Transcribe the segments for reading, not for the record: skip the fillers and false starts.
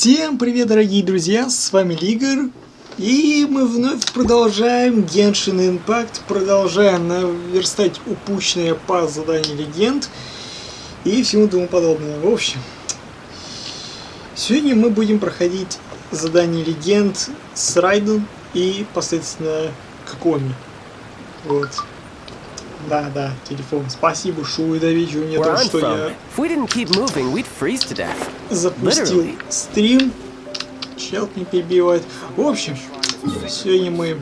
Всем привет, дорогие друзья, с вами Лигр, и мы вновь продолжаем Genshin Impact, продолжаем наверстать упущенные по заданию легенд и всему тому подобное. В общем, сегодня мы будем проходить задание легенд с Райден и, последственно, КоКоМи. Вот. Да, телефон. Спасибо, что уведомите мне то, что я запустил стрим. Чел не перебивает. В общем, сегодня мы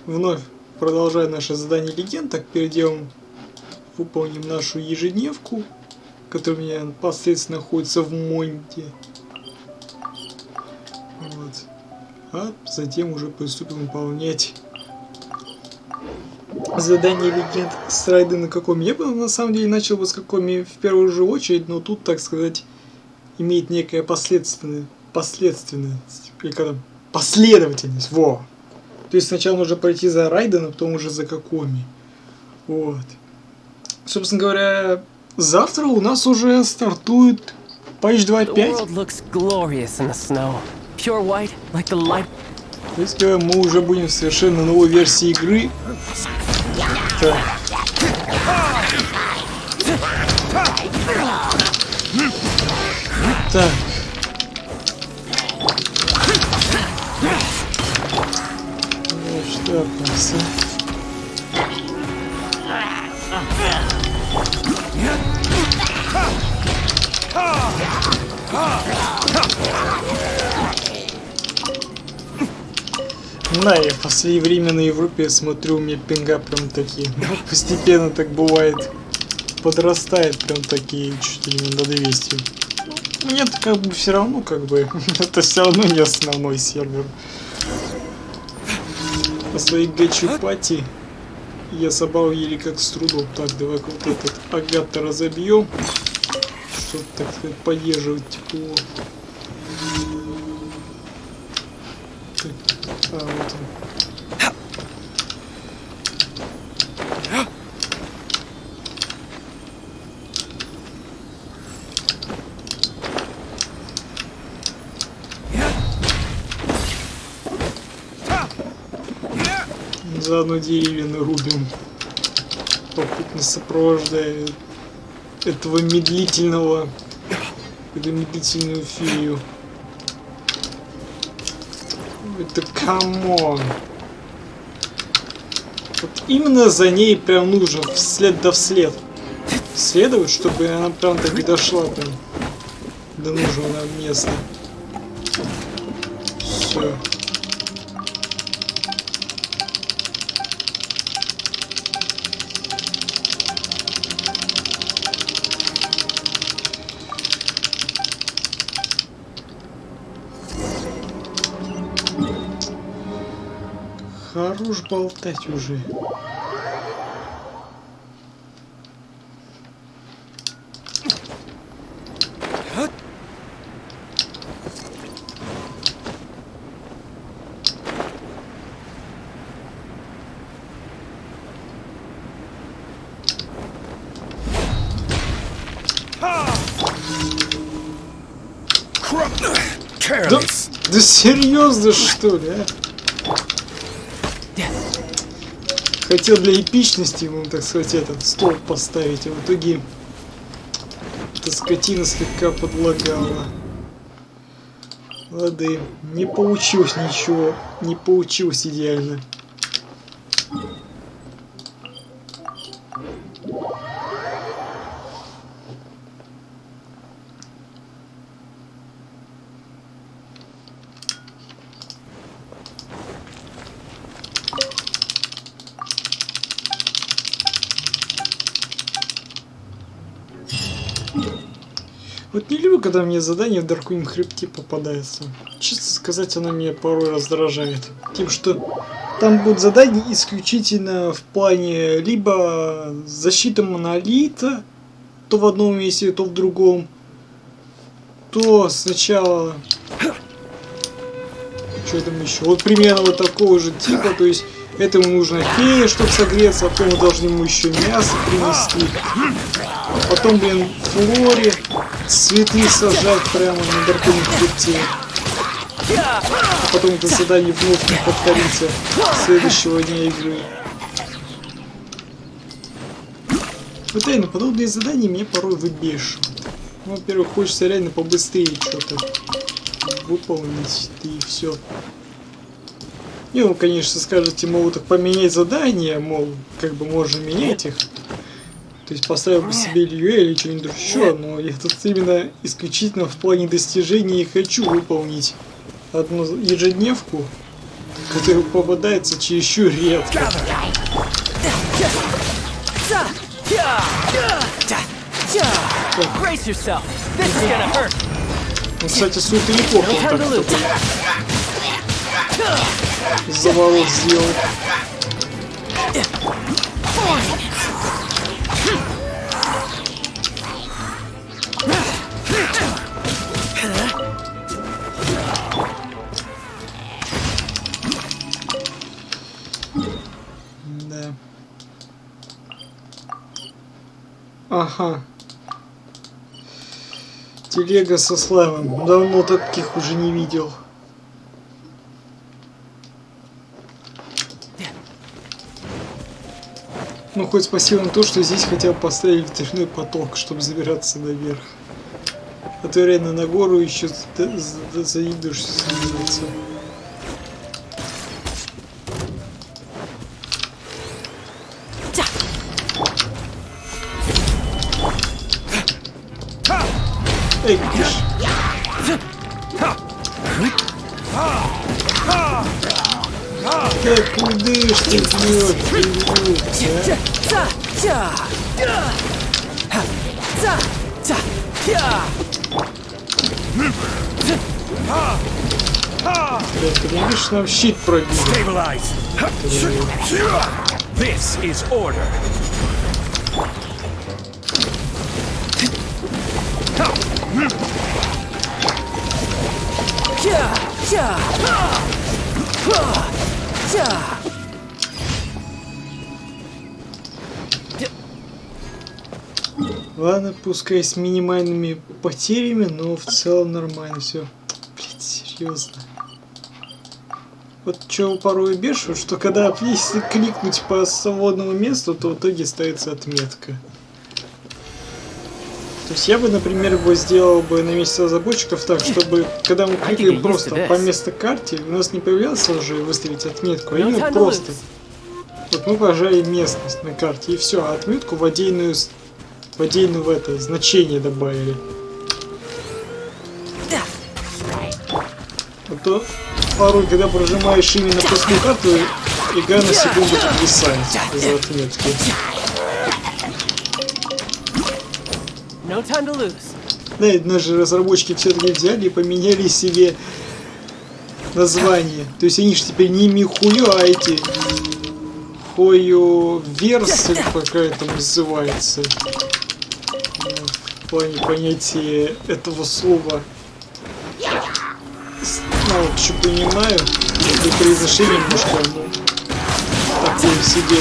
вновь продолжаем наше задание легенд. Так, перед делом выполним нашу ежедневку, которая у меня непосредственно находится в Монте. Вот. А затем уже приступим выполнять задание легенд с Райден и КоКоМи. Я бы на самом деле начал бы с КоКоМи в первую же очередь, но тут, так сказать, имеет некая последственность, или как там, последовательность, во! То есть сначала нужно пройти за Райден, а потом уже за КоКоМи. Вот. Собственно говоря, завтра у нас уже стартует патч 2.5. То есть мы уже будем в совершенно новой версии игры. Так. Так. Ну что, опасен. Да, я в последнее время на Европе смотрю, у меня пинга прям такие, ну, постепенно так бывает, подрастает прям такие, чуть ли не до 200. Мне-то как бы все равно, как бы, это все равно не основной сервер. На своей гачу-пати я собрал еле как с трудом. Так, давай-ка вот этот агат-то разобьем, чтобы, так сказать, поддерживать тепло. А, вот он. Заодно деревья нарубим, попутно сопровождая эту медлительную фею. Это камон. Вот именно за ней прям нужно вслед да вслед следовать, чтобы она прям так и дошла прям до нужного нам места. Все. Хорош болтать уже. Да серьезно, что ли, а? Хотел для эпичности ему, так сказать, этот стол поставить, а в итоге эта скотина слегка подлагала. Ладно, не получилось ничего, не получилось идеально. Вот не люблю, когда мне задание в Даркуим хребте попадается. Честно сказать, оно меня порой раздражает. Тем, что там будут задания исключительно в плане либо защиты монолита, то в одном месте, то в другом. То сначала... Что там еще? Вот примерно вот такого же типа, то есть этому нужно фея, чтобы согреться, а потом мы должны ему еще мясо принести. Потом, блин, Флоре цветы сажать прямо на Даркуим хребте. А потом это задание вновь не повторится следующего дня игры. Вот реально, подобные задания меня порой выбешивают. Ну, во-первых, хочется реально побыстрее что-то выполнить, и все. И ну, конечно, скажете, мол, так поменять задания, мол, как бы можно менять их. То есть поставил бы себе Льюэ или что-нибудь еще, но я тут именно исключительно в плане достижений хочу выполнить одну ежедневку, которая попадается чересчур редко. Ну, кстати, супер неплохо он так такой заворот сделал. Да. Ага. Телега со слаймом. Давно таких уже не видел. Ну, хоть спасибо на то, что здесь хотя бы поставили ветряной поток, чтобы забираться наверх. А то реально на гору еще заебешься становиться. Эй, где ж? Как кудыш ты бьешь, ты не видишь, нам щит пробил. This is order. Ладно, пускай с минимальными потерями, но в целом нормально все. Блин, серьезно. Вот что порой бешит, что когда если кликнуть по свободному месту, то в итоге ставится отметка. То есть я бы, например, сделал бы на месте разработчиков так, чтобы когда мы кликаем просто по месту карте, у нас не появлялось уже выставить отметку, а именно просто. Вот мы положили местность на карте и все, а отметку в отдельную в это значение добавили. А то порой, когда прожимаешь именно пустую карту, игра на секунду подвисает из-за отметки. Да, и наши разработчики все-таки взяли и поменяли себе название. То есть они же теперь не Михуё, а эти Хою верс какая-то называется. В плане понятия этого слова. Мало что понимаю. И произношение немножко такое себе.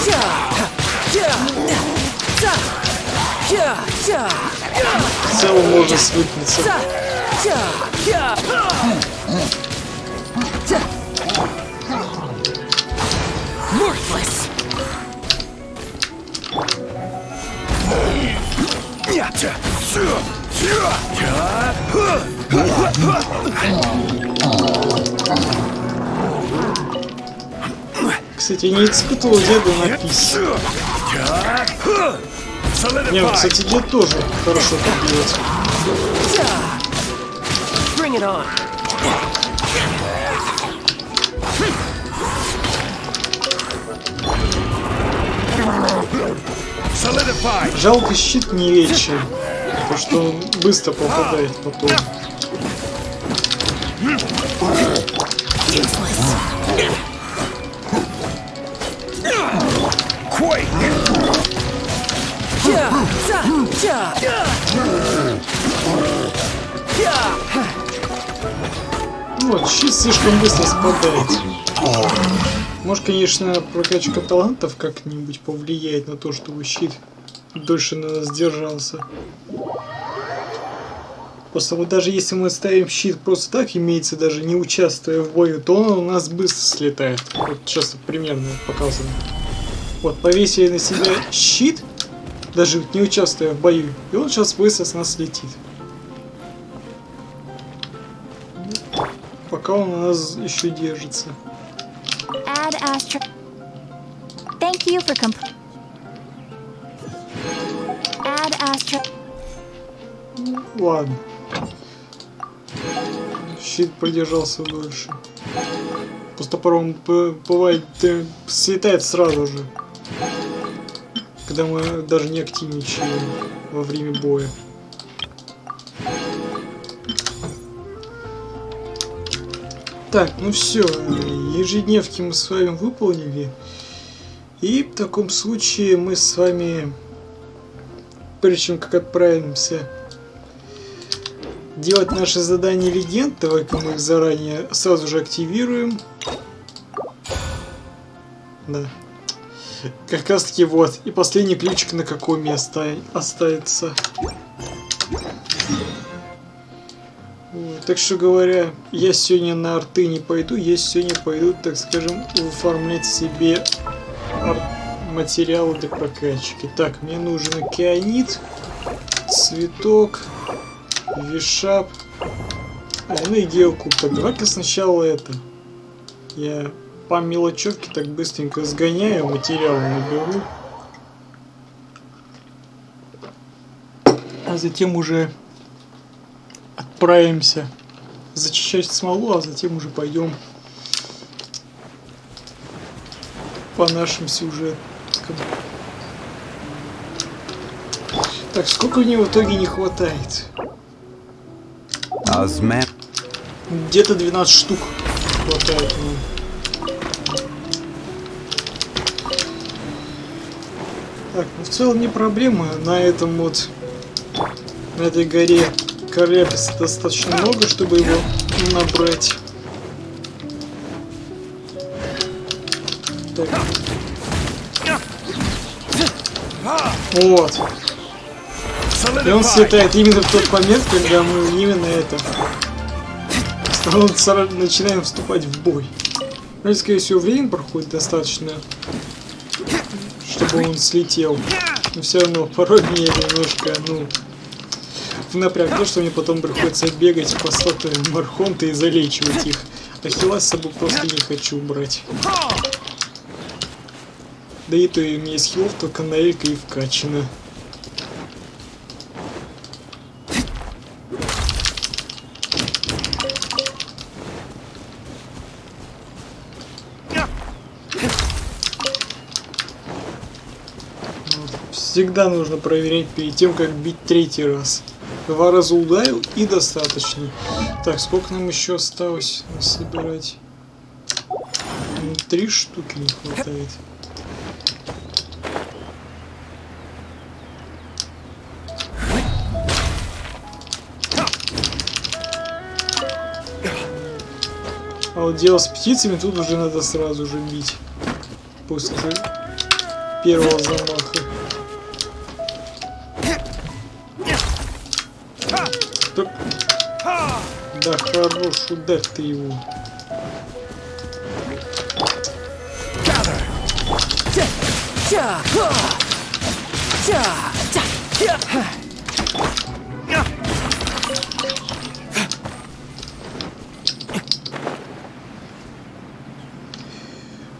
В целом можно свыкнуться. Кстати, не испытывал деда на пись. Не, кстати, дед тоже хорошо так делает. Жалко, щит не вечен, потому что он быстро попадает потом. Вот, щит слишком быстро спадает. Может, конечно, прокачка талантов как-нибудь повлияет на то, чтобы щит дольше на нас держался. Просто вот даже если мы ставим щит просто так, имеется даже не участвуя в бою, то он у нас быстро слетает. Вот сейчас примерно показываю. Вот, повесили на себя щит, даже не участвуя в бою, и он сейчас быстро с нас летит. Пока он у нас еще держится. Thank you for Ладно. Щит продержался дольше. Просто порой бывает слетает сразу же. Когда мы даже не активничаем во время боя. Так, ну все, ежедневки мы с вами выполнили. И в таком случае мы с вами, прежде чем как отправимся делать наши задания легенд, давай-ка мы их заранее сразу же активируем. Да. Как раз таки вот. И последний ключик на КоКоМи останется. Вот. Так что говоря, я сегодня на арты не пойду, я сегодня пойду, так скажем, оформлять себе материалы для прокачки. Так, мне нужен океанит, цветок, вишап, ну и геокуб. Давай-ка сначала это. Я по мелочевке так быстренько сгоняю, материалы наберу. А затем уже отправимся зачищать смолу, а затем уже пойдем по нашим сюжетам. Так, сколько мне в итоге не хватает? Где-то 12 штук хватает мне. Так, ну в целом не проблема. На этом вот, на этой горе королеписа достаточно много, чтобы его набрать. Так. Вот. И он слетает именно в тот момент, когда мы именно это начинаем вступать в бой. Но, скорее всего, время проходит достаточно, чтобы он слетел. Но все равно порой мне немножко, в напряг то, что мне потом приходится бегать по статуям Мархонта и залечивать их. А хила с собой просто не хочу брать. Да и то и у меня из хилов только наэлька и вкачана. Всегда нужно проверять перед тем, как бить третий раз. 2 раза ударил и достаточно. Так, сколько нам еще осталось собирать? 3 штуки не хватает. А вот дело с птицами тут уже надо сразу же бить. После первого замаха. Да хорош, ударь ты его.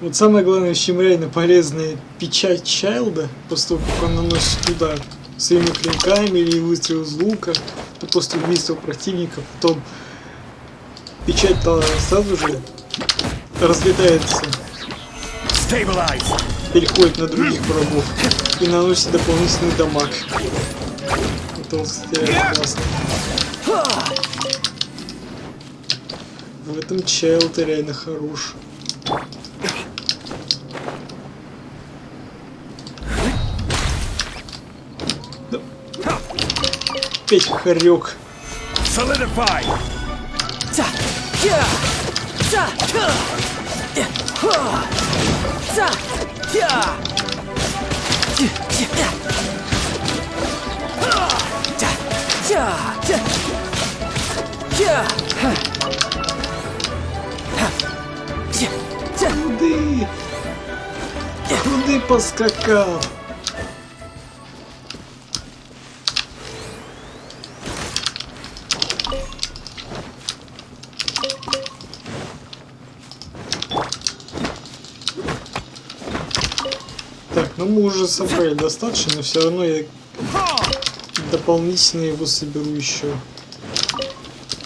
Вот самое главное, чем реально полезная печать Чайлда, после того, как он наносит удар своими клинками или выстрел из лука, то после убийства противника потом печать-то сразу же разлетается, переходит на других врагов и наносит дополнительный дамаг. Это вот, кстати, классно. В этом Чайлд реально хорош. Опять хорек. Куды? Куды поскакал? Так, ну мы уже собрали достаточно, но все равно я дополнительно его соберу еще.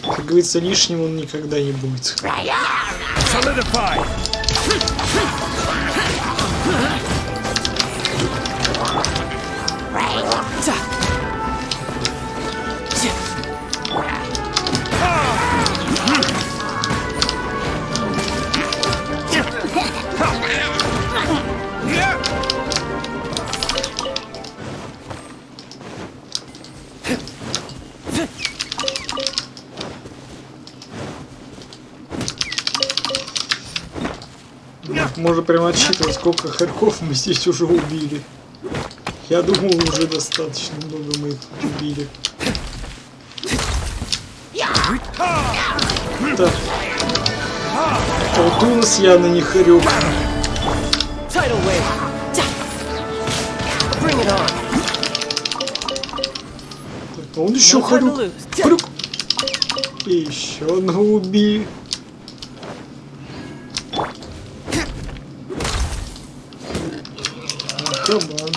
Как говорится, лишним он никогда не будет. Solidify. Можно прямо отсчитывать, сколько хорьков мы здесь уже убили. Я думаю, уже достаточно много мы их убили. Так. Вот у нас явно не хорек. Так, а он еще хорек. Хорек. И еще одного убили. Кабан.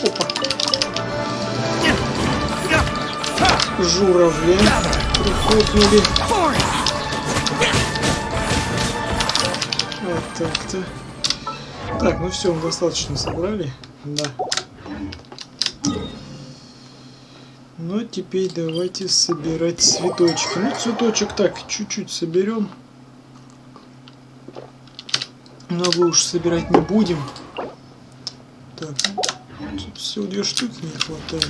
Опа. Журавля прихлопнули. Вот так-то. Так, ну все, мы достаточно собрали. Да. Ну, теперь давайте собирать цветочки. Ну, цветочек так, чуть-чуть соберем. Много уж собирать не будем. Так, тут всего 2 штуки не хватает.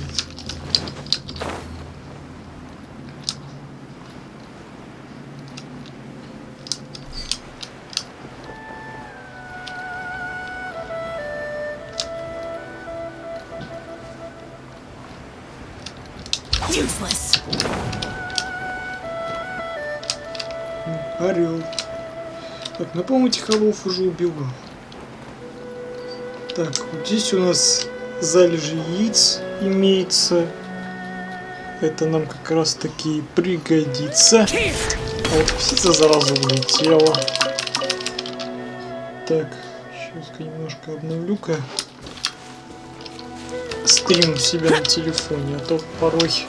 Useless. Орел. Так, ну, по-моему, этих орлов уже убивал. Так, вот здесь у нас залежи яиц имеется. Это нам как раз таки пригодится. А вот птица зараза улетела. Так, сейчас-ка немножко обновлю-ка стрим у себя на телефоне, а то порой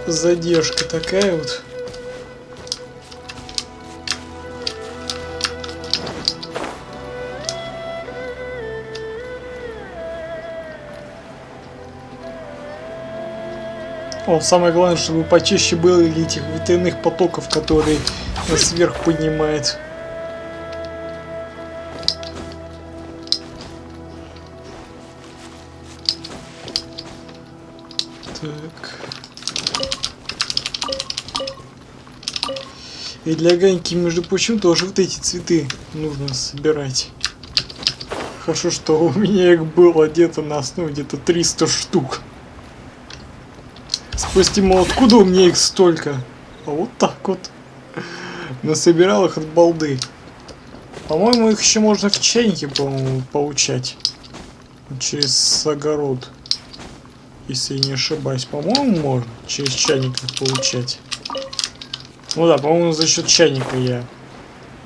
задержка такая вот. О, самое главное, чтобы почаще было этих ветряных потоков, которые нас вверх поднимают. Так. И для Ганьки, между прочим, тоже вот эти цветы нужно собирать. Хорошо, что у меня их было где-то на основе где-то 300 штук. Спасти, мол, откуда у меня их столько? А вот так вот. Насобирал их от балды. По-моему, их еще можно в чайнике, по-моему, получать. Через огород. Если я не ошибаюсь. По-моему, можно через чайник их получать. Ну да, по-моему, за счет чайника я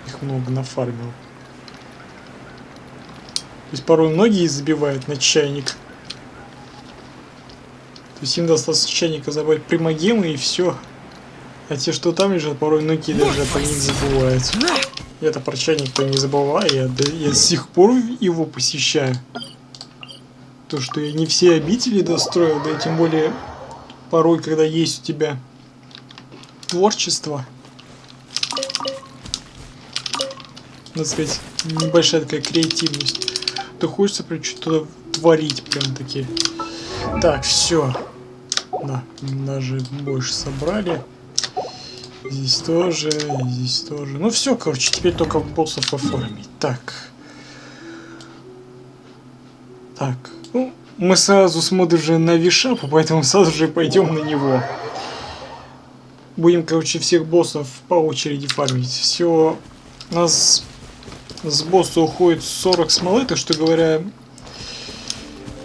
их много нафармил. То есть порой многие забивают на чайник. То есть им достаточно чайника забрать примагемы и все. А те, что там лежат, порой многие даже по ним забывают. Я-то про чайник-то не забываю, я до сих пор его посещаю. То, что я не все обители достроил, да и тем более порой, когда есть у тебя творчество, надо сказать, небольшая такая креативность, то хочется прям что-то творить прям таки. Так, все. Да, даже больше собрали. Здесь тоже, здесь тоже. Ну все, короче, теперь только боссов оформить. Так. Так, ну, мы сразу смотрим же на Вишапу, поэтому сразу же пойдем на него. Будем, короче, всех боссов по очереди фармить. Все, у нас с босса уходит 40 смолы, так что говоря,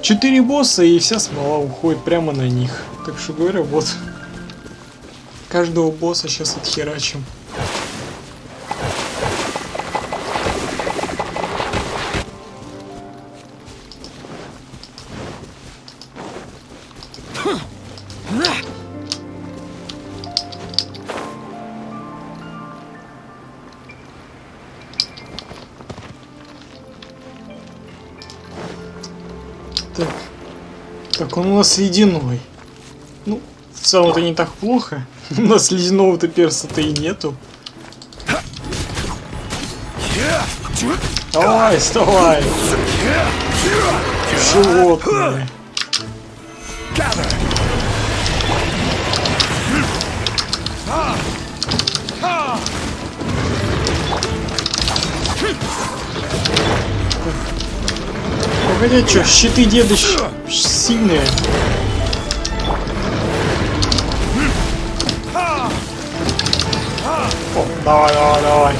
4 босса и вся смола уходит прямо на них. Так что говоря, вот, каждого босса сейчас отхерачим. Так. Так, он у нас ледяной. Ну, в целом это не так плохо. У нас ледяного-то перса-то и нету. Давай, вставай! Животное! Погоди, что, щиты деда сильные. О, давай, давай, давай.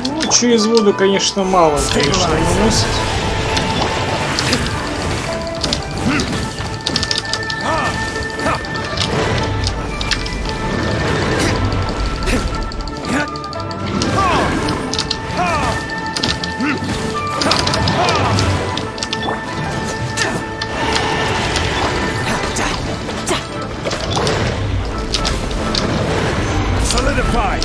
Ну, через воду, конечно, мало, конечно, наносит. Solidify.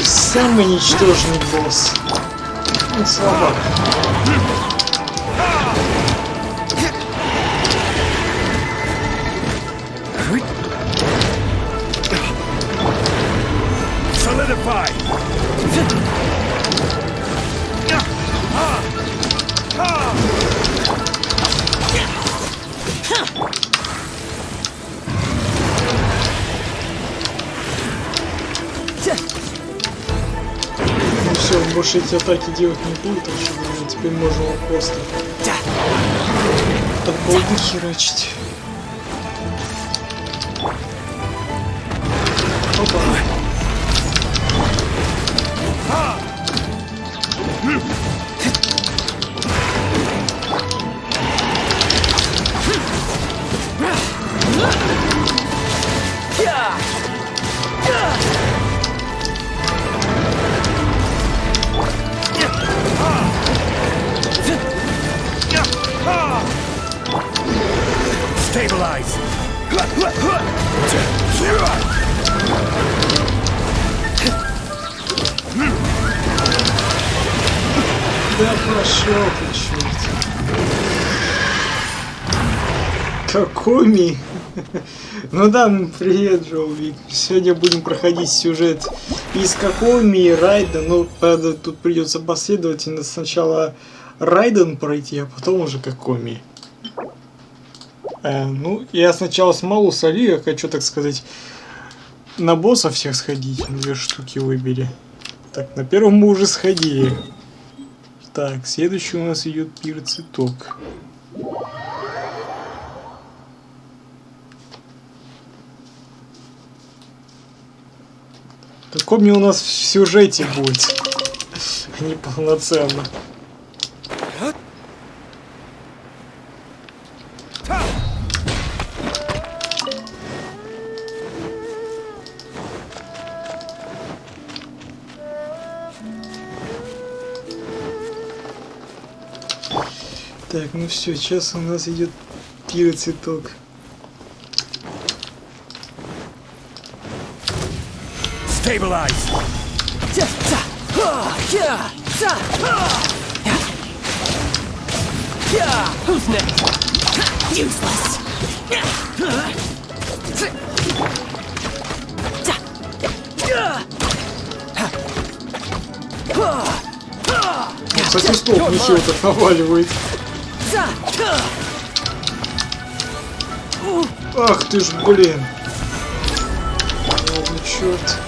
Самый ничтожный босс. Он слабак. Solidify. Ну все, больше эти атаки делать не будет, так что теперь можно его просто от балды херачить. Опа. Stabilize. Да пошел ты, черт. КоКоМи. Ну да, привет, Джоуи. Сегодня будем проходить сюжет из КоКоМи и Райда. Но, правда, тут придется последовательно сначала Райден пройти, а потом уже КоКоМи. Ну, я сначала смолу солью, я хочу, так сказать, на босса всех сходить. 2 штуки выбери. Так, на первом мы уже сходили. Так, следующий у нас идет пир цветок. КоКоМи у нас в сюжете будет, а не полноценно. Так, ну все, сейчас у нас идет пироцветок. Stabilize. Who's next? Useless. Кстати, стоп, ничего так наваливает. Ах ты ж, блин. Ладно, черт.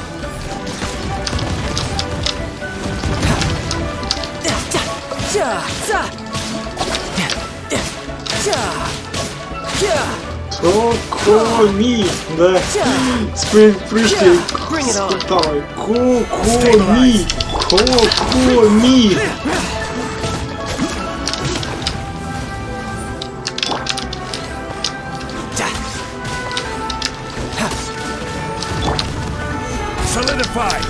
КоКоМи, да. Прыжки с куталой. КоКоМи. КоКоМи. Solidify.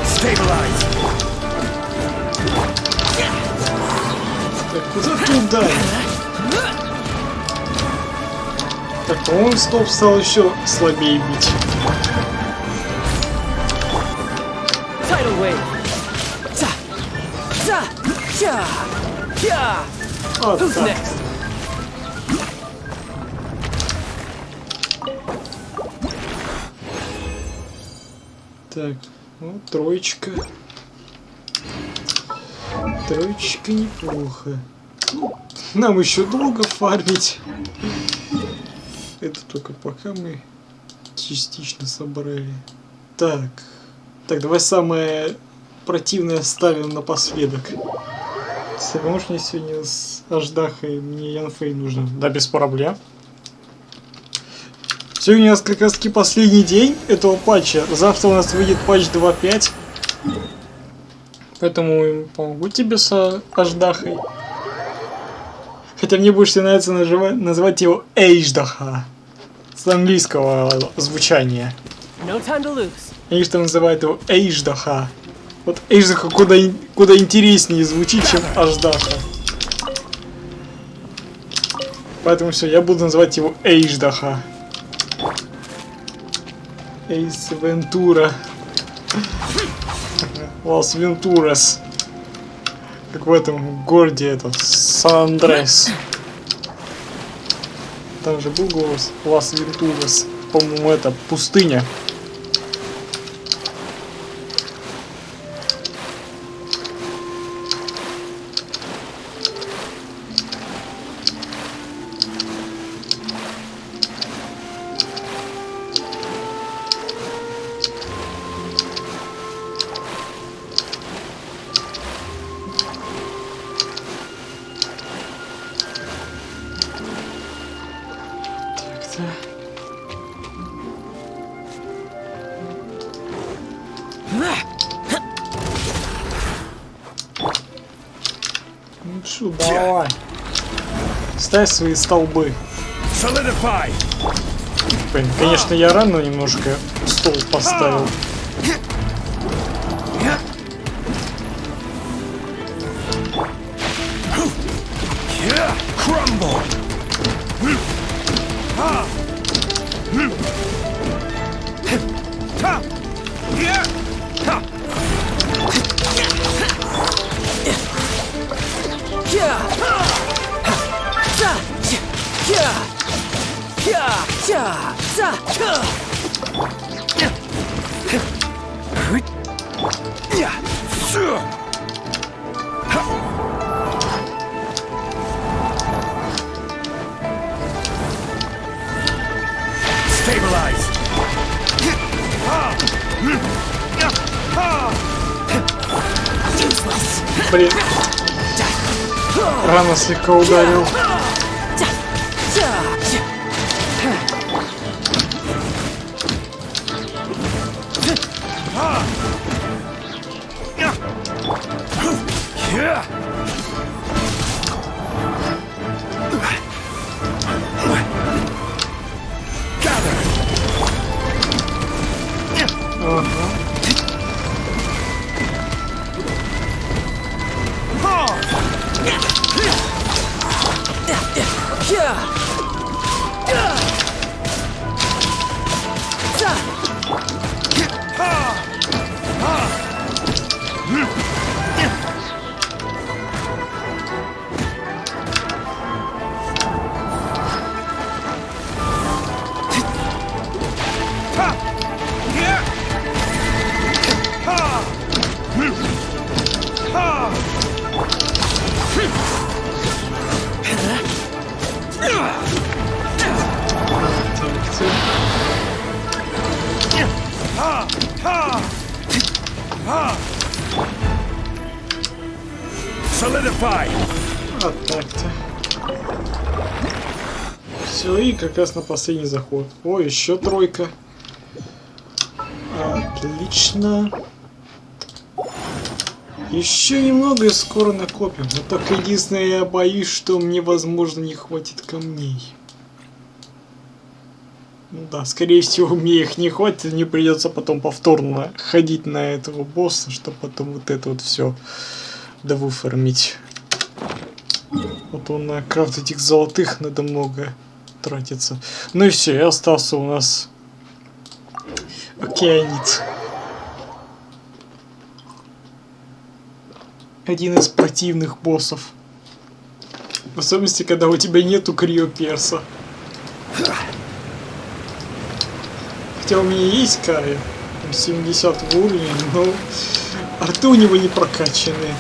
Stabilize. Так, куда туда? Так, по-моему, стоп стал еще слабее бить. Tidal wave. А, Who's так. next? Так, ну, троечка. Троечка неплохо. Нам еще долго фармить. Это только пока мы частично собрали. Так. Так, давай самое противное ставим напоследок. Потому что мне сегодня с Аждахой мне Янфей нужно. Да, без проблем. Сегодня у нас как раз таки последний день этого патча. Завтра у нас выйдет патч 2.5. Поэтому помогу тебе с Аждахой. Хотя мне больше нравится называть его Эйждаха. С английского звучания. No time to lose. Они что называют его Эйждаха. Вот Эйждаха куда интереснее звучит, чем Аждаха. Поэтому все, я буду называть его Эйждаха. Эйс Вентура. Лас Вентурас. Как в этом городе это Сан-Андрес. Там же был голос Лас Вентурас. По-моему, это пустыня. Ну что, давай. Ставь свои столбы. Solidify. Блин, конечно, я рано немножко стол поставил. Crumble. Stabilize. Блин. Рано слегка ударил. Ага. Solidify. Вот так-то. Все, и как раз на последний заход. О, еще тройка. Отлично. Еще немного и скоро накопим. Но только единственное, я боюсь, что мне, возможно, не хватит камней. Ну да, скорее всего, мне их не хватит, и мне придется потом повторно ходить на этого босса, чтобы потом вот это вот все довыформить. Вот он на крафт этих золотых надо много тратиться. Ну и все, и остался у нас океанит. Один из противных боссов. В особенности, когда у тебя нету криоперса. Хотя у меня есть Кая, 70 уровня, но арты у него не прокачанные.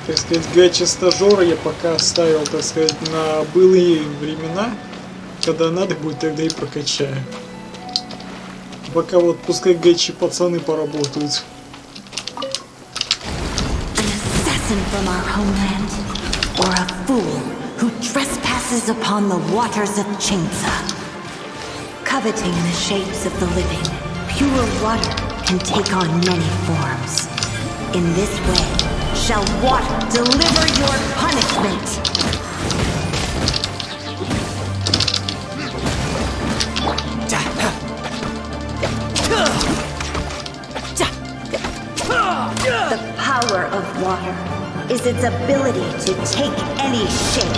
Так сказать, гача стажера я пока оставил, так сказать, на былые времена. Когда надо будет, тогда и прокачаю. Пока вот пускай гачи пацаны поработают. From our homeland, or a fool who trespasses upon the waters of Chainsa. Coveting the shapes of the living, pure water can take on many forms. In this way, shall water deliver your punishment. The power of water is its ability to take any shape.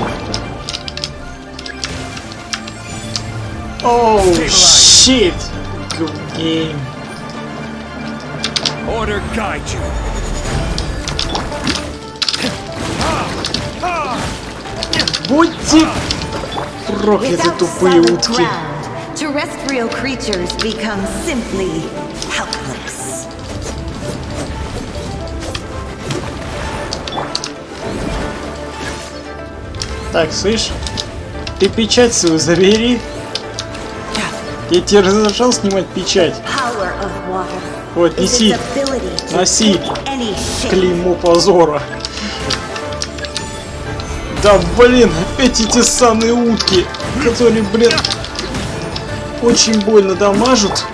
Oh shit! Good game. Order guide you. Будьте прокляты, Without тупые solid утки. ground, terrestrial creatures become simply helpless. Так, слышь, ты печать свою забери. Я тебе разрешал снимать печать. Power of water Вот, is неси, its ability to носи take any shape. клеймо позора. Да блин, опять эти ссаные утки, которые, блин, очень больно дамажат.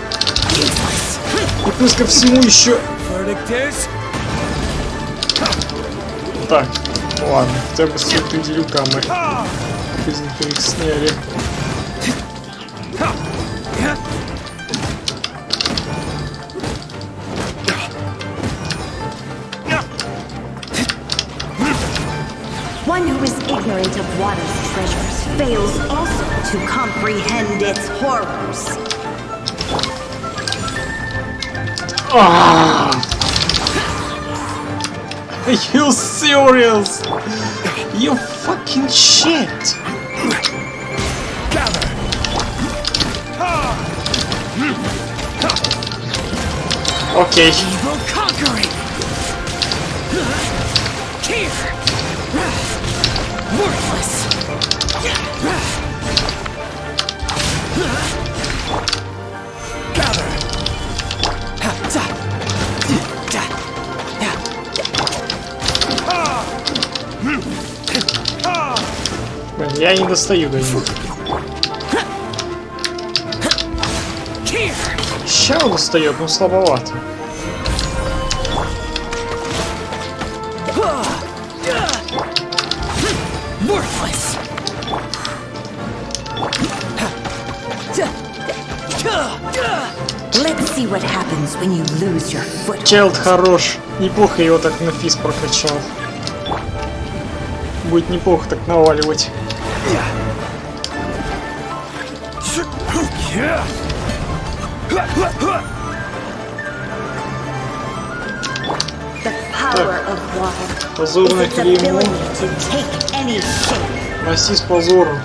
И плюс ко всему еще... Verdict is Так, ладно, хотя бы с пенделюка мы быстренько их сняли. One who is ignorant of water's treasures fails also to comprehend its horrors. Are you serious? You fucking shit! gather. Окей. Evil conquering. Here. Worthless. Gather. Блин, я не достаю до них. Here. Ща он достает, но слабовато. Worthless. see what happens when you lose your foot. Чайлд хорош. Неплохо его так на физ прокачал. Будет неплохо так наваливать. The power of water is Позорное its клеймо. ability to take any shape. Носи с позором.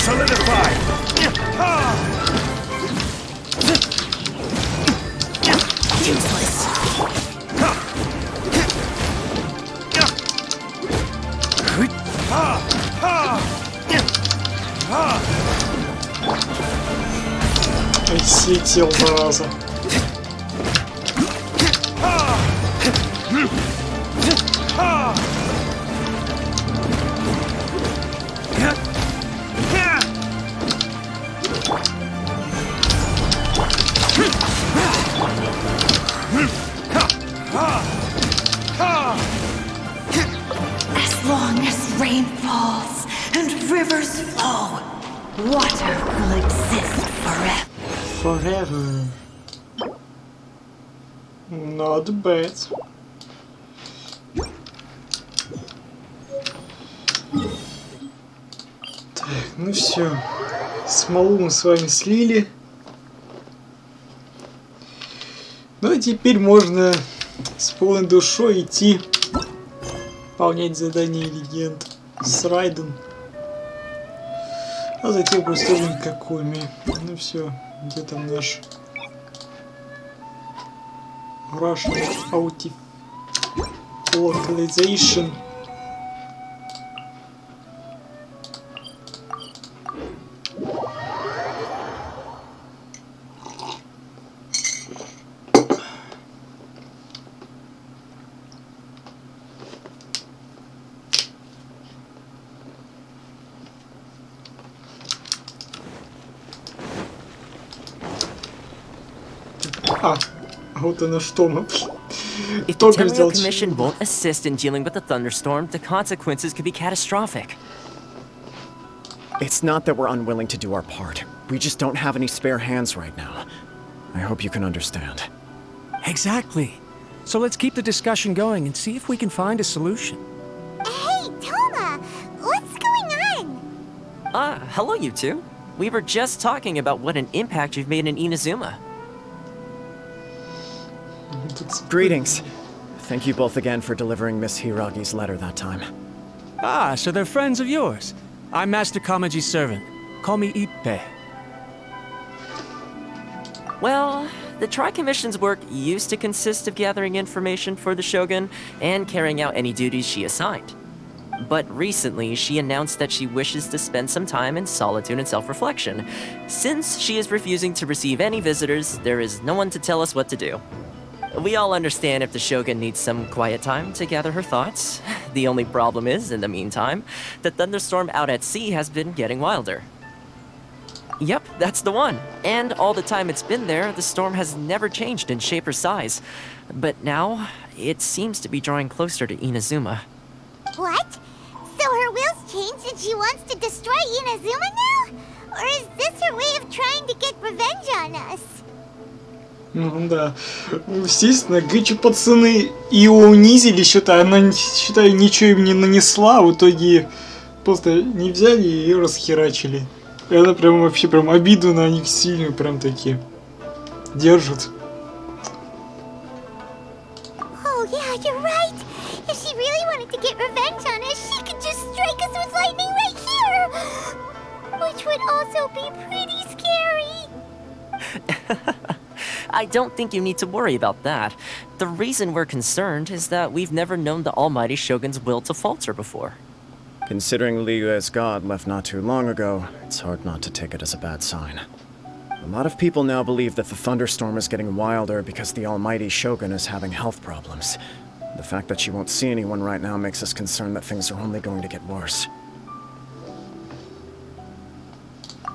Solidify! Useless. Сетел, зараза. As long as rain falls and rivers flow, water will exist forever. Forever. Not bad. Так, ну все. Смолу мы с вами слили. Ну и теперь можно с полной душой идти выполнять задание легенд с Райден. А затем приступим к КоКоМи. Ну все, где там наш Russian Auto Localization. Вот оно что, мы If the только Temporal сделал. Commission won't assist in dealing with the thunderstorm, the consequences could be catastrophic. It's not that we're unwilling to do our part. We just don't have any spare hands right now. I hope you can understand. Exactly. So let's keep the discussion going and see if we can find a solution. Hey, Toma! What's going on? Hello you two. We were just talking about what an impact you've made in Inazuma. Greetings. Thank you both again for delivering Miss Hiragi's letter that time. Ah, so they're friends of yours. I'm Master Kamaji's servant. Call me Ippe. Well, the Tri-Commission's work used to consist of gathering information for the Shogun and carrying out any duties she assigned. But recently, she announced that she wishes to spend some time in solitude and self-reflection. Since she is refusing to receive any visitors, there is no one to tell us what to do. We all understand if the Shogun needs some quiet time to gather her thoughts. The only problem is, in the meantime, the thunderstorm out at sea has been getting wilder. Yep, that's the one. And all the time it's been there, the storm has never changed in shape or size. But now, it seems to be drawing closer to Inazuma. What? So her will's changed and she wants to destroy Inazuma now? Or is this her way of trying to get revenge on us? Ну да. Ну, естественно, Гэчи пацаны ее унизили, что-то она, считаю, ничего им не нанесла, в итоге просто не взяли и ее расхерачили. И она прям вообще прям обиду на них сильную прям таки держит. Oh yeah, you're right. If she really wanted to get revenge on us, she could just strike us with lightning right here. Which would also be pretty scary. I don't think you need to worry about that. The reason we're concerned is that we've never known the Almighty Shogun's will to falter before. Considering Liyue's god left not too long ago, it's hard not to take it as a bad sign. A lot of people now believe that the thunderstorm is getting wilder because the almighty Shogun is having health problems. The fact that she won't see anyone right now makes us concerned that things are only going to get worse.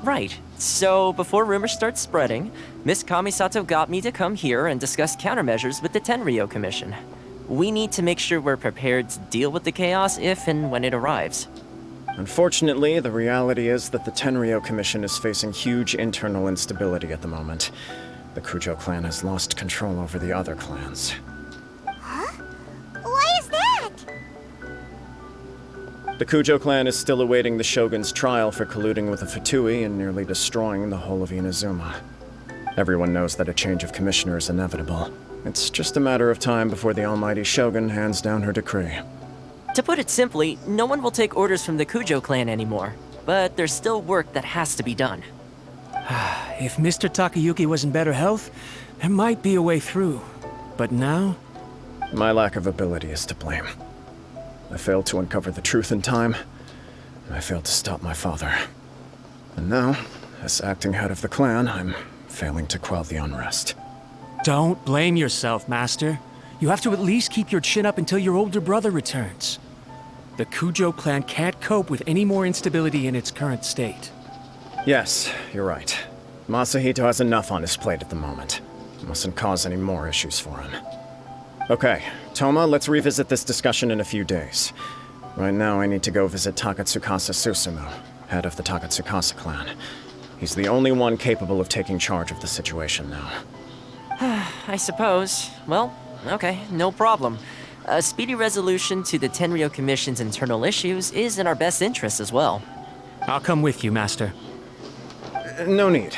Right. So, before rumors start spreading, Miss Kamisato got me to come here and discuss countermeasures with the Tenryou Commission. We need to make sure we're prepared to deal with the chaos if and when it arrives. Unfortunately, the reality is that the Tenryou Commission is facing huge internal instability at the moment. The Kujo clan has lost control over the other clans. Why is that? The Kujo clan is still awaiting the Shogun's trial for colluding with the Fatui and nearly destroying the whole of Inazuma. Everyone knows that a change of commissioner is inevitable. It's just a matter of time before the almighty Shogun hands down her decree. To put it simply, no one will take orders from the Kujo clan anymore. But there's still work that has to be done. If Mr. Takayuki was in better health, there might be a way through. But now? My lack of ability is to blame. I failed to uncover the truth in time, and I failed to stop my father. And now, as acting head of the clan, I'm failing to quell the unrest. Don't blame yourself, Master. You have to at least keep your chin up until your older brother returns. The Kujo clan can't cope with any more instability in its current state. Yes, you're right. Masahito has enough on his plate at the moment. Mustn't cause any more issues for him. Okay, Toma, let's revisit this discussion in a few days. Right now, I need to go visit Takatsukasa Susumu, head of the Takatsukasa clan. He's the only one capable of taking charge of the situation now. I suppose. Well, okay, no problem. A speedy resolution to the Tenryou Commission's internal issues is in our best interest as well. I'll come with you, Master. No need.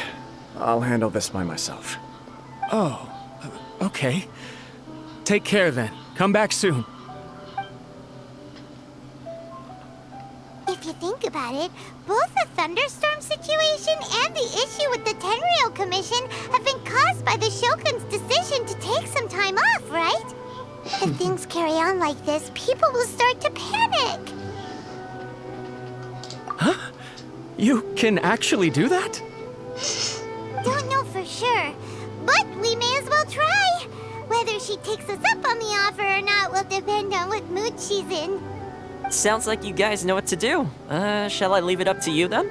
I'll handle this by myself. Oh, okay. Take care then. Come back soon. If you think about it, both the thunderstorm situation and the issue with the Tenryou Commission have been caused by the Shogun's decision to take some time off, right? If things carry on like this, people will start to panic. Huh? You can actually do that? Don't know for sure, but we may as well try. Whether she takes us up on the offer or not will depend on what mood she's in. Sounds like you guys know what to do. Shall I leave it up to you then?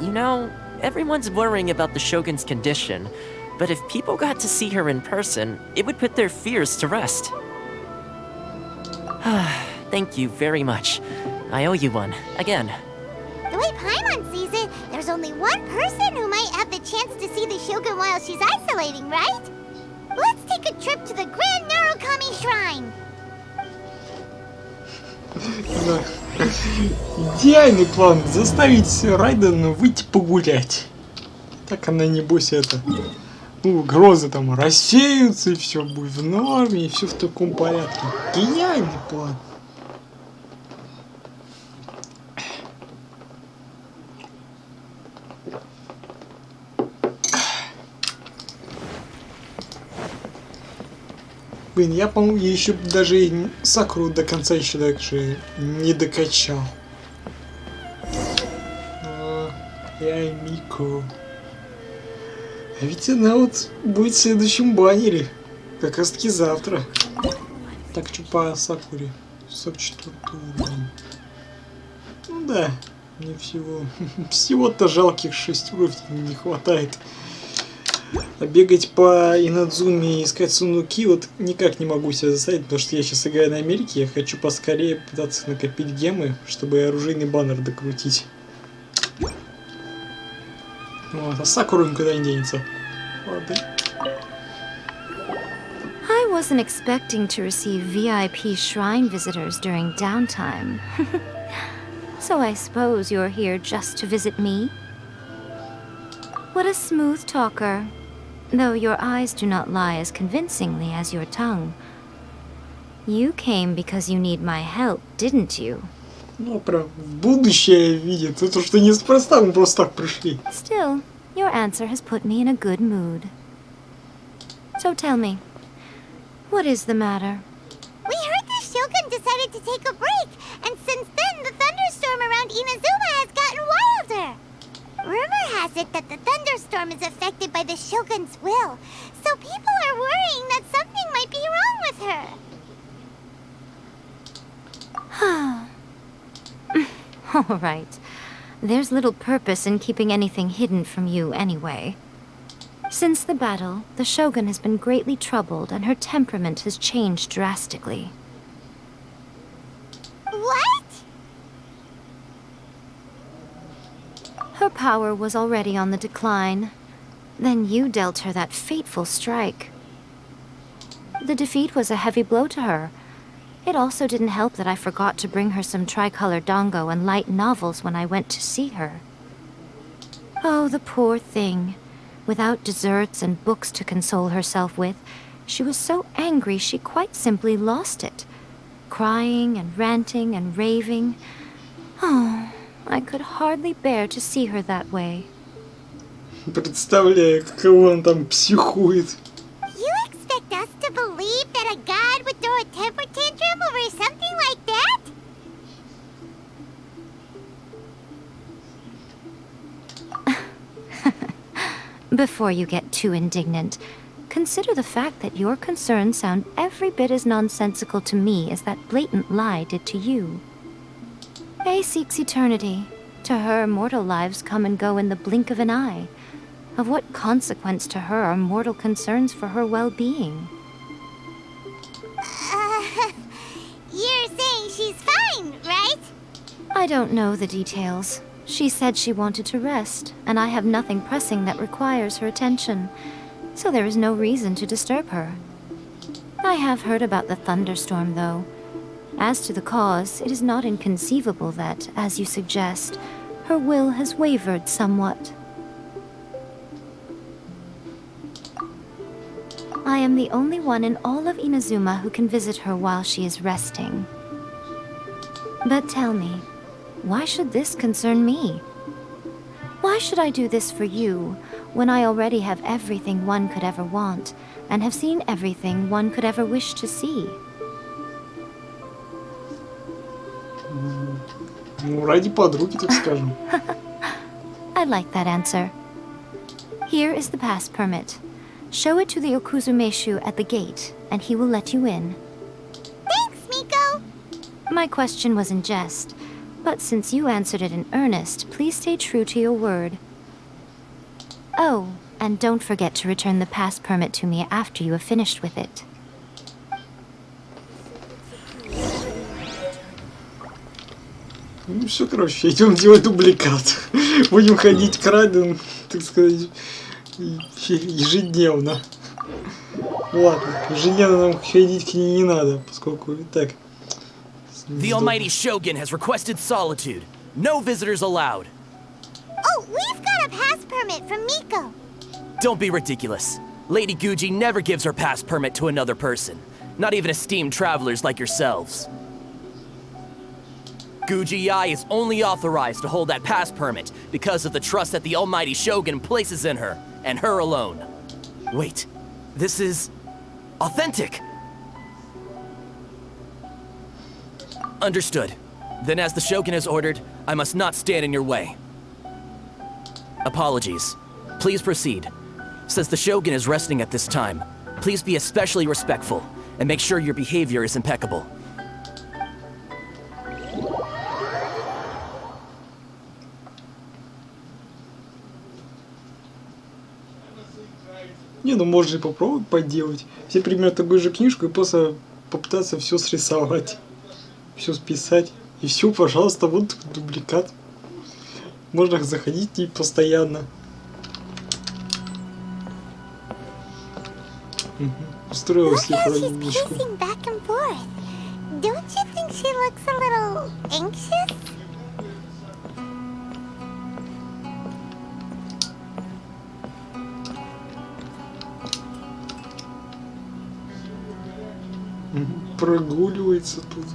You know, everyone's worrying about the Shogun's condition, but if people got to see her in person, it would put their fears to rest. Thank you very much. I owe you one, again. The way Paimon sees it, there's only one person who might have the chance to see the Shogun while she's isolating, right? Let's take a trip to the Grand Narukami Shrine. Да. Идеальный план. Заставить Райдена выйти погулять. Так она, небось, это... Ну, угрозы там рассеются, и все будет в норме, и все в таком порядке. Гениальный план. Блин, я, по-моему, еще даже и Сакуру до конца еще даже не докачал. Я и Мико. А ведь она вот будет в следующем баннере. Как раз таки завтра. Так, что по Сакуре? 44 уровень. Ну да, мне всего-то жалких 6 уровней не хватает. А бегать по Инадзуме и искать сундуки вот никак не могу себя заставить, потому что я сейчас играю на Америке, я хочу поскорее пытаться накопить гемы, чтобы оружейный баннер докрутить. Вот, а Сакуру никуда не денется. Ладно. I wasn't expecting to receive VIP shrine visitors during downtime. So I suppose you're here just to visit me? What a smooth talker. Though your eyes do not lie as convincingly as your tongue. You came because you need my help, didn't you? Ну, прям в будущее видит. Это что неспроста, мы просто так пришли. Still, your answer has put me in a good mood. So tell me, what is the matter? We heard the Shogun decided to take a break, and since then the thunderstorm around Inazuma has gotten wilder. Rumor has it that the thunderstorm is affected by the Shogun's will, so people are worrying that something might be wrong with her. All right. There's little purpose in keeping anything hidden from you anyway. Since the battle, the Shogun has been greatly troubled and her temperament has changed drastically. What? Her power was already on the decline. Then you dealt her that fateful strike. The defeat was a heavy blow to her. It also didn't help that I forgot to bring her some tricolor dango and light novels when I went to see her. Oh, the poor thing. Without desserts and books to console herself with, she was so angry she quite simply lost it. Crying and ranting and raving. Oh, I could hardly bear to see her that way. Представляю, каково он там психует. You expect us to believe that a god would throw a temper tantrum over something like that? Before you get too indignant, consider the fact that your concerns sound every bit as nonsensical to me as that blatant lie did to you. A seeks eternity. To her, mortal lives come and go in the blink of an eye. Of what consequence to her are mortal concerns for her well-being? You're saying she's fine, right? I don't know the details. She said she wanted to rest, and I have nothing pressing that requires her attention, so there is no reason to disturb her. I have heard about the thunderstorm, though. As to the cause, it is not inconceivable that, as you suggest, her will has wavered somewhat. I am the only one in all of Inazuma who can visit her while she is resting. But tell me, why should this concern me? Why should I do this for you, when I already have everything one could ever want, and have seen everything one could ever wish to see? Ну, ради подруги, так скажем. I like that answer. Here is the pass permit. Show it to the Okuzumeshu at the gate, and he will let you in. Thanks, Miko! My question was in jest, but since you answered it in earnest, please stay true to your word. Oh, and don't forget to return the pass permit to me after you have finished with it. Ну все, короче, идем делать дубликат. Будем ходить к Райден, так сказать, ежедневно. Ладно, ежедневно нам ходить к ней не надо, поскольку и так. The almighty Shogun has requested solitude. No visitors allowed. Oh, we've got a pass permit from Miko. Don't be ridiculous. Lady Guji never gives her pass permit to another person. Not even esteemed travelers like yourselves. Guji-ai is only authorized to hold that pass permit because of the trust that the almighty Shogun places in her, and her alone. Wait, this is authentic. Understood. Then as the Shogun has ordered, I must not stand in your way. Apologies. Please proceed. Since the Shogun is resting at this time, please be especially respectful, and make sure your behavior is impeccable. Не, ну можно и попробовать поделать. Все примерно такую же книжку и просто попытаться все срисовать, все списать. И все, пожалуйста, вот дубликат. Можно заходить и постоянно. Устроилась Look how she's лихорадочку. pacing back and forth. Don't you think she looks a little anxious? Прогуливается тут.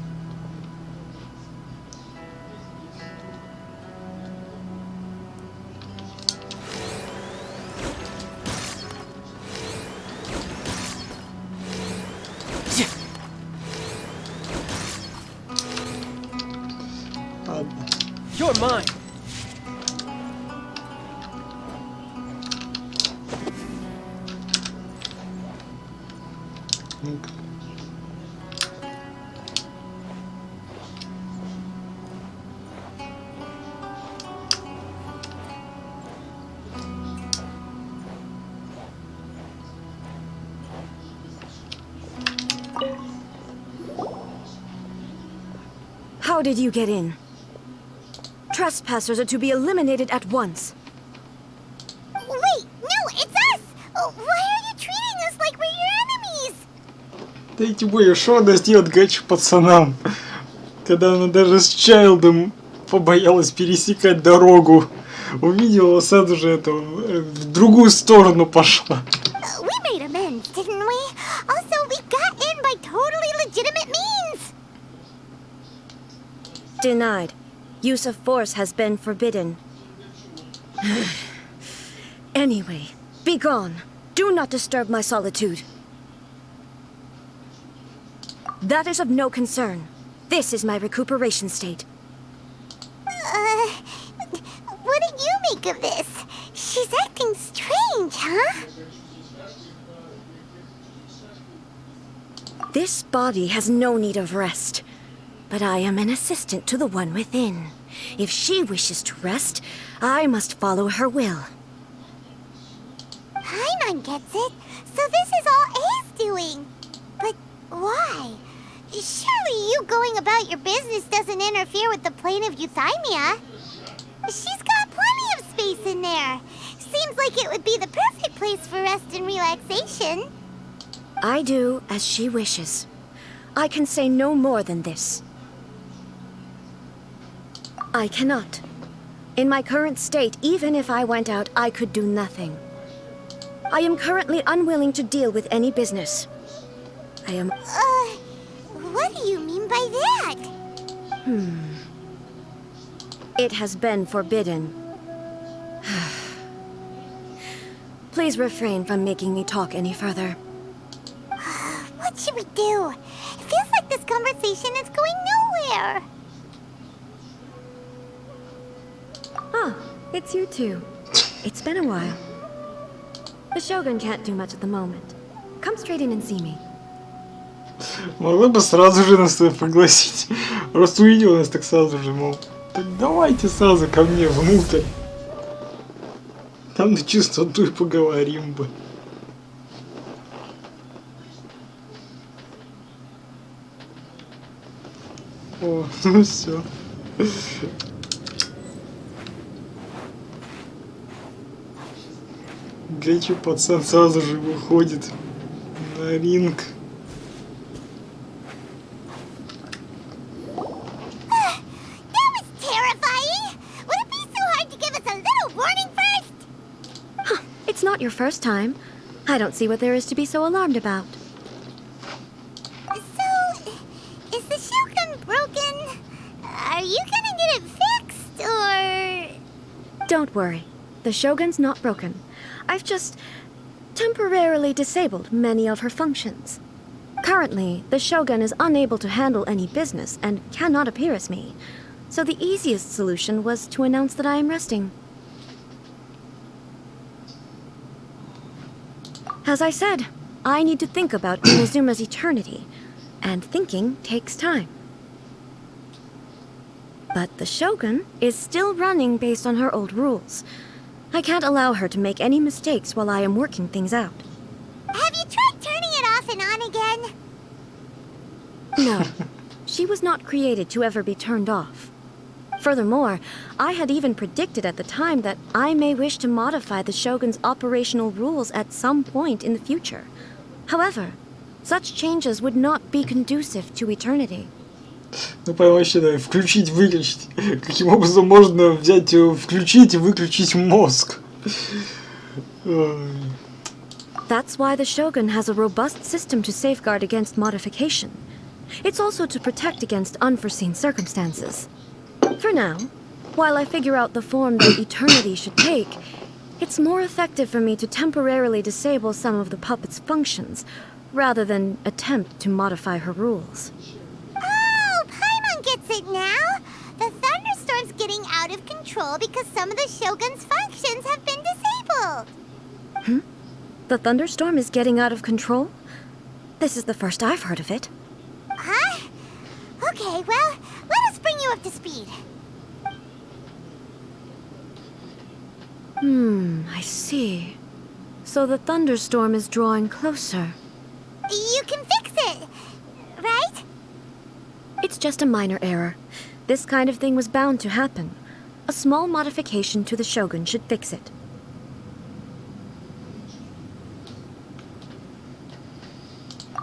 Ладно. You're mine. Ну-ка. How did you get in? Trespassers are to be eliminated at once. Wait, no, it's us! Why are you treating us like we're your enemies? Да и тем более, что она сделает Гачи пацанам, когда она даже с Чайлдом побоялась пересекать дорогу. Увидела сразу же это, в другую сторону пошла. We made amends, didn't we? Also, we got in by totally legitimate means! Denied. Use of force has been forbidden. Anyway, be gone. Do not disturb my solitude. That is of no concern. This is my recuperation state. What do you make of this? She's acting strange, huh? This body has no need of rest. But I am an assistant to the one within. If she wishes to rest, I must follow her will. Paimon gets it. So this is all A's doing. But why? Surely you going about your business doesn't interfere with the plane of euthymia. She's got plenty of space in there. Seems like it would be the perfect place for rest and relaxation. I do as she wishes. I can say no more than this. I cannot. In my current state, even if I went out, I could do nothing. I am currently unwilling to deal with any business. I am... What do you mean by that? It has been forbidden. Please refrain from making me talk any further. What should we do? It feels like this conversation is going nowhere. Ah, it's you two. It's been a while. The Shogun can't do much at the moment. Come straight in and see me. Могла бы сразу же нас туда пригласить. Раз увидела нас, так сразу же, мол, так давайте сразу ко мне внутрь. Там на чистоту и поговорим бы. О, ну все. Гачи пацан сразу же выходит на ринг. That was terrifying! Would it be so hard to give us a little warning first? It's not your first time. I don't see what there is to be so alarmed about. So, is the Shogun broken? Are you gonna get it fixed, or...? Don't worry. The Shogun's not broken. I've just temporarily disabled many of her functions. Currently, the Shogun is unable to handle any business and cannot appear as me. So the easiest solution was to announce that I am resting. As I said, I need to think about Inazuma's eternity, and thinking takes time. But the Shogun is still running based on her old rules. I can't allow her to make any mistakes while I am working things out. Have you tried turning it off and on again? No, she was not created to ever be turned off. Furthermore, I had even predicted at the time that I may wish to modify the Shogun's operational rules at some point in the future. However, such changes would not be conducive to eternity. Ну, прям вообще, да, включить-выключить. Каким образом можно взять, включить и выключить мозг? That's why the Shogun has a robust system to safeguard against modification. It's also to protect against unforeseen circumstances. For now, while I figure out the form that eternity should take, it's more effective for me to temporarily disable some of the puppet's functions, rather than attempt to modify her rules. Oh, Paimon gets it now! The thunderstorm's getting out of control because some of the Shogun's functions have been disabled! The thunderstorm is getting out of control? This is the first I've heard of it. Huh? Okay, well, let us bring you up to speed. I see. So the thunderstorm is drawing closer. You can fix it, right? It's just a minor error. This kind of thing was bound to happen. A small modification to the Shogun should fix it.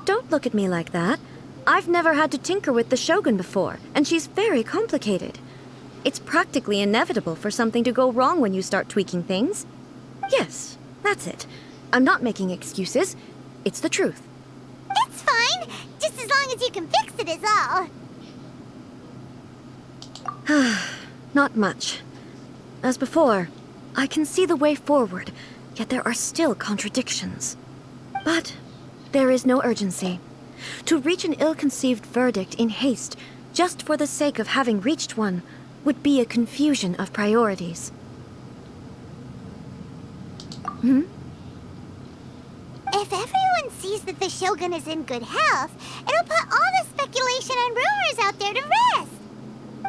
Don't look at me like that. I've never had to tinker with the Shogun before, and she's very complicated. It's practically inevitable for something to go wrong when you start tweaking things. Yes, that's it. I'm not making excuses. It's the truth. It's fine, just as long as you can fix it is all. Not much. As before, I can see the way forward, yet there are still contradictions. But there is no urgency. To reach an ill-conceived verdict in haste, just for the sake of having reached one, would be a confusion of priorities. If everyone sees that the Shogun is in good health, it'll put all the speculation and rumors out there to rest.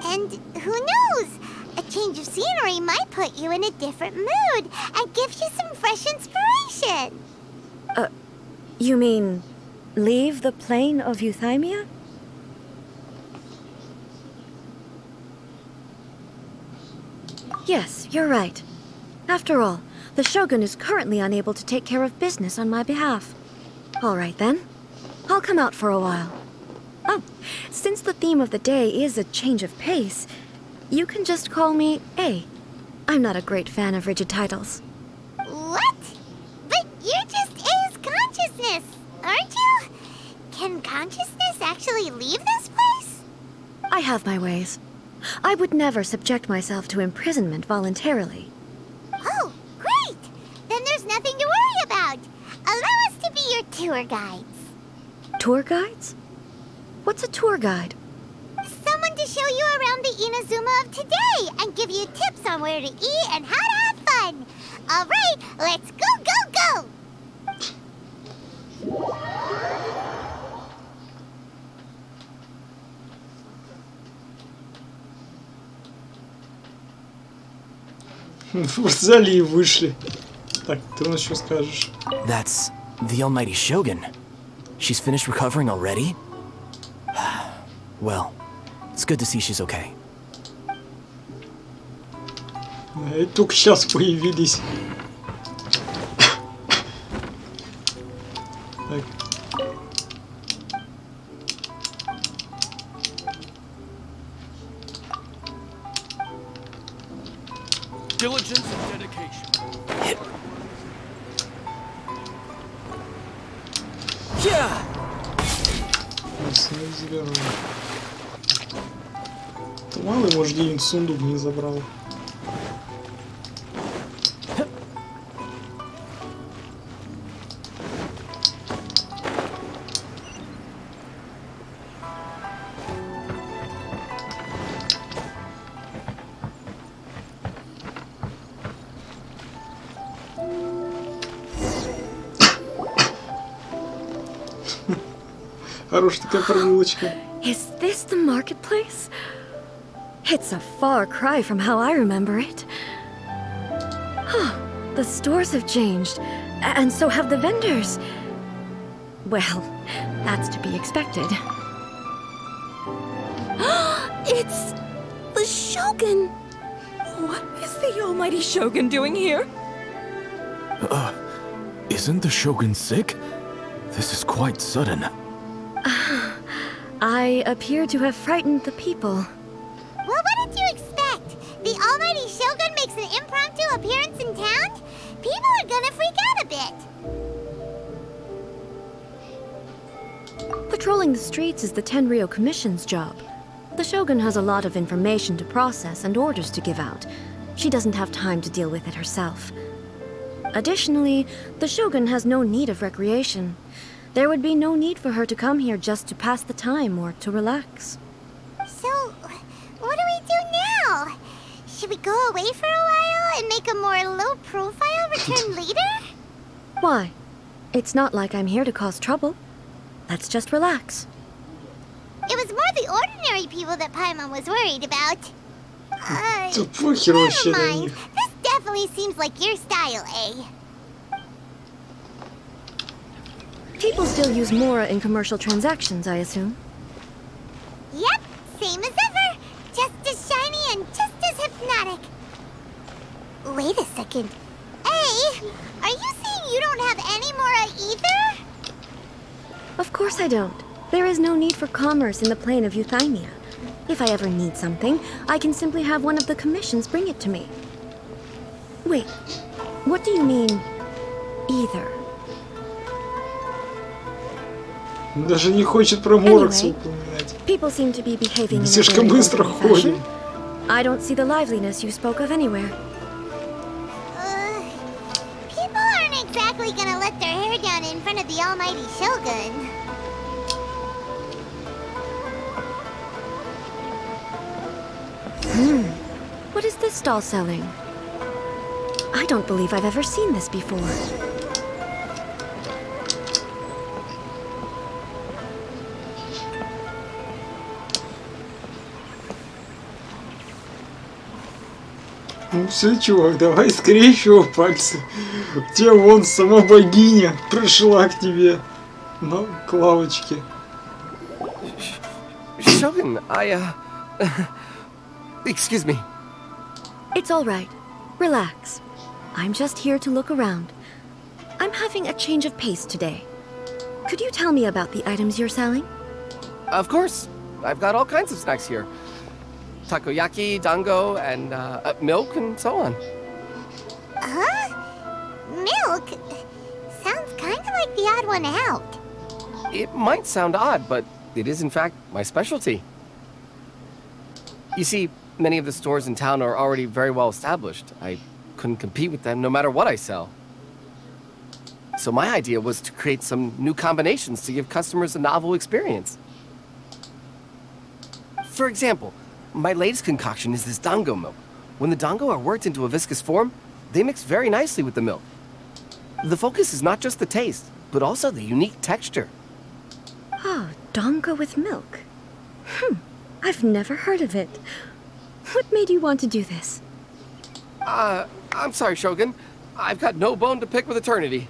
And who knows? A change of scenery might put you in a different mood and give you some fresh inspiration. You mean, leave the plane of Euthymia? Yes, you're right. After all, the Shogun is currently unable to take care of business on my behalf. All right then. I'll come out for a while. Oh, since the theme of the day is a change of pace, you can just call me A. I'm not a great fan of rigid titles. What? But you're just A's consciousness, aren't you? Can consciousness actually leave this place? I have my ways. I would never subject myself to imprisonment voluntarily. Oh, great! Then there's nothing to worry about. Allow us to be your tour guides. Tour guides? What's a tour guide? Someone to show you around the Inazuma of today and give you tips on where to eat and how to have fun. All right, let's go, go, go! В залив вышли. Так, ты у нас что скажешь? That's the almighty Shogun. She's finished recovering already? Well, it's good to see she's okay. И только сейчас появились. Так. Diligence and dedication. Yeah! Мало, может, где-нибудь сундук не забрал. Хорошая такая прогулочка. Is this the marketplace? It's a far cry from how I remember it. The stores have changed, and so have the vendors. Well, that's to be expected. It's the Shogun! What is the almighty Shogun doing here? Isn't the Shogun sick? This is quite sudden. I appear to have frightened the people. Well, what did you expect? The almighty Shogun makes an impromptu appearance in town? People are gonna freak out a bit. Patrolling the streets is the Tenryou Commission's job. The Shogun has a lot of information to process and orders to give out. She doesn't have time to deal with it herself. Additionally, the Shogun has no need of recreation. There would be no need for her to come here just to pass the time or to relax. So, what do we do now? Should we go away for a while and make a more low-profile return later? Why? It's not like I'm here to cause trouble. Let's just relax. It was more the ordinary people that Paimon was worried about. Тут похер вообще Never на mind. них. This definitely seems like your style, A. People still use Mora in commercial transactions, I assume. Yep, same as ever. Just Wait a second. Hey, are you saying you don't have any more either? Of course I don't. There is no need for commerce in the plane of Euthymia. If I ever need something, I can simply have one of the commissions bring it to me. Wait, what do you mean, either? Даже не хочет про Морокса упоминать. People seem to be behaving in a Слишком very быстро orderly fashion. ходим. I don't see the liveliness you spoke of anywhere. People aren't exactly gonna let their hair down in front of the almighty Shogun. What is this stall selling? I don't believe I've ever seen this before. Ну все, чувак, давай скрещивай пальцы. У тебя вон сама богиня пришла к тебе к лавочке. Shogun, excuse me. It's all right. Relax. I'm just here to look around. I'm having a change of pace today. Could you tell me about the items you're selling? Of course. I've got all kinds of snacks here. Takoyaki, dango, and milk, and so on. Huh? Milk? Sounds kind of like the odd one out. It might sound odd, but it is in fact my specialty. You see, many of the stores in town are already very well established. I couldn't compete with them no matter what I sell. So my idea was to create some new combinations to give customers a novel experience. For example, my latest concoction is this dango milk. When the dango are worked into a viscous form, they mix very nicely with the milk. The focus is not just the taste, but also the unique texture. Oh, dango with milk. I've never heard of it. What made you want to do this? I'm sorry, Shogun. I've got no bone to pick with eternity.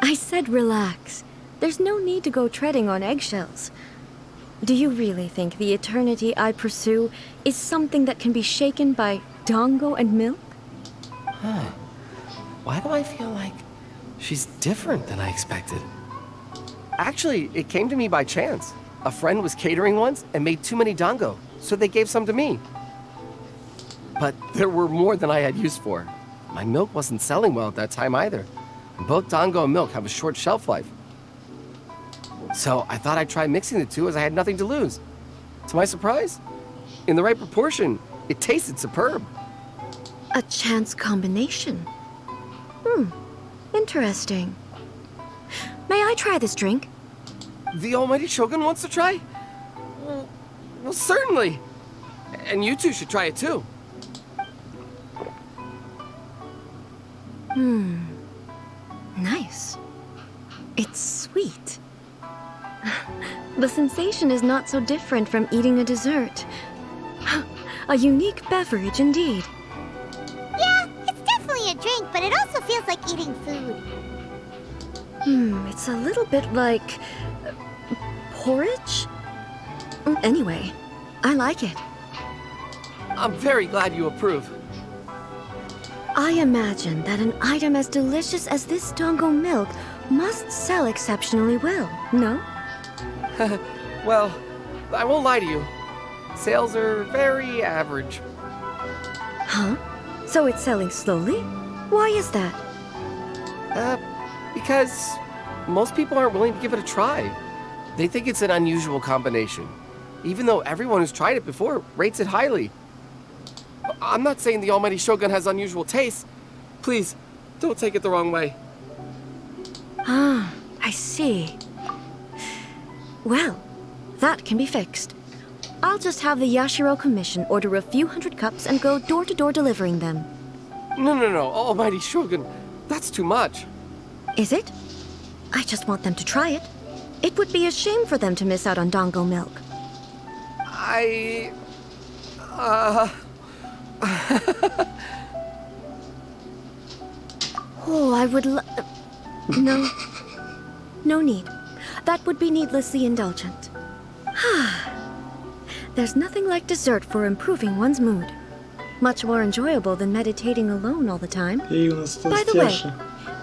I said relax. There's no need to go treading on eggshells. Do you really think the eternity I pursue is something that can be shaken by dango and milk? Huh. Why do I feel like she's different than I expected? Actually, it came to me by chance. A friend was catering once and made too many dango, so they gave some to me. But there were more than I had use for. My milk wasn't selling well at that time either. And both dango and milk have a short shelf life. So I thought I'd try mixing the two as I had nothing to lose. To my surprise, in the right proportion, it tasted superb. A chance combination. Interesting. May I try this drink? The almighty Shogun wants to try? Well, certainly. And you two should try it too. Nice. It's sweet. The sensation is not so different from eating a dessert. A unique beverage indeed. Yeah, it's definitely a drink, but it also feels like eating food. It's a little bit like porridge? Anyway, I like it. I'm very glad you approve. I imagine that an item as delicious as this dango milk must sell exceptionally well, no? Well, I won't lie to you. Sales are very average. Huh? So it's selling slowly? Why is that? Because most people aren't willing to give it a try. They think it's an unusual combination, even though everyone who's tried it before rates it highly. I'm not saying the almighty Shogun has unusual tastes. Please, don't take it the wrong way. Ah, I see. Well, that can be fixed. I'll just have the Yashiro Commission order a few hundred cups and go door-to-door delivering them. No, almighty Shogun, that's too much. Is it? I just want them to try it. It would be a shame for them to miss out on dango milk. Oh, I would No. No need. That would be needlessly indulgent. There's nothing like dessert for improving one's mood. Much more enjoyable than meditating alone all the time. И у нас By the way, толстяша.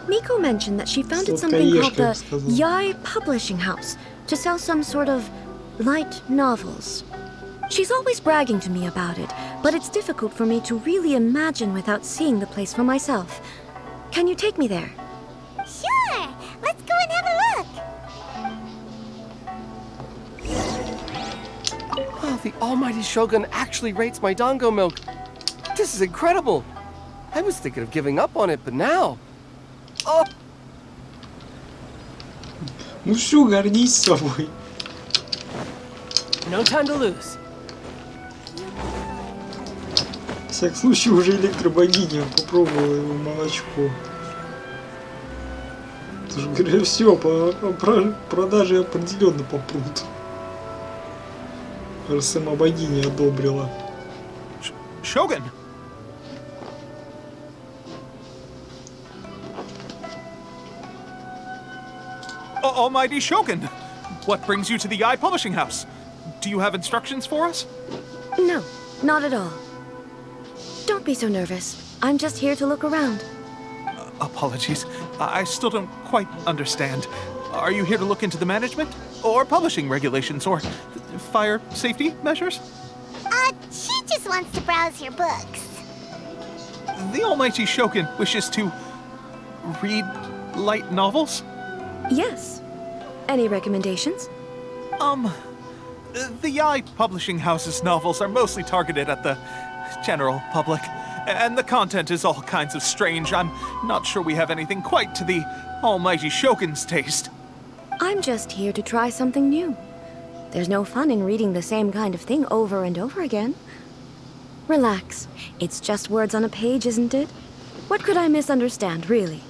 Miko mentioned that she founded something called Сладкоежка, я бы the сказал. Yai Publishing House to sell some sort of light novels. She's always bragging to me about it, but it's difficult for me to really imagine without seeing the place for myself. Can you take me there? Sure! Let's go and have a look! Oh, the almighty Shogun actually rates my dango milk. This is incredible. I was thinking of giving up on it, but now... Oh, Ну все, гордись собой. No time to lose. В всяком случае, уже электробогиня попробовала его молочко. Тоже говорю, все, продажи определенно попрут. Раз сама богиня одобрила. Shogun! Almighty Shogun! What brings you to the Yai Publishing House? Do you have instructions for us? No, not at all. Don't be so nervous. I'm just here to look around. Apologies. I still don't quite understand. Are you here to look into the management? Or publishing regulations? Or fire safety measures? She just wants to browse your books. The Almighty Shogun wishes to read light novels? Yes. Any recommendations? The Yai Publishing House's novels are mostly targeted at the general public, and the content is all kinds of strange. I'm not sure we have anything quite to the Almighty Shogun's taste. I'm just here to try something new. There's no fun in reading the same kind of thing over and over again. Relax. It's just words on a page, isn't it? What could I misunderstand, really?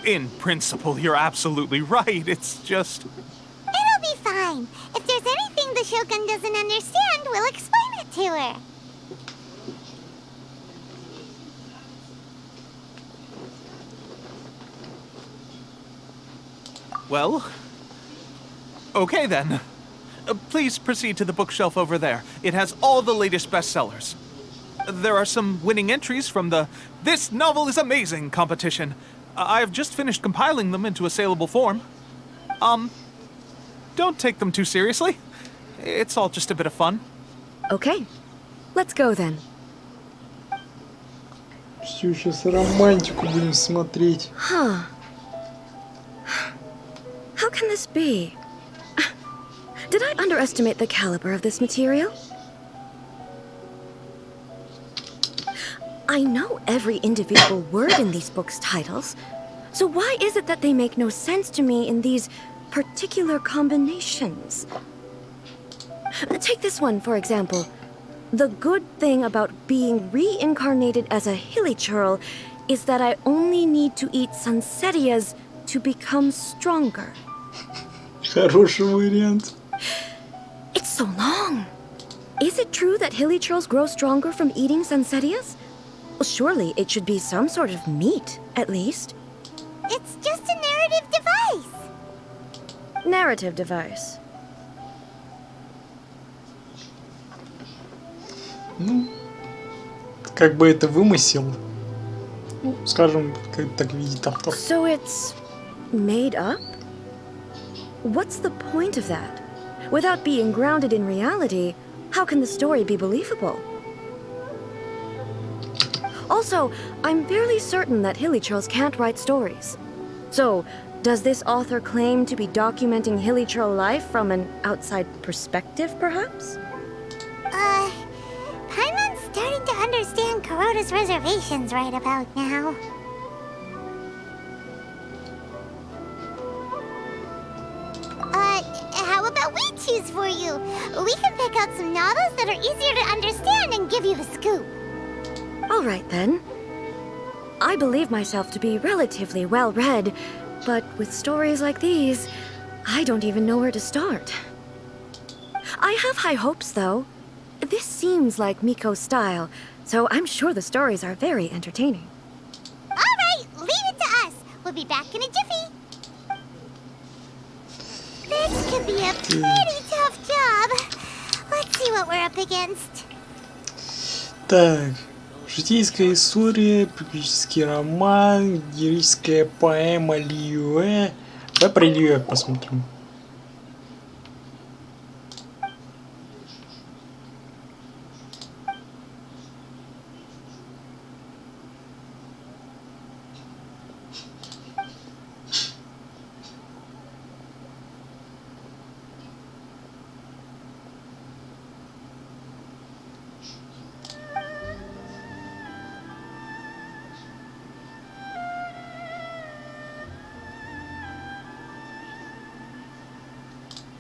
In principle, you're absolutely right. It's just... It'll be fine. If there's anything the Shogun doesn't understand, we'll explain it to her. Well... Okay then. Please proceed to the bookshelf over there. It has all the latest bestsellers. There are some winning entries from the This Novel is Amazing competition. I've just finished compiling them into a saleable form. Don't take them too seriously. It's all just a bit of fun. Okay. Let's go then. Все, сейчас романтику будем смотреть. Huh. How can this be? Did I underestimate the caliber of this material? I know every individual word in these books' titles, so why is it that they make no sense to me in these particular combinations? Take this one, for example. The good thing about being reincarnated as a hilichurl is that I only need to eat sunsettias to become stronger. Хороший вариант. It's so long. Is it true that hilichurls grow stronger from eating sunsettias? Well, surely it should be some sort of meat, at least. It's just a narrative device. Narrative device. Ну, как бы это вымысел. Ну, скажем, как так видит автор. So it's made up? What's the point of that? Without being grounded in reality, how can the story be believable? Also, I'm fairly certain that hilichurls can't write stories. So, does this author claim to be documenting hilichurl life from an outside perspective, perhaps? Paimon's starting to understand Kuroda's reservations right about now. How about we choose for you? We can pick out some novels that are easier to understand and give you the scoop. All right, then. I believe myself to be relatively well-read, but with stories like these, I don't even know where to start. I have high hopes, though. This seems like Miko's style, so I'm sure the stories are very entertaining. All right, leave it to us. We'll be back in a jiffy. This could be a pretty tough job. Let's see what we're up against. Так, Житейская история, приключенческий роман, героическая поэма Лиюэ. Давай про Лиюэ посмотрим.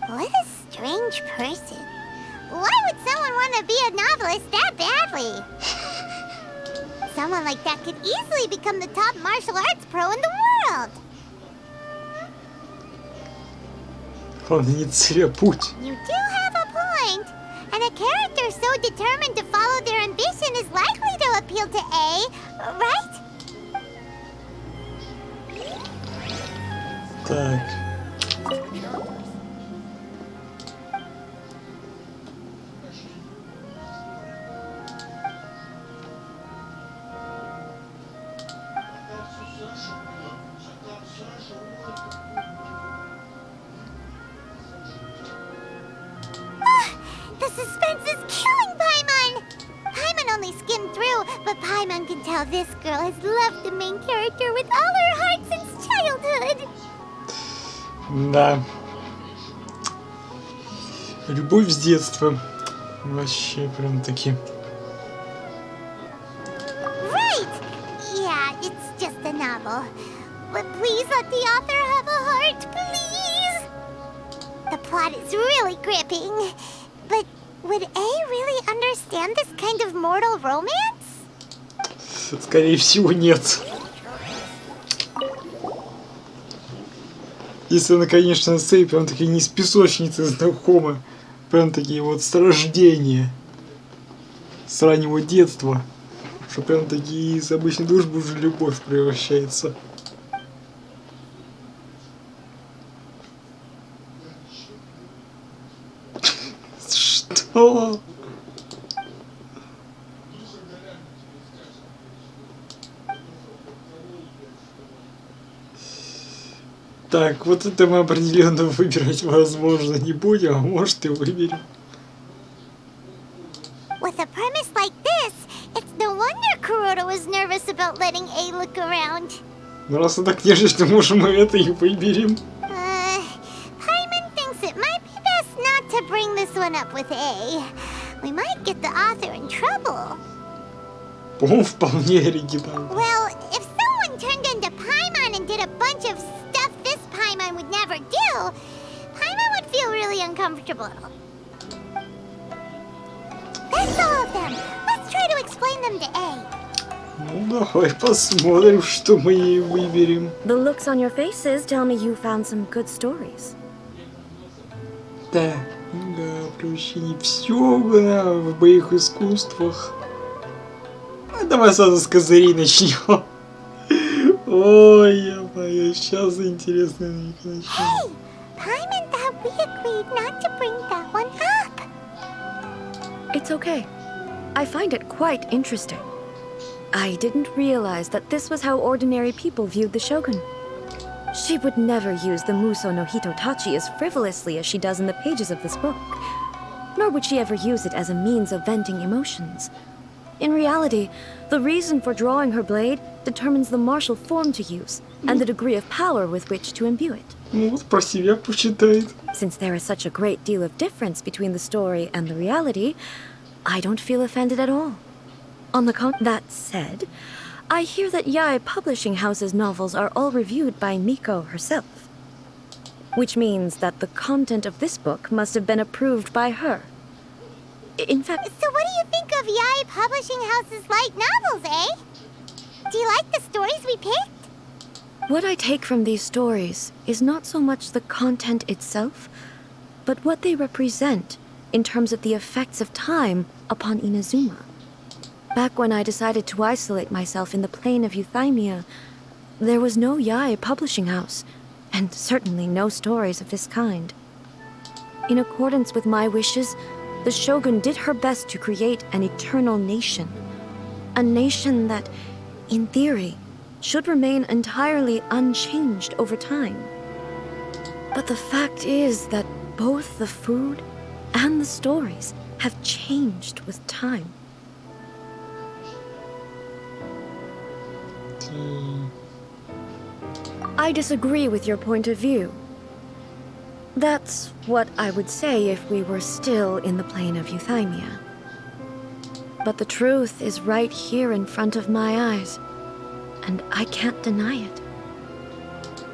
What a strange person. Why would someone want to be a novelist that badly? Someone like that could easily become the top martial arts pro in the world. Главное не цель, а путь. You do have a point. And a character so determined to follow their ambition is likely to appeal to A, right? Так. The suspense is killing Paimon! Paimon only skimmed through, but Paimon can tell this girl has loved the main character with all her heart since childhood. Да. Любовь с детства. Вообще прям таки. Right! Yeah, it's just a novel. But please let the author have a heart, please! The plot is really gripping. But would A really understand this kind of mortal romance? Скорее всего, нет. Если она, конечно, с Эй прям таки не с песочницы знакома. Прям такие вот с рождения. С раннего детства. Что прям таки из обычной дружбы уже любовь превращается. Что? Так, вот это мы определенно выбирать, возможно, не будем, а может и выберем. With a premise like this, it's no wonder Kuroda was nervous about letting A look around. Ну раз она так нежно, можем мы это и выберем. Paimon thinks it might be best not to bring this one up with A. We might get the author in trouble. По-моему, вполне оригинально. Well, if someone turned into Paimon and did a bunch of stuff this Paimon would never do, Paimon would feel really uncomfortable. That's all of them. Let's try to explain them to A. Ну давай посмотрим, что мы ей выберем. The looks on your faces tell me you found some good stories. Так, да, превращение все в боевых искусствах. А давай сразу с козырей начнем. Ой, я моя, сейчас интересно начнем. Hey, Paimon thought we agreed not to bring that one up. It's okay. I find it quite interesting. I didn't realize that this was how ordinary people viewed the Shogun. She would never use the Muso no Hitotachi as frivolously as she does in the pages of this book. Nor would she ever use it as a means of venting emotions. In reality, the reason for drawing her blade determines the martial form to use and the degree of power with which to imbue it. Ну вот про себя почитает. Since there is such a great deal of difference between the story and the reality, I don't feel offended at all. On the that said, I hear that Yae Publishing House's novels are all reviewed by Miko herself. Which means that the content of this book must have been approved by her. In fact... So what do you think of Yae Publishing House's light novels, eh? Do you like the stories we picked? What I take from these stories is not so much the content itself, but what they represent in terms of the effects of time upon Inazuma. Back when I decided to isolate myself in the plain of Euthymia, there was no Yae Publishing House, and certainly no stories of this kind. In accordance with my wishes, the Shogun did her best to create an eternal nation. A nation that, in theory, should remain entirely unchanged over time. But the fact is that both the food and the stories have changed with time. I disagree with your point of view. That's what I would say if we were still in the plane of euthymia. But the truth is right here in front of my eyes, and I can't deny it.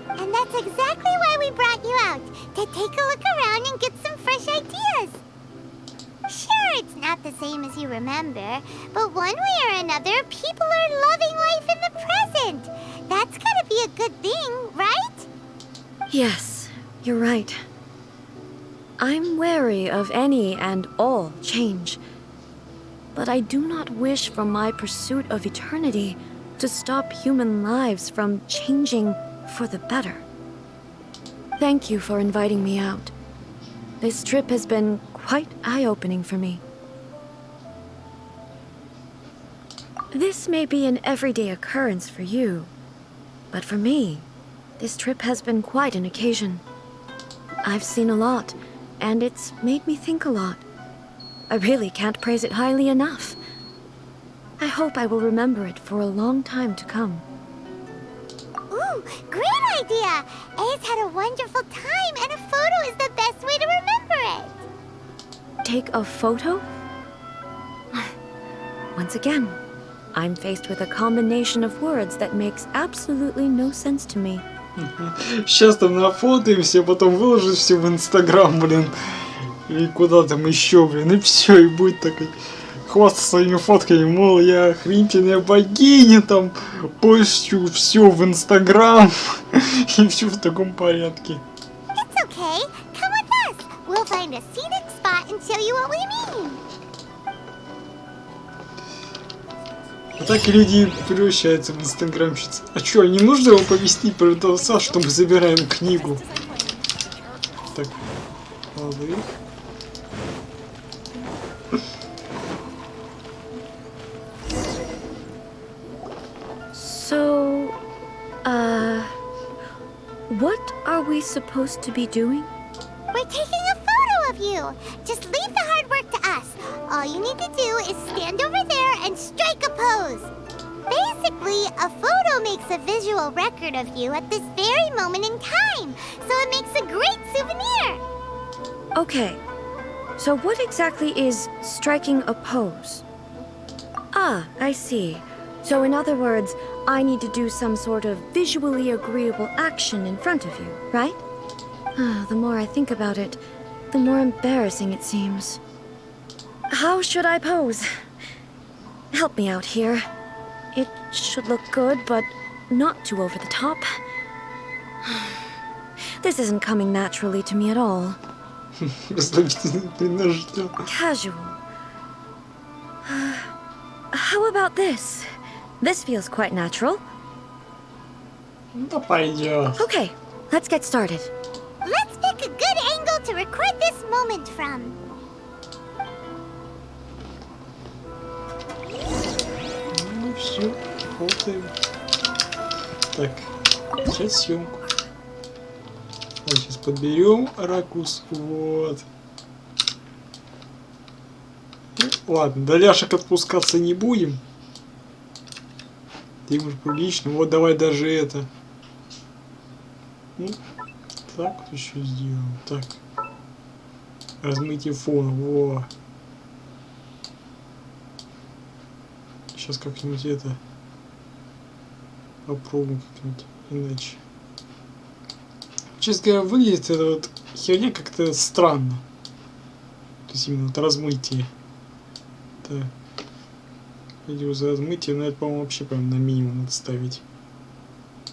And that's exactly why we brought you out, to take a look around and get some fresh ideas. Sure, it's not the same as you remember, but one way or another, people are loving life in the present. That's gotta be a good thing, right? Yes, you're right. I'm wary of any and all change. But I do not wish for my pursuit of eternity to stop human lives from changing for the better. Thank you for inviting me out. This trip has been quite eye-opening for me. This may be an everyday occurrence for you, but for me, this trip has been quite an occasion. I've seen a lot, and it's made me think a lot. I really can't praise it highly enough. I hope I will remember it for a long time to come. Ooh, great idea! A's had a wonderful time, and a photo is the best way to remember it. Take a photo? Once again, I'm faced with a combination of words that makes absolutely no sense to me. Сейчас там нафотаемся, потом выложишь все в Инстаграм, блин. И куда там еще, блин, и все, и будет такой хвастаться своими фотками, мол, я охренительная богиня, там, пощу все в Инстаграм, и все в таком порядке. It's okay. Come with us. We'll find a scenic spot and show you what we mean. А так люди превращаются в инстаграмщиц. А чё, не нужно его повести про этого отца, что мы забираем книгу? Так, молодых. So, what are we supposed to be doing? We're taking a photo of you. Just leave the hard work to us. All you need to do is stand over there and strike a pose. Basically, a photo makes a visual record of you at this very moment in time, so it makes a great souvenir. Okay, so what exactly is striking a pose? Ah, I see. So in other words, I need to do some sort of visually agreeable action in front of you, right? The more I think about it, the more embarrassing it seems. How should I pose? Help me out here. It should look good, but not too over the top. This isn't coming naturally to me at all. Casual. How about this? This feels quite natural. Да пойдет. Okay, let's get started. Let's pick a good angle to record this moment from. Ну все, фотоем. Так, начать съемку. Сейчас подберем ракурс. Вот. Ну, ладно, до ляшек отпускаться не будем. Ты уж прилично. Вот давай даже это. Ну, так вот еще сделаем. Так. Размытие фона. Во. Сейчас как-нибудь это попробуем как-нибудь иначе. Честно говоря, выглядит эта вот херня как-то странно. То есть именно вот размытие. Так. Видео за размытие, но это, по-моему, вообще прям на минимум надо ставить.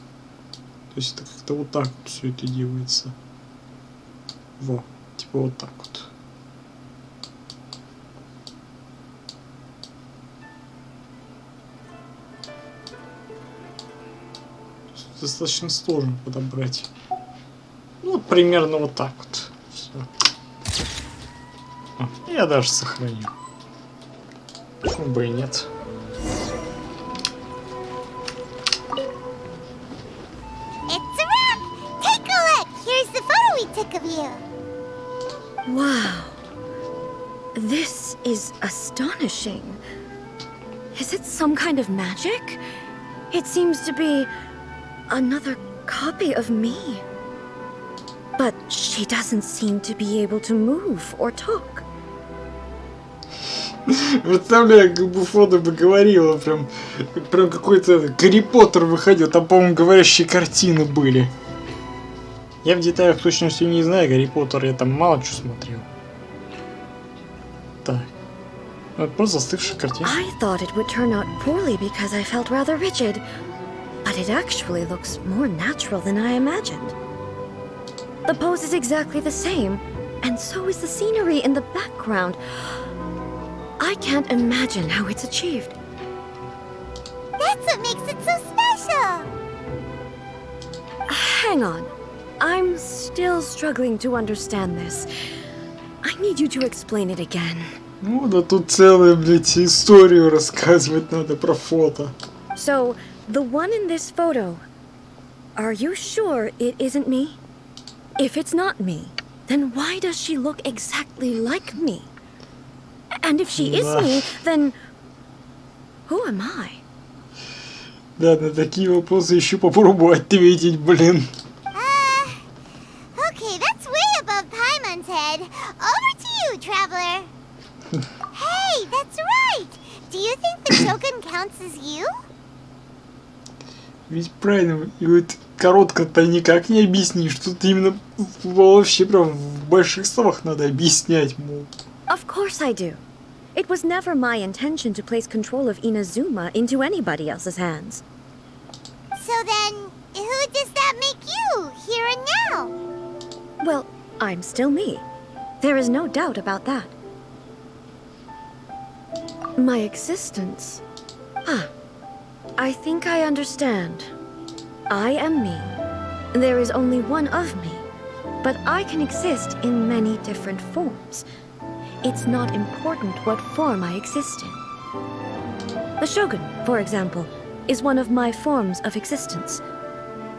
То есть это как-то вот так вот все это делается. Во, типа вот так вот. Достаточно сложно подобрать. Ну, вот примерно вот так вот. Все. Я даже сохраню. Почему бы и нет. we took of you. Wow. This is astonishing. Is it some kind of magic? It seems to be another copy of me. But she doesn't seem to be able to move or talk. Представляю, как бы фото бы говорила, прям какой-то Гарри Поттер выходил, там, по-моему, говорящие картины были. Я в деталях в точности не знаю, Гарри Поттер, я там мало что смотрел. Так. Вот просто застывшая картина. I thought it would turn out poorly because I felt rather rigid, but it actually looks more natural than I imagined. The pose is exactly the same, and so is the scenery in the background. I can't imagine how it's achieved. That's what makes it so special. Hang on. I'm still struggling to understand this. I need you to explain it again. Ну да тут целую, блядь, историю рассказывать надо про фото. So, the one in this photo, are you sure it isn't me? If it's not me, then why does she look exactly like me? And if she is me, then who am I? Да, на такие вопросы еще попробую ответить, блин. Okay, that's way above Paimon's head. Over to you, traveler. Hey, that's right. Do you think the Shogun counts as you? Ведь правильно, и вот коротко-то никак не объяснишь. Тут именно вообще прям в больших словах надо объяснять, мол. Of course I do. It was never my intention to place control of Inazuma into anybody else's hands. So then, who does that make you, here and now? Well, I'm still me. There is no doubt about that. My existence. I think I understand. I am me. There is only one of me, but I can exist in many different forms. It's not important what form I exist in. The Shogun, for example, is one of my forms of existence.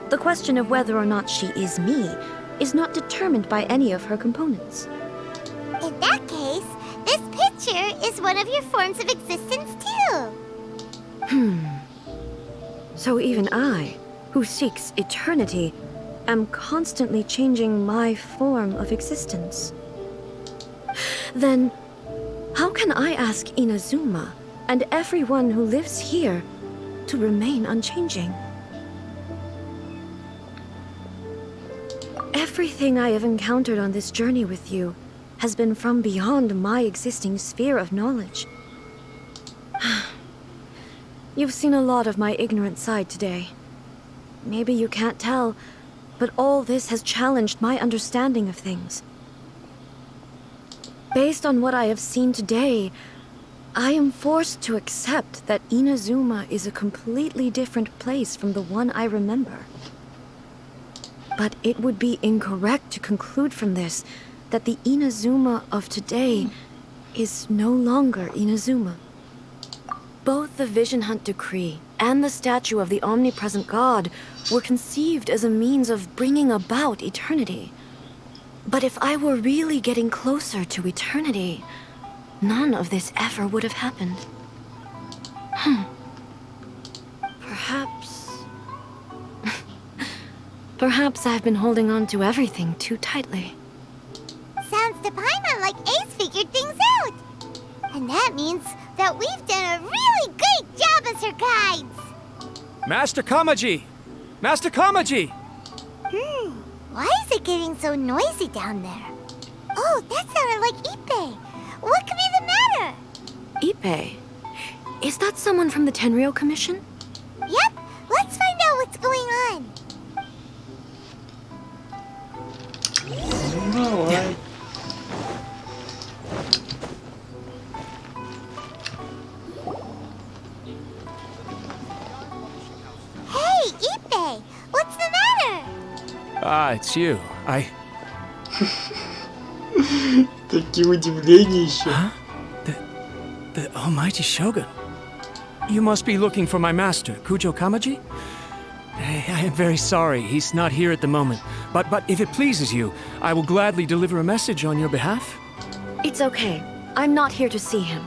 The question of whether or not she is me is not determined by any of her components. In that case, this picture is one of your forms of existence too. So even I, who seeks eternity, am constantly changing my form of existence. Then, how can I ask Inazuma and everyone who lives here to remain unchanging? Everything I have encountered on this journey with you has been from beyond my existing sphere of knowledge. You've seen a lot of my ignorant side today. Maybe you can't tell, but all this has challenged my understanding of things. Based on what I have seen today, I am forced to accept that Inazuma is a completely different place from the one I remember. But it would be incorrect to conclude from this that the Inazuma of today is no longer Inazuma. Both the Vision Hunt Decree and the statue of the omnipresent God were conceived as a means of bringing about eternity. But if I were really getting closer to eternity, none of this ever would have happened. Perhaps I've been holding on to everything too tightly. Sounds to Paimon like Ace figured things out. And that means that we've done a really great job as her guides. Master Kamaji! Master Kamaji! Why is it getting so noisy down there? Oh, that sounded like Ippei. What could be the matter? Ippei? Is that someone from the Tenryou Commission? Yep, let's find out what's going on. Давай. Hey, Ippei, what's the matter? Ah, it's you. Такие удивления еще. Huh? The Almighty Shogun. You must be looking for my master, Kujo Kamaji? I am very sorry. He's not here at the moment. But if it pleases you, I will gladly deliver a message on your behalf. It's okay. I'm not here to see him.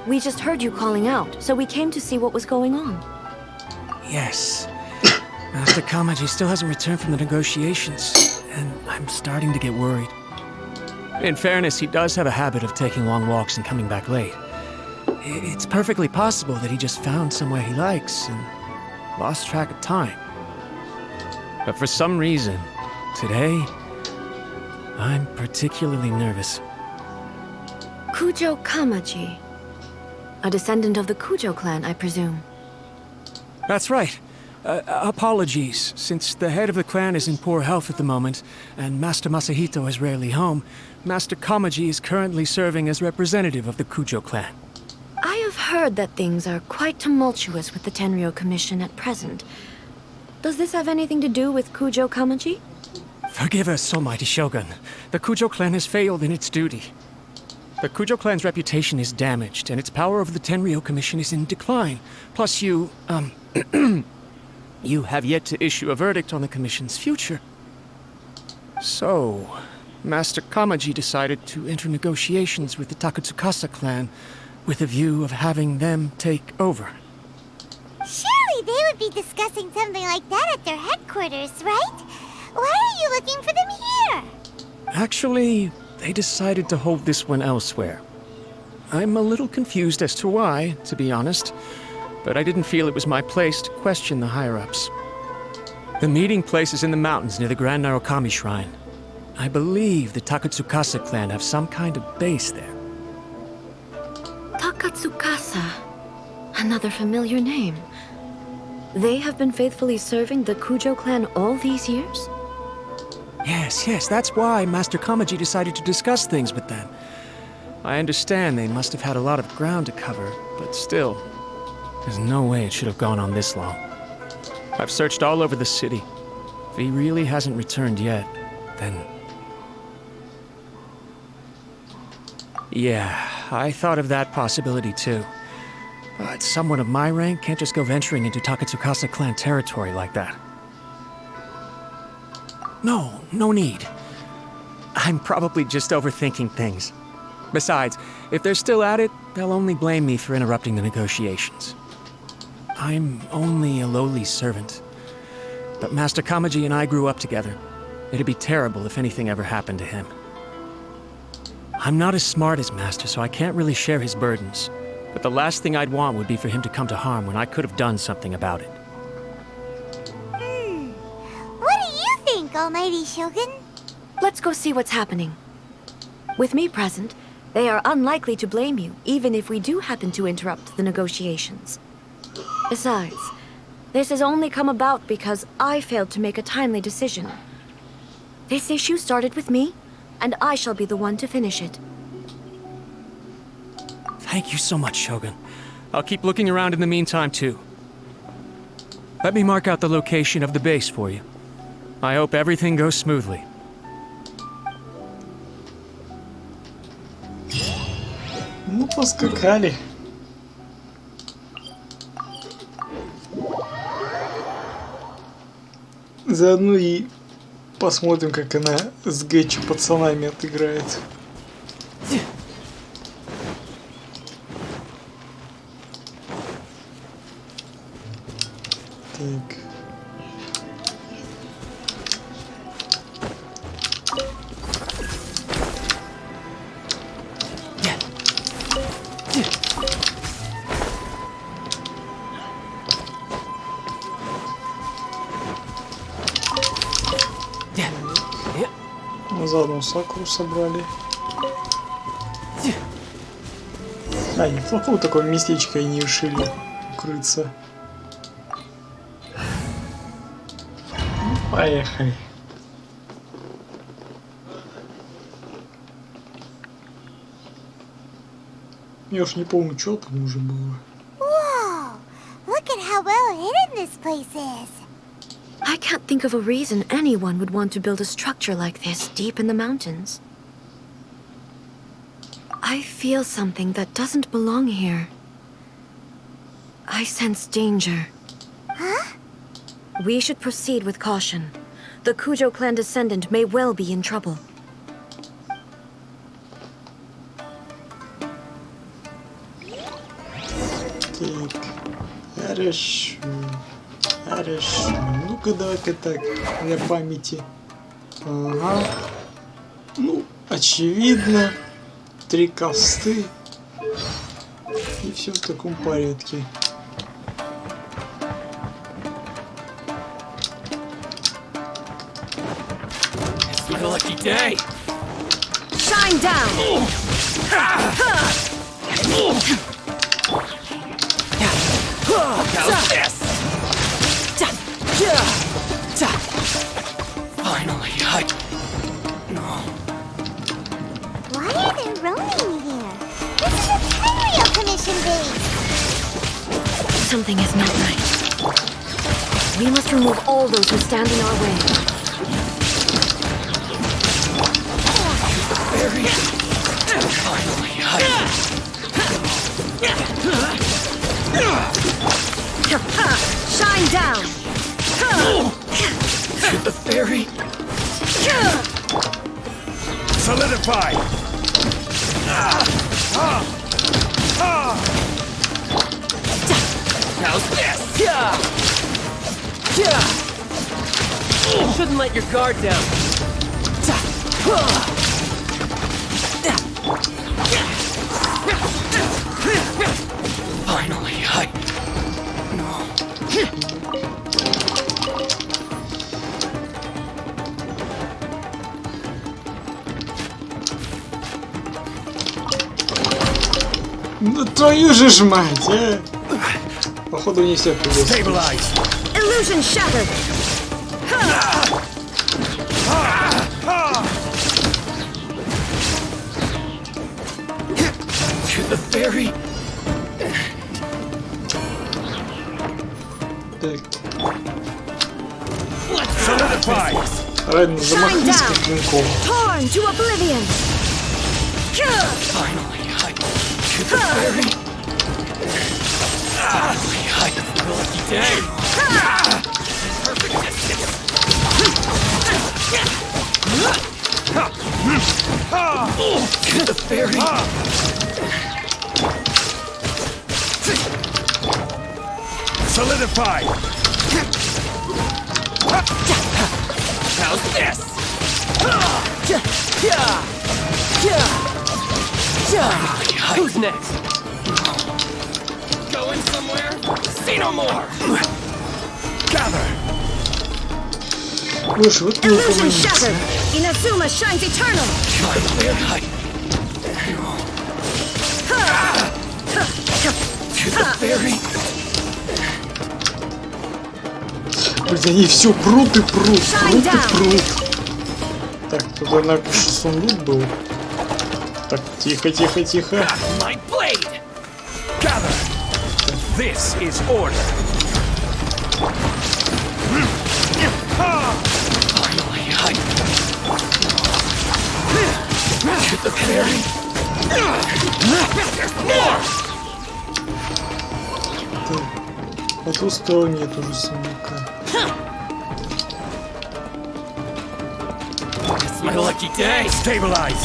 We just heard you calling out, so we came to see what was going on. Yes. Master Kamaji still hasn't returned from the negotiations, and I'm starting to get worried. In fairness, he does have a habit of taking long walks and coming back late. It's perfectly possible that he just found somewhere he likes and lost track of time. But for some reason, today, I'm particularly nervous. Kujo Kamaji. A descendant of the Kujo clan, I presume. That's right. Apologies, since the head of the clan is in poor health at the moment, and Master Masahito is rarely home, Master Kamaji is currently serving as representative of the Kujo clan. I have heard that things are quite tumultuous with the Tenryou Commission at present. Does this have anything to do with Kujo Kamaji? Forgive us, Almighty Shogun. The Kujo clan has failed in its duty. The Kujo clan's reputation is damaged, and its power over the Tenryou Commission is in decline. Plus you have yet to issue a verdict on the Commission's future. So, Master Kamaji decided to enter negotiations with the Takatsukasa clan with a view of having them take over. Surely they would be discussing something like that at their headquarters, right? Why are you looking for them here? Actually, they decided to hold this one elsewhere. I'm a little confused as to why, to be honest, but I didn't feel it was my place to question the higher-ups. The meeting place is in the mountains near the Grand Narukami Shrine. I believe the Takatsukasa clan have some kind of base there. Takatsukasa. Another familiar name. They have been faithfully serving the Kujo clan all these years? Yes, that's why Master Kamaji decided to discuss things with them. I understand they must have had a lot of ground to cover, but still, there's no way it should have gone on this long. I've searched all over the city. If he really hasn't returned yet, then... Yeah, I thought of that possibility too. But someone of my rank can't just go venturing into Takatsukasa clan territory like that. No need. I'm probably just overthinking things. Besides, if they're still at it, they'll only blame me for interrupting the negotiations. I'm only a lowly servant. But Master Kamaji and I grew up together. It'd be terrible if anything ever happened to him. I'm not as smart as Master, so I can't really share his burdens. But the last thing I'd want would be for him to come to harm when I could have done something about it. What do you think, Almighty Shogun? Let's go see what's happening. With me present, they are unlikely to blame you, even if we do happen to interrupt the negotiations. Besides, this has only come about because I failed to make a timely decision. This issue started with me, and I shall be the one to finish it. Thank you so much, Shogun. I'll keep looking around in the meantime, too. Let me mark out the location of the base for you. I hope everything goes smoothly. Ну, поскакали. Заодно и посмотрим, как она с Гэтчу пацанами отыграет. Так. Заодно сакуру собрали. А, неплохое такое местечко они решили укрыться. Поехали. Я уж не помню, что там уже было. Whoa! Look at how well hidden this place is. I can't think of a reason anyone would want to build a structure like this deep in the mountains. I feel something that doesn't belong here. I sense danger. Huh? We should proceed with caution. The Kujo clan descendant may well be in trouble. Так, хорошо. Хорошо. Ну-ка, давай-ка так, для памяти. Ага. Ну, очевидно. 3 косты. И все в таком порядке. It's my lucky day. Shine down! How's this? Finally, Why are they roaming here? This is a Tenryou Commission base! Something is not right. We must remove all those who stand in our way. Finally, Shine down! to the ferry. Solidify. How's this? Shouldn't let your guard down. Finally, Ну твою же ж мать, а! Походу не все придется. Illusion shattered! to the ferry. Так, Solidify. Райден, замахнись как клинком. Torn to oblivion! Finally, to the ferry. Lucky day. Perfect distance. To the ferry. Solidify. How's this? Who's next? Going somewhere? See no more. Gather. Уж вот не Illusion уклониться. shattered! Inazuma shines eternal! To the ferry. Блин, они все прут и прут, Shine прут и down. прут. Так, тут однако сундук был. Так, тихо, тихо, тихо. My blade. Gather. This is order. Finally, to the ferry. There's more. Так, по ту сторону нет уже сундука. It's my lucky day. Stabilize.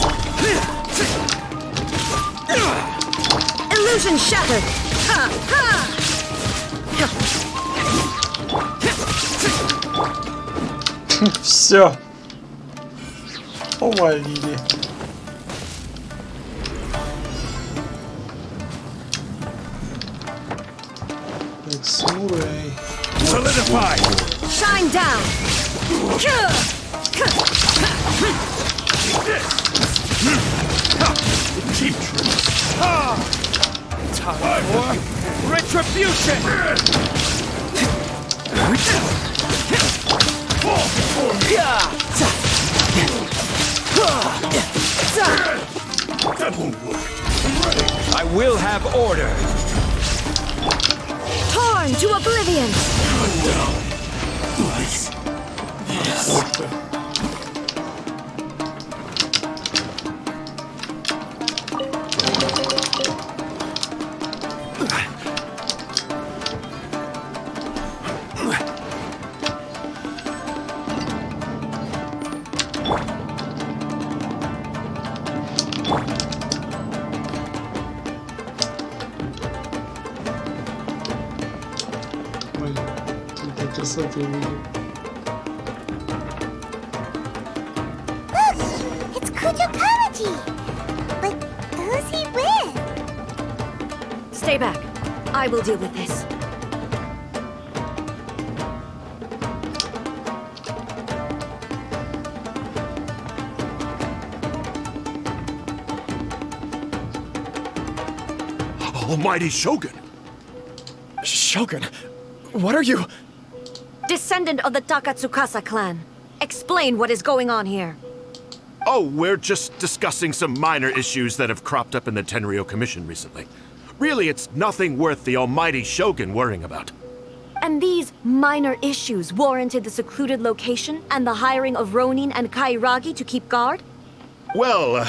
Illusion shattered! Ha! Ha! Все. Повалили. Так, самурай. Solidify. Shine down! Keep time for retribution. That won't work. I will have order. Torn to oblivion! Nice. Yes. посмотрим видео. Look! It's КоКоМи! But who's he with? Stay back. I will deal with this. Almighty Shogun! Shogun, what are you? Descendant of the Takatsukasa clan. Explain what is going on here. Oh, we're just discussing some minor issues that have cropped up in the Tenryou Commission recently. Really, it's nothing worth the Almighty Shogun worrying about. And these minor issues warranted the secluded location and the hiring of Ronin and Kairagi to keep guard? Well,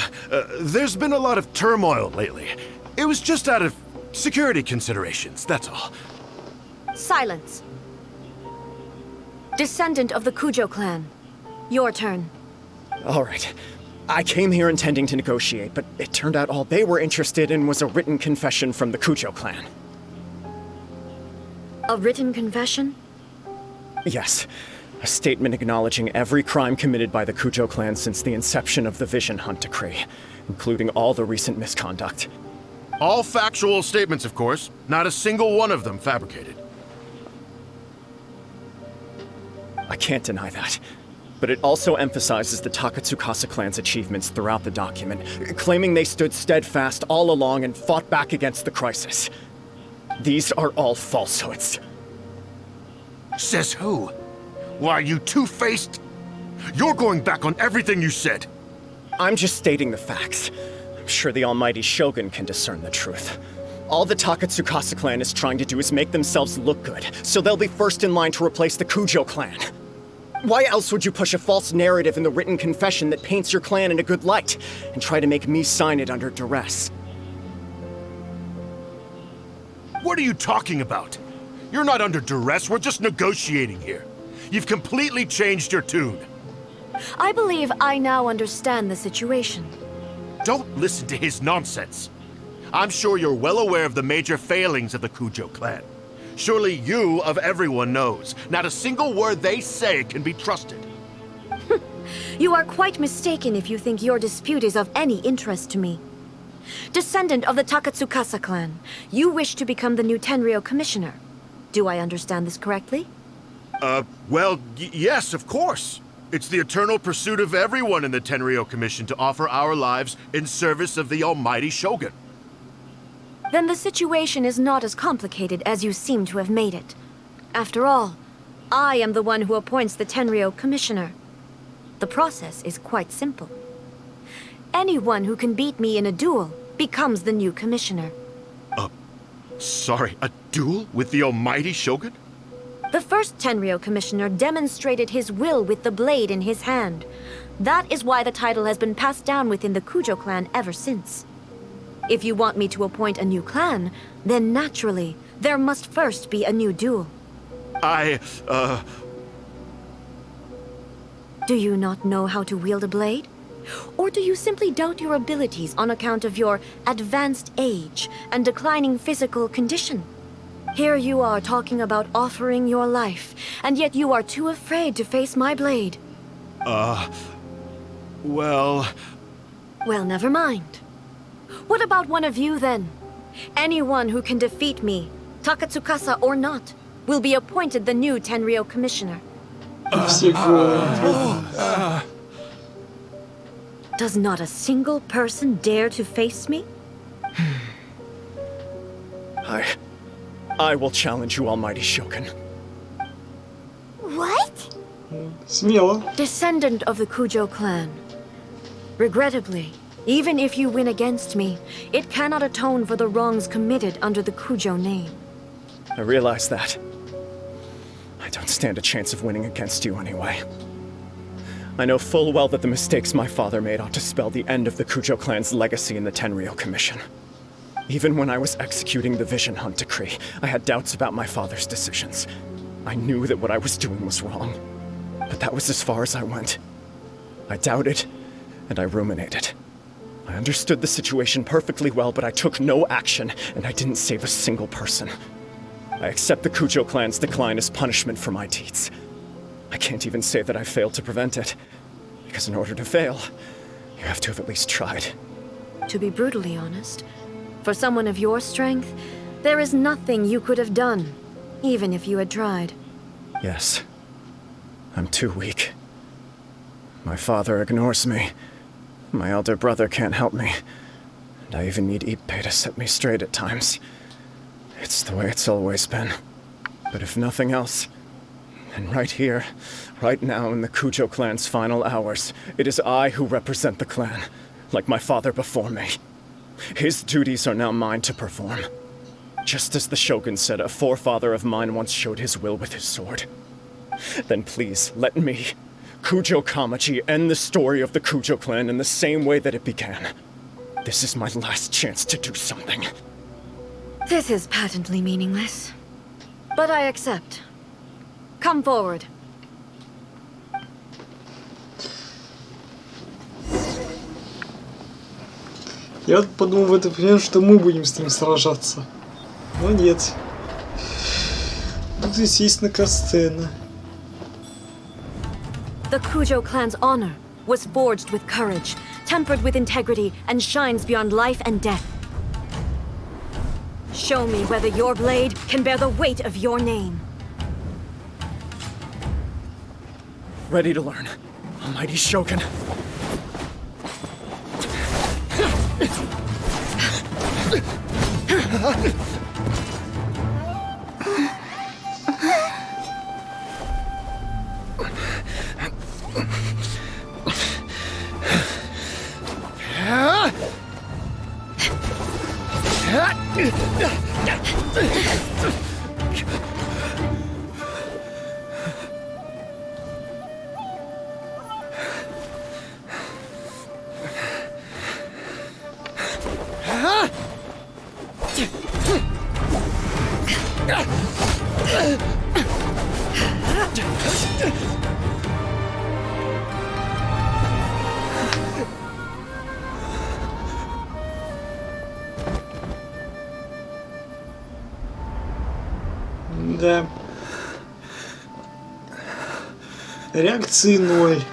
there's been a lot of turmoil lately. It was just out of security considerations, that's all. Silence. Descendant of the Kujo clan. Your turn. All right. I came here intending to negotiate, but it turned out all they were interested in was a written confession from the Kujo clan. A written confession? Yes. A statement acknowledging every crime committed by the Kujo clan since the inception of the Vision Hunt Decree, including all the recent misconduct. All factual statements, of course. Not a single one of them fabricated. I can't deny that. But it also emphasizes the Takatsukasa clan's achievements throughout the document, claiming they stood steadfast all along and fought back against the crisis. These are all falsehoods. Says who? Why, you two-faced? You're going back on everything you said. I'm just stating the facts. I'm sure the Almighty Shogun can discern the truth. All the Takatsukasa clan is trying to do is make themselves look good, so they'll be first in line to replace the Kujo clan. Why else would you push a false narrative in the written confession that paints your clan in a good light, and try to make me sign it under duress? What are you talking about? You're not under duress, we're just negotiating here. You've completely changed your tune. I believe I now understand the situation. Don't listen to his nonsense. I'm sure you're well aware of the major failings of the Kujo clan. Surely you, of everyone, knows. Not a single word they say can be trusted. You are quite mistaken if you think your dispute is of any interest to me. Descendant of the Takatsukasa clan, you wish to become the new Tenryou commissioner. Do I understand this correctly? Well, yes, of course. It's the eternal pursuit of everyone in the Tenryou Commission to offer our lives in service of the Almighty Shogun. Then the situation is not as complicated as you seem to have made it. After all, I am the one who appoints the Tenryou commissioner. The process is quite simple. Anyone who can beat me in a duel becomes the new commissioner. Sorry, a duel with the Almighty Shogun? The first Tenryou commissioner demonstrated his will with the blade in his hand. That is why the title has been passed down within the Kujo clan ever since. If you want me to appoint a new clan, then naturally, there must first be a new duel. Do you not know how to wield a blade? Or do you simply doubt your abilities on account of your advanced age and declining physical condition? Here you are talking about offering your life, and yet you are too afraid to face my blade. Well, never mind. What about one of you, then? Anyone who can defeat me, Takatsukasa or not, will be appointed the new Tenryou commissioner. Does not a single person dare to face me? I will challenge you, Almighty Shogun. What? Смело. Descendant of the Kujo clan. Regrettably, even if you win against me, it cannot atone for the wrongs committed under the Kujo name. I realize that. I don't stand a chance of winning against you anyway. I know full well that the mistakes my father made ought to spell the end of the Kujo clan's legacy in the Tenryou Commission. Even when I was executing the Vision Hunt Decree, I had doubts about my father's decisions. I knew that what I was doing was wrong. But that was as far as I went. I doubted, and I ruminated. I understood the situation perfectly well, but I took no action, and I didn't save a single person. I accept the Kujo clan's decline as punishment for my deeds. I can't even say that I failed to prevent it, because in order to fail, you have to have at least tried. To be brutally honest, for someone of your strength, there is nothing you could have done, even if you had tried. Yes. I'm too weak. My father ignores me. My elder brother can't help me. And I even need Ippei to set me straight at times. It's the way it's always been. But if nothing else, then right here, right now in the Kujo clan's final hours, it is I who represent the clan, like my father before me. His duties are now mine to perform. Just as the Shogun said a forefather of mine once showed his will with his sword. Then please, let me, Kujo Kamaji, end the story of the Kujo clan in the same way that it began. This is my last chance to do something. This is patently meaningless. But I accept. Come forward. Я вот подумал в этот момент, что мы будем с ним сражаться. Но нет. Тут, естественно, касцена. The Kujo clan's honor was forged with courage, tempered with integrity, and shines beyond life and death. Show me whether your blade can bear the weight of your name. Ready to learn. Almighty Shogun. Да. Реакции ноль.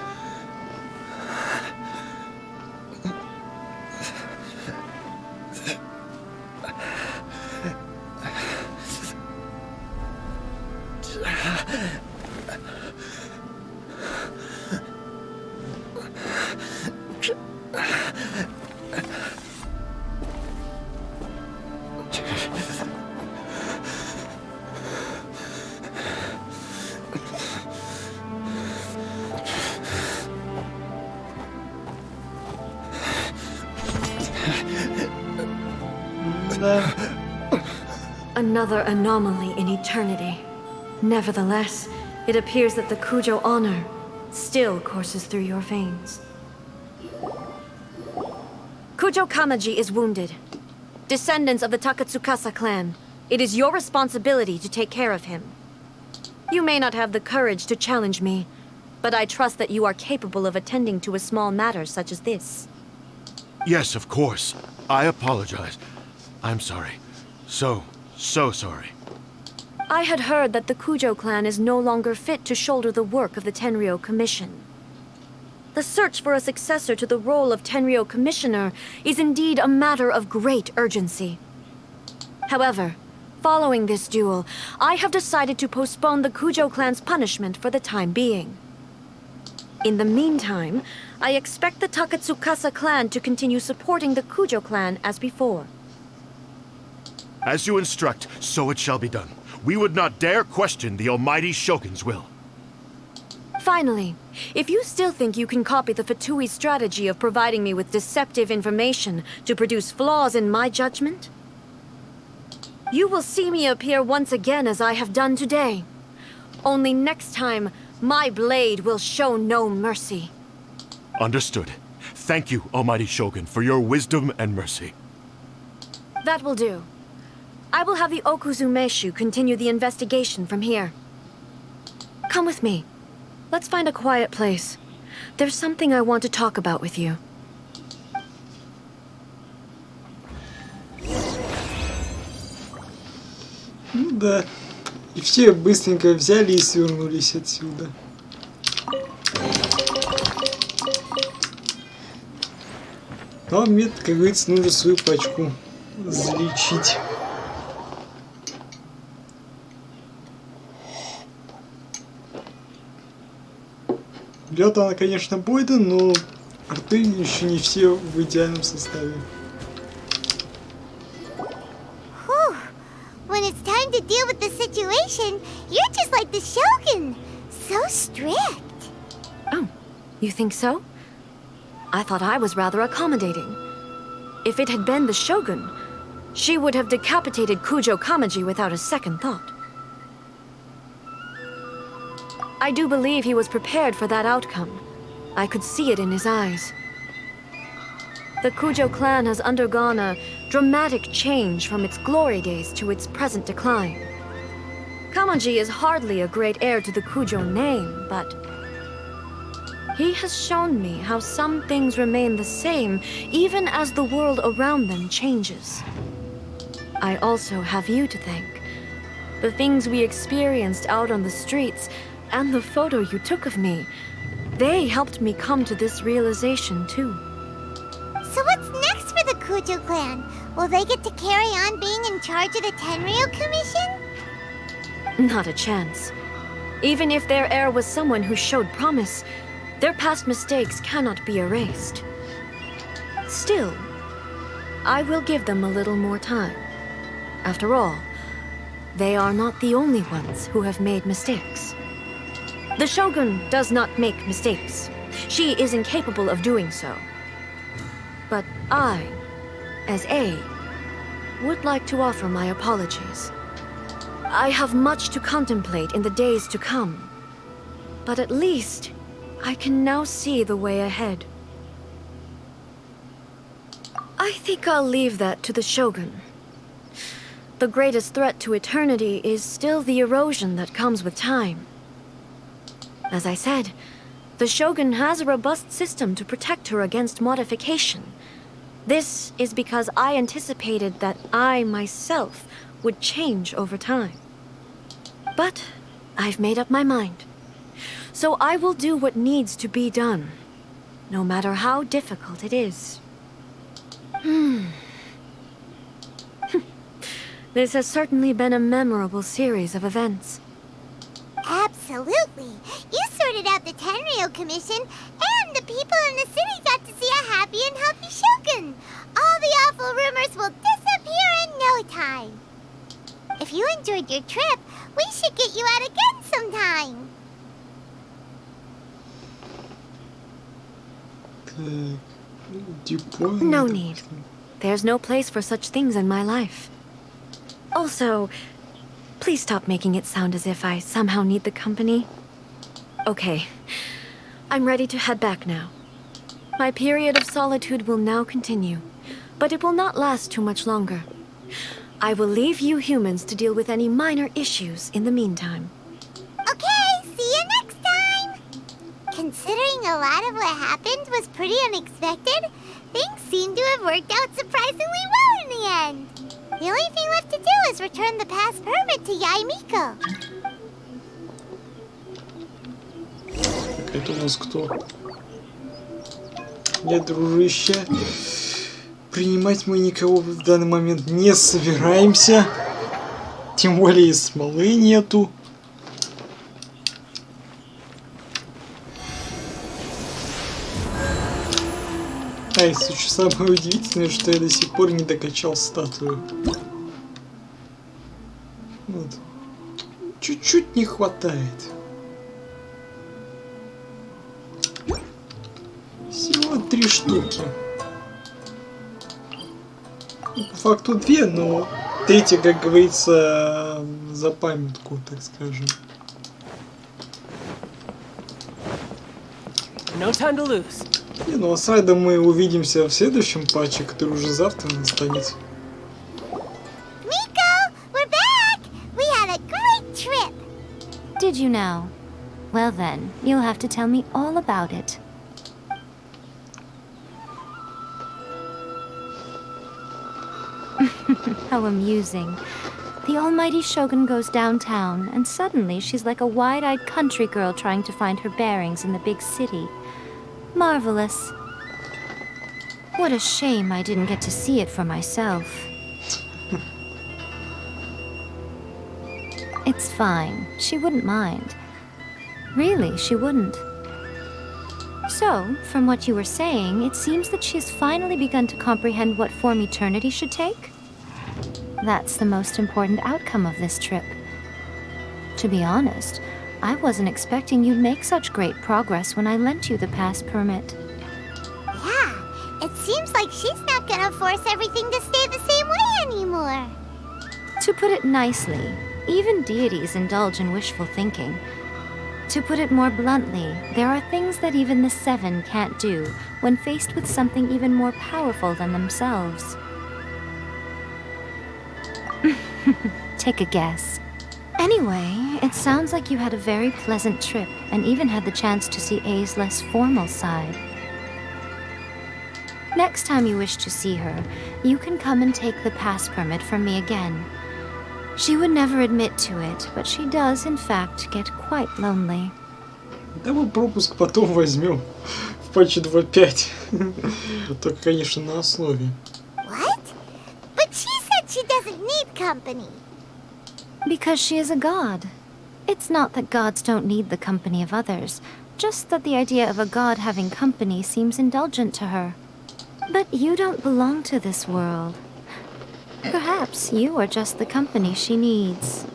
Another anomaly in eternity. Nevertheless, it appears that the Kujo honor still courses through your veins. Kujo Kamaji is wounded. Descendants of the Takatsukasa clan, it is your responsibility to take care of him. You may not have the courage to challenge me, but I trust that you are capable of attending to a small matter such as this. Yes, of course. I apologize. I'm sorry. So sorry. I had heard that the Kujo clan is no longer fit to shoulder the work of the Tenryou Commission. The search for a successor to the role of Tenryou Commissioner is indeed a matter of great urgency. However, following this duel, I have decided to postpone the Kujo clan's punishment for the time being. In the meantime, I expect the Takatsukasa clan to continue supporting the Kujo clan as before. As you instruct, so it shall be done. We would not dare question the Almighty Shogun's will. Finally, if you still think you can copy the Fatui's strategy of providing me with deceptive information to produce flaws in my judgment, you will see me appear once again as I have done today. Only next time, my blade will show no mercy. Understood. Thank you, Almighty Shogun, for your wisdom and mercy. That will do. I will have the Okuzumeshu continue the investigation from here. Come with me. Let's find a quiet place. There's something I want to talk about with you. Да. И все быстренько взяли и свернулись отсюда. Но мне, как говорится, нужно свою пачку залечить. Лед она, конечно, бойда, но рты еще не все в идеальном составе. When it's time to deal with the situation, you're just like the Shogun. So strict. Oh, you think so? I thought I was rather accommodating. If it had been the Shogun, she would have decapitated Kujo Kamaji without a second thought. I do believe he was prepared for that outcome. I could see it in his eyes. The Kujo clan has undergone a dramatic change from its glory days to its present decline. Kamaji is hardly a great heir to the Kujo name, but he has shown me how some things remain the same even as the world around them changes. I also have you to thank. The things we experienced out on the streets and the photo you took of me, they helped me come to this realization too. So what's next for the Kujo clan? Will they get to carry on being in charge of the Tenryou Commission? Not a chance. Even if their heir was someone who showed promise, their past mistakes cannot be erased. Still, I will give them a little more time. After all, they are not the only ones who have made mistakes. The Shogun does not make mistakes. She is incapable of doing so. But I, as A, would like to offer my apologies. I have much to contemplate in the days to come, but at least I can now see the way ahead. I think I'll leave that to the Shogun. The greatest threat to eternity is still the erosion that comes with time. As I said, the Shogun has a robust system to protect her against modification. This is because I anticipated that I myself would change over time. But I've made up my mind. So I will do what needs to be done, no matter how difficult it is. This has certainly been a memorable series of events. Absolutely. You sorted out the Tenryou Commission, and the people in the city got to see a happy and healthy Shogun. All the awful rumors will disappear in no time. If you enjoyed your trip, we should get you out again sometime. No need. There's no place for such things in my life. Also, please stop making it sound as if I somehow need the company. Okay, I'm ready to head back now. My period of solitude will now continue, but it will not last too much longer. I will leave you humans to deal with any minor issues in the meantime. Okay, see you next time! Considering a lot of what happened was pretty unexpected, things seem to have worked out surprisingly well in the end. The only thing left to do is return the pass permit to Яймико. Так, это у нас кто? Нет, дружище. Принимать мы никого в данный момент не собираемся. Тем более и смолы нету. А, и самое удивительное, что я до сих пор не докачал статую. Вот. Чуть-чуть не хватает. Всего 3 штуки. По факту 2, но 3, как говорится, за памятку, так скажем. No time to lose. Не, ну а с Райдом мы увидимся в следующем патче, который уже завтра настанет. Miko, we're back! We had a great trip! Did you know? Well then, you'll have to tell me all about it. How amusing. The almighty Shogun goes downtown, and suddenly she's like a wide-eyed country girl trying to find her bearings in the big city. Marvelous. What a shame I didn't get to see it for myself. It's fine. She wouldn't mind. Really, she wouldn't. So, from what you were saying, it seems that she has finally begun to comprehend what form eternity should take? That's the most important outcome of this trip. To be honest, I wasn't expecting you'd make such great progress when I lent you the pass permit. Yeah, it seems like she's not gonna force everything to stay the same way anymore. To put it nicely, even deities indulge in wishful thinking. To put it more bluntly, there are things that even the Seven can't do when faced with something even more powerful than themselves. Take a guess. Anyway, it sounds like you had a very pleasant trip and even had the chance to see A's less formal side. Next time you wish to see her, you can come and take the pass permit from me again. She would never admit to it, but she does, in fact, get quite lonely. Давай пропуск потом возьмем в патче 2.5. Только, конечно, на основе. What? But she said she doesn't need company. Because she is a god. It's not that gods don't need the company of others, just that the idea of a god having company seems indulgent to her. But you don't belong to this world. Perhaps you are just the company she needs.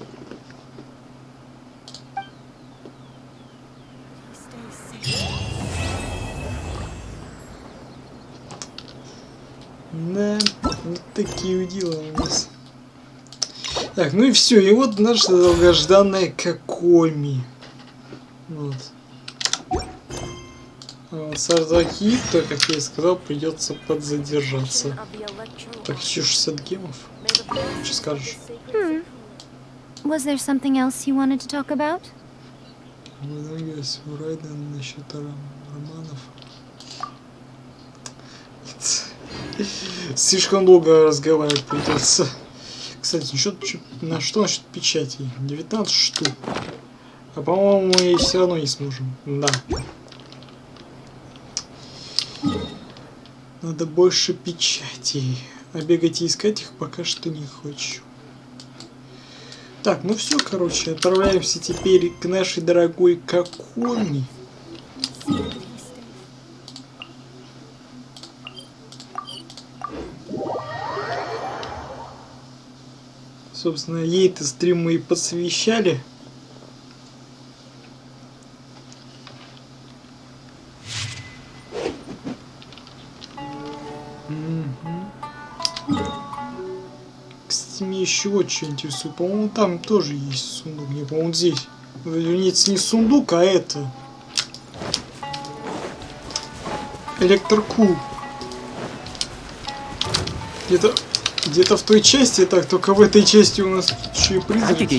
Да, вот такие дела у нас. Так, ну и все. И вот наша долгожданная КоКоМи. Вот. А вот с Ардакипта, как я и сказал, придется подзадержаться. Так, еще 60 гемов. Что скажешь? Was there something else you wanted to talk about? Выдвигаюсь в райды насчет романов. Слишком долго разговаривать придется. Кстати, на что насчет печати? 19 штук. А по-моему, мы все равно не сможем. Да. Надо больше печатей. А бегать и искать их пока что не хочу. Так, ну все, короче, отправляемся теперь к нашей дорогой КоКоМи. Собственно, ей-то стрим мы и посвящали. Кстати, меня еще вот что интересует. По-моему, там тоже есть сундук. Не, по-моему, здесь. Вернее, не сундук, а это. Электрокул. Где-то в той части, так, только в этой части у нас еще и призраки.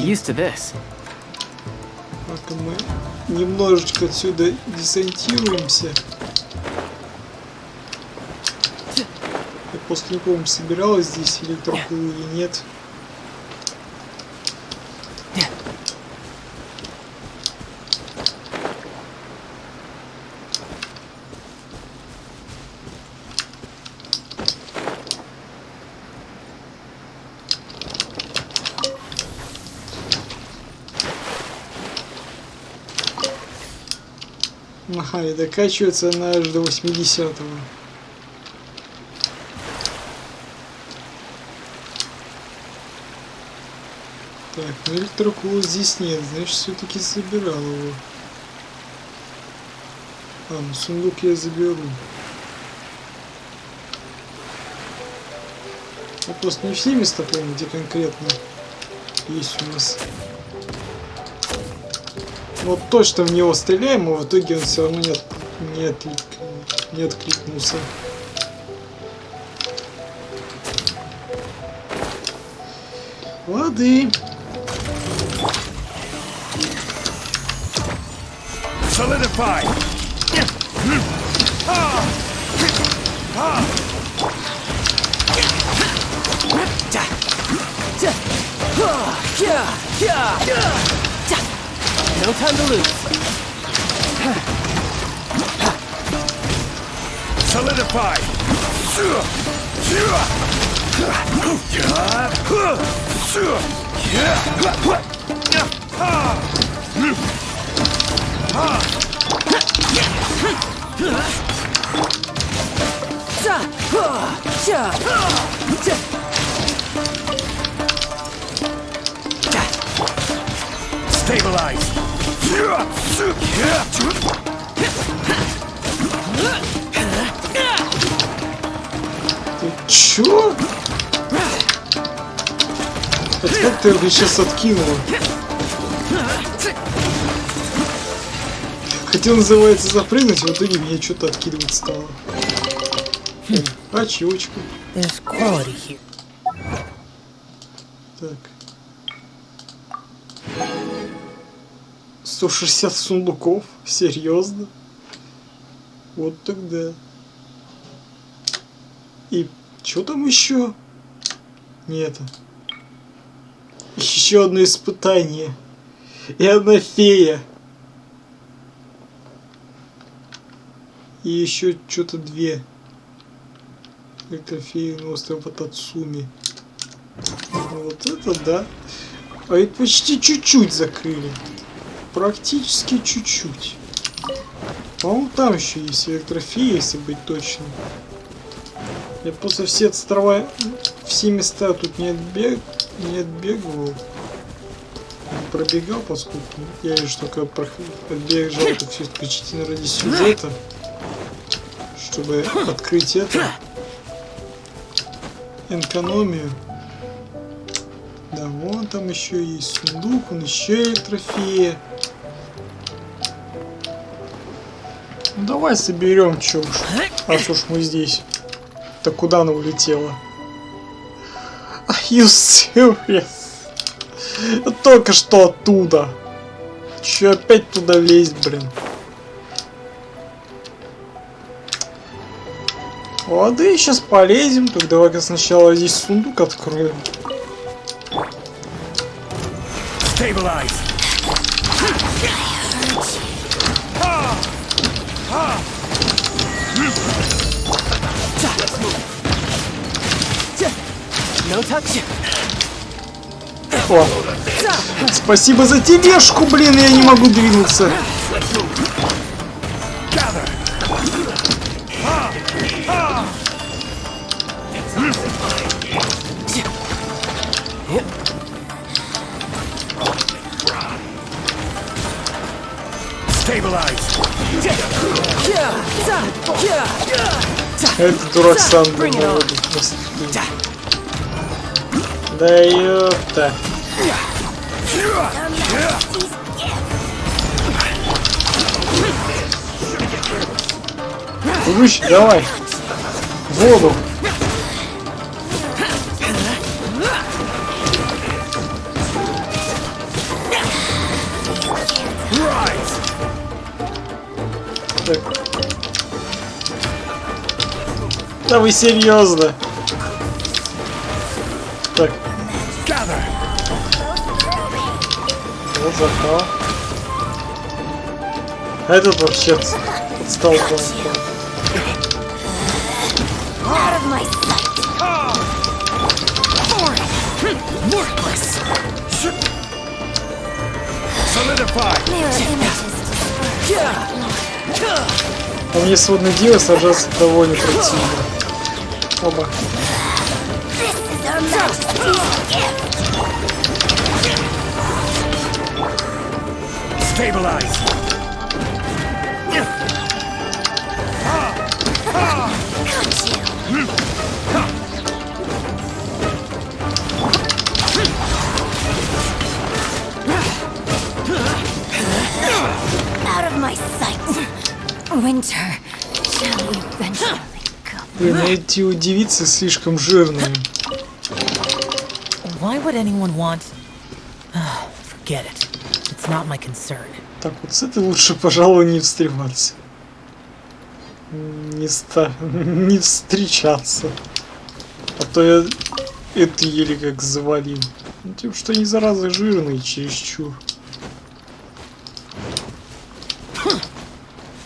Так, мы немножечко отсюда десантируемся. Я просто не помню, собиралась здесь электрокул или нет. Ага, и докачивается она аж до 80-го. Так, ну электрокула здесь нет, значит все-таки собирал его. А, ну сундук я заберу. Я просто не все места помню, где конкретно есть у нас. Вот точно в него стреляем, а в итоге он все равно не откликнулся. Лады. Solidify. time to lose. Solidify! Stabilize! Ты чё? Это как ты его сейчас откинула? Хотел, называется, запрыгнуть, в итоге меня что-то откидывать стало. Очечку. Так. 160 сундуков? Серьезно? Вот тогда. И что там еще? Нет. Еще одно испытание. И одна фея. И еще что-то две. Это фея на острове Тацуми. Вот это да. А это почти чуть-чуть закрыли. Практически чуть-чуть. По-моему, там еще есть электрофея, если быть точным. Я просто все острова, все места тут не отбегал. Не пробегал, поскольку я лишь только отбегал это все исключительно ради сюжета. Чтобы открыть это. Экономию. Да, вон там еще есть сундук, он еще электрофея. Ну давай соберем, чё уж. Раз уж мы здесь. Так куда она улетела? Are you serious? Только что оттуда. Чё опять туда лезть, блин? Ладно, сейчас полезем. Только давай-ка сначала здесь сундук откроем. Stabilize! No touch. О, спасибо за тележку, блин, я не могу двинуться. Этот дурак сам был. Да ёпта. Выше, давай. Воду. Так. Да вы серьезно? Так. Вот запал. А этот вообще отстал полностью. А мне сводное дело сажаться довольно противно. Оба. Stabilize! Out of my sight. Winter shall eventually come. Блин, эти у девицы слишком жирные. Why would anyone want? Forget it. It's not my concern. Так вот с этой лучше, пожалуй, не встреваться. Не встречаться. А то я это еле как завалил. Ну, тем, что они заразы жирные чересчур.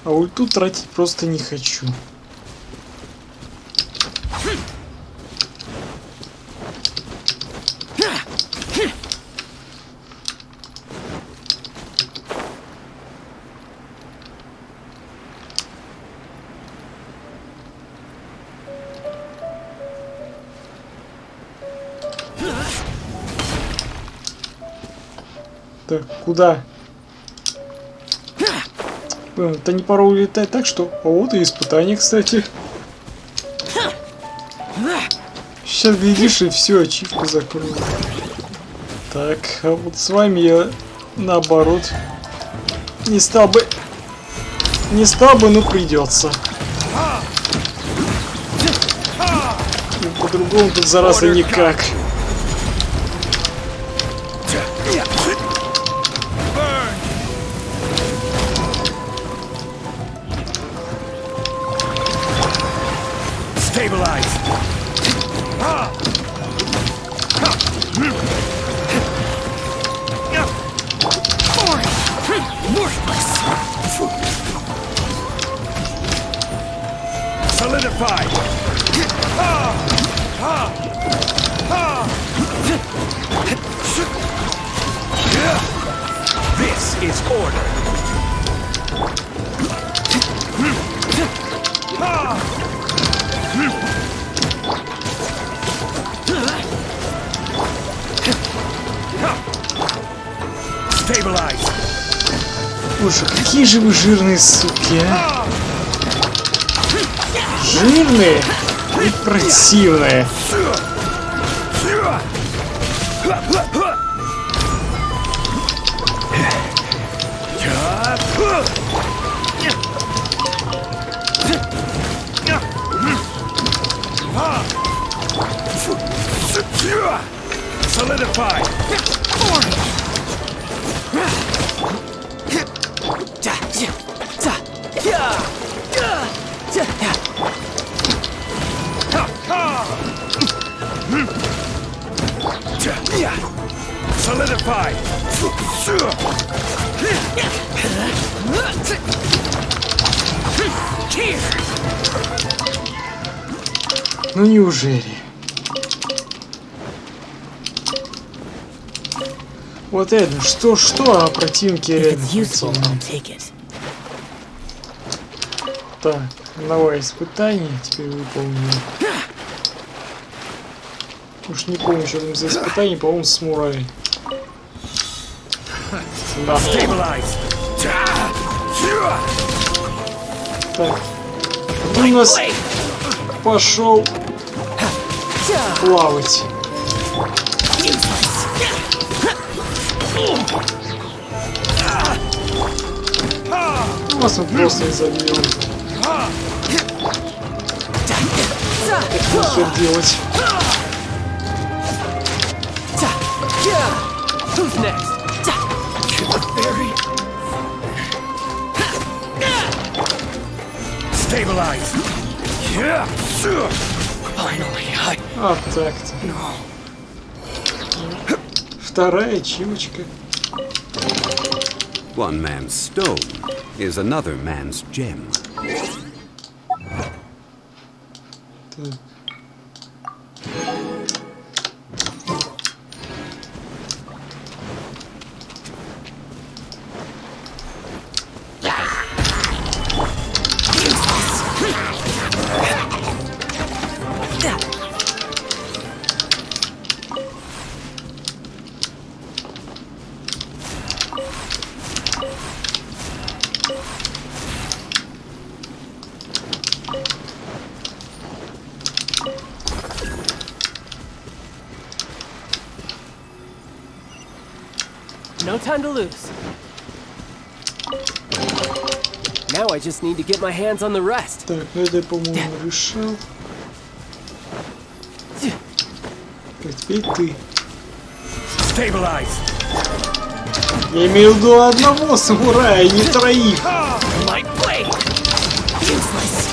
А ульту тратить просто не хочу. Так, куда? Это не пора улетать так, что... А вот и испытание, кстати. Сейчас глядишь и все, ачивку закрою. Так, а вот с вами я наоборот. Не стал бы, но придется. По-другому тут зараза никак. Stabilize. Solidify. This is order. Stabilize. Слушай, какие же вы жирные суки, а? Жирные и противные. Solidify. Solidify. Ну неужели? Вот это, что, а противники реально противные. Так, новое испытание теперь выполнено. Уж не помню, что там за испытание, по-моему, самурай. Да. Так. У нас пошел плавать. Вас он просто не забьем. Что делать? Stabilize. А так-то. Вторая ачивочка. One man's stone is another man's gem. Так. No time to lose. Now I just need to get my hands on the rest. Так, это, по-моему, решил. Так, теперь ты. Stabilize. Я имею в виду одного самурая, не троих. My blade. Useless.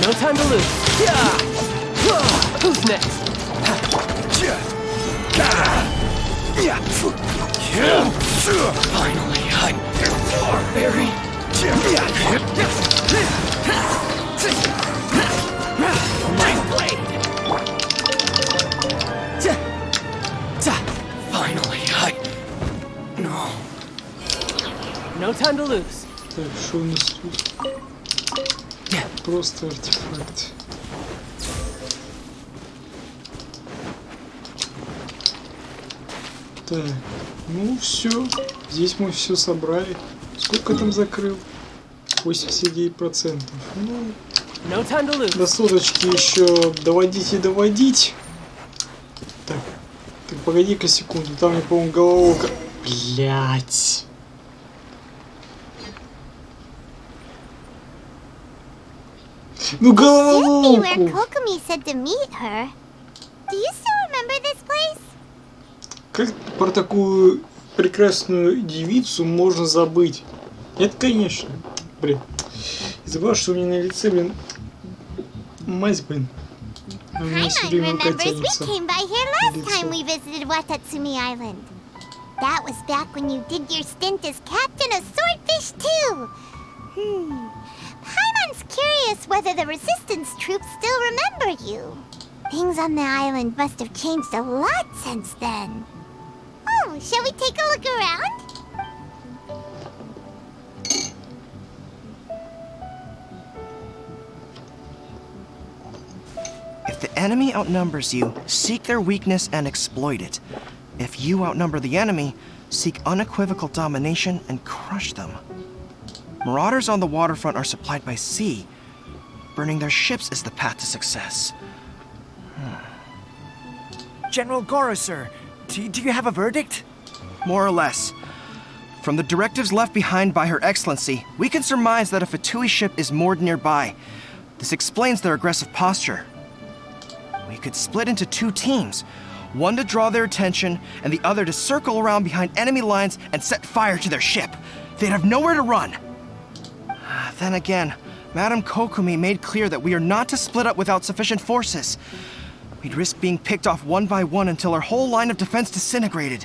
No time to lose. Who's next? Finally. Finally, No time to lose. Так, что у нас тут? Просто артефакт. Так, ну все. Здесь мы все собрали. Сколько там закрыл? 89%. Ну, до соточки еще доводить и доводить. Так, погоди-ка секунду. Там, я по-моему, головоломка. Блять. Ну, головоломку. КоКоМи said to meet her. Do you still remember this place? Как про такую прекрасную девицу можно забыть? Это, конечно. Блин. Забыл, что у меня на лице, блин, мазь, блин. Paimon remembers we came by here last time we visited Watatsumi Island. That was back when you did your stint as captain of Swordfish too. Paimon's curious whether the resistance troops still remember you. Things on the island must have changed a lot since then. Oh, shall we take a look around? If the enemy outnumbers you, seek their weakness and exploit it. If you outnumber the enemy, seek unequivocal domination and crush them. Marauders on the waterfront are supplied by sea. Burning their ships is the path to success. General Goro, sir, do you have a verdict? More or less. From the directives left behind by Her Excellency, we can surmise that a Fatui ship is moored nearby. This explains their aggressive posture. We could split into two teams, one to draw their attention and the other to circle around behind enemy lines and set fire to their ship. They'd have nowhere to run. Then again, Madame КоКоМi made clear that we are not to split up without sufficient forces. We'd risk being picked off one by one until our whole line of defense disintegrated.